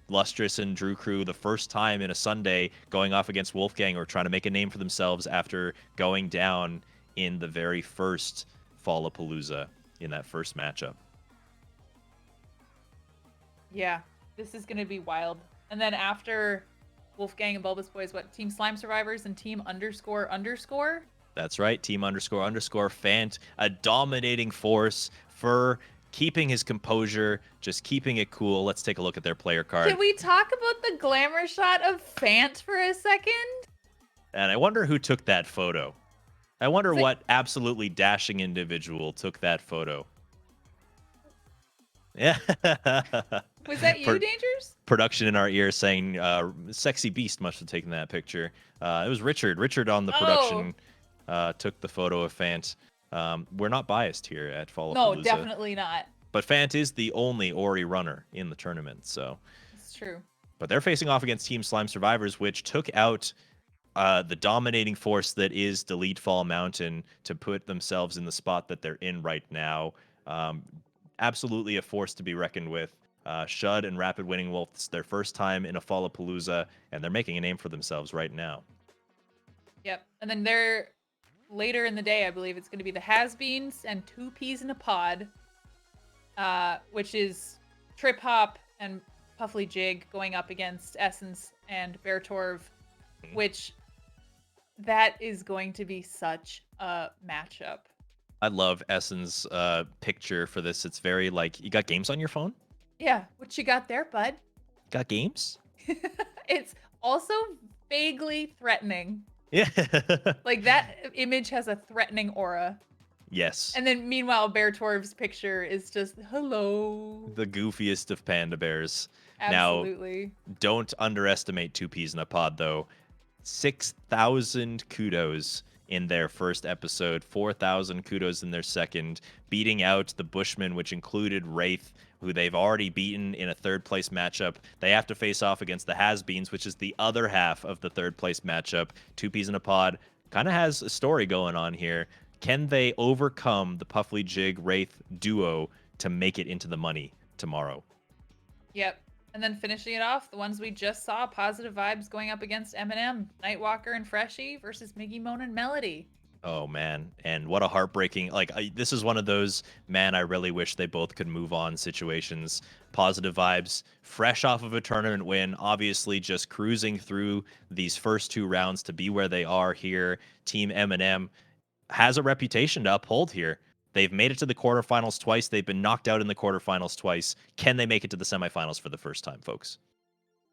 Lustrous and Drew Crew, the first time in a Sunday, going off against Wolfgang, or trying to make a name for themselves after going down in the very first Fallapalooza in that first matchup. Yeah, this is going to be wild. And then after Wolfgang and Bulbous Boys, what? Team Slime Survivors and Team __? That's right, Team ___ Fant, a dominating force for keeping his composure, just keeping it cool. Let's take a look at their player card. Can we talk about the glamour shot of Fant for a second? And I wonder who took that photo. I wonder It's like- what absolutely dashing individual took that photo. Yeah. Was that you, Dangers? Production in our ear saying Sexy Beast must have taken that picture. It was Richard. Richard on the production took the photo of Fant. We're not biased here at Fallapalooza. No, definitely not. But Fant is the only Ori runner in the tournament, so. It's true. But they're facing off against Team Slime Survivors, which took out the dominating force that is Delete Fall Mountain to put themselves in the spot that they're in right now. Absolutely a force to be reckoned with. Shud and Rapid Winning Wolf, it's their first time in a Fallapalooza, and they're making a name for themselves right now. Yep. And then they're later in the day, I believe it's going to be the Has-Beens and 2 Peas in a Pod, which is Trip Hop and Puffly Jig going up against Essence and Bear Torv, which that is going to be such a matchup. I love Essen's picture for this. It's very like, you got games on your phone? Yeah, what you got there, bud? Got games? It's also vaguely threatening. Yeah. Like that image has a threatening aura. Yes. And then meanwhile, Bear Torv's picture is just hello. The goofiest of panda bears. Absolutely. Now, don't underestimate 2 Peas in a Pod, though. 6,000 kudos in their first episode, 4,000 kudos in their second, beating out the Bushmen, which included Wraith, who they've already beaten in a third-place matchup. They have to face off against the Has-Beens, which is the other half of the third-place matchup. 2 Peas in a Pod kind of has a story going on here. Can they overcome the Puffly Jig Wraith duo to make it into the money tomorrow? Yep. And then finishing it off, the ones we just saw, Positive Vibes going up against Eminem, Nightwalker and Freshie versus Miggy Moan and Melody. Oh, man. And what a heartbreaking, this is one of those, man, I really wish they both could move on situations. Positive Vibes, fresh off of a tournament win, obviously just cruising through these first 2 rounds to be where they are here. Team Eminem has a reputation to uphold here. They've made it to the quarterfinals twice. They've been knocked out in the quarterfinals twice. Can they make it to the semifinals for the first time, folks?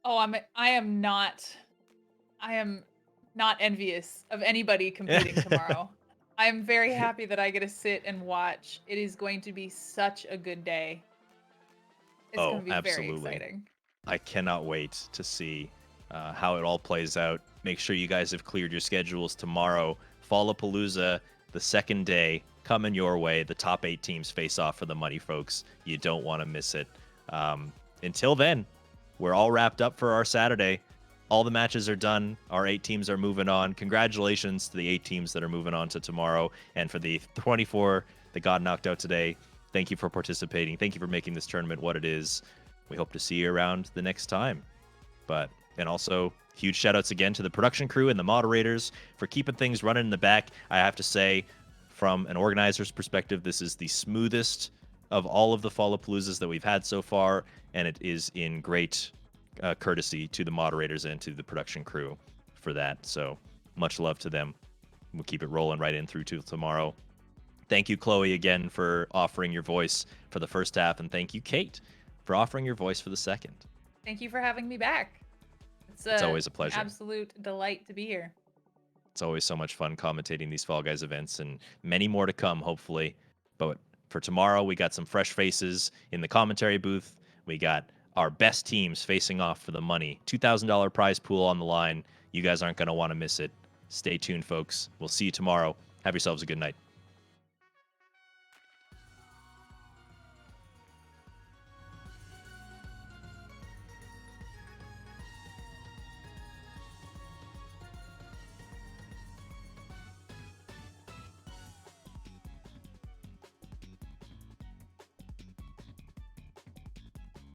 Oh, I am not envious of anybody competing tomorrow. I am very happy that I get to sit and watch. It is going to be such a good day. It's going to be very exciting. I cannot wait to see how it all plays out. Make sure you guys have cleared your schedules tomorrow. Fallapalooza, the second day, coming your way. The top 8 teams face off for the money, folks. You don't want to miss it. Until then, we're all wrapped up for our Saturday. All the matches are done. Our 8 teams are moving on. Congratulations to the 8 teams that are moving on to tomorrow. And for the 24 that got knocked out today, thank you for participating. Thank you for making this tournament what it is. We hope to see you around the next time. And also, huge shout outs again to the production crew and the moderators for keeping things running in the back. I have to say, from an organizer's perspective, this is the smoothest of all of the Fallapaloozas that we've had so far, and it is in great courtesy to the moderators and to the production crew for that. So much love to them. We'll keep it rolling right in through to tomorrow. Thank you, Chloe, again for offering your voice for the first half, and thank you, Kate, for offering your voice for the second. Thank you for having me back. It's always a pleasure. Absolute delight to be here. It's always so much fun commentating these Fall Guys events, and many more to come, hopefully. But for tomorrow, we got some fresh faces in the commentary booth. We got our best teams facing off for the money. $2,000 prize pool on the line. You guys aren't going to want to miss it. Stay tuned, folks. We'll see you tomorrow. Have yourselves a good night.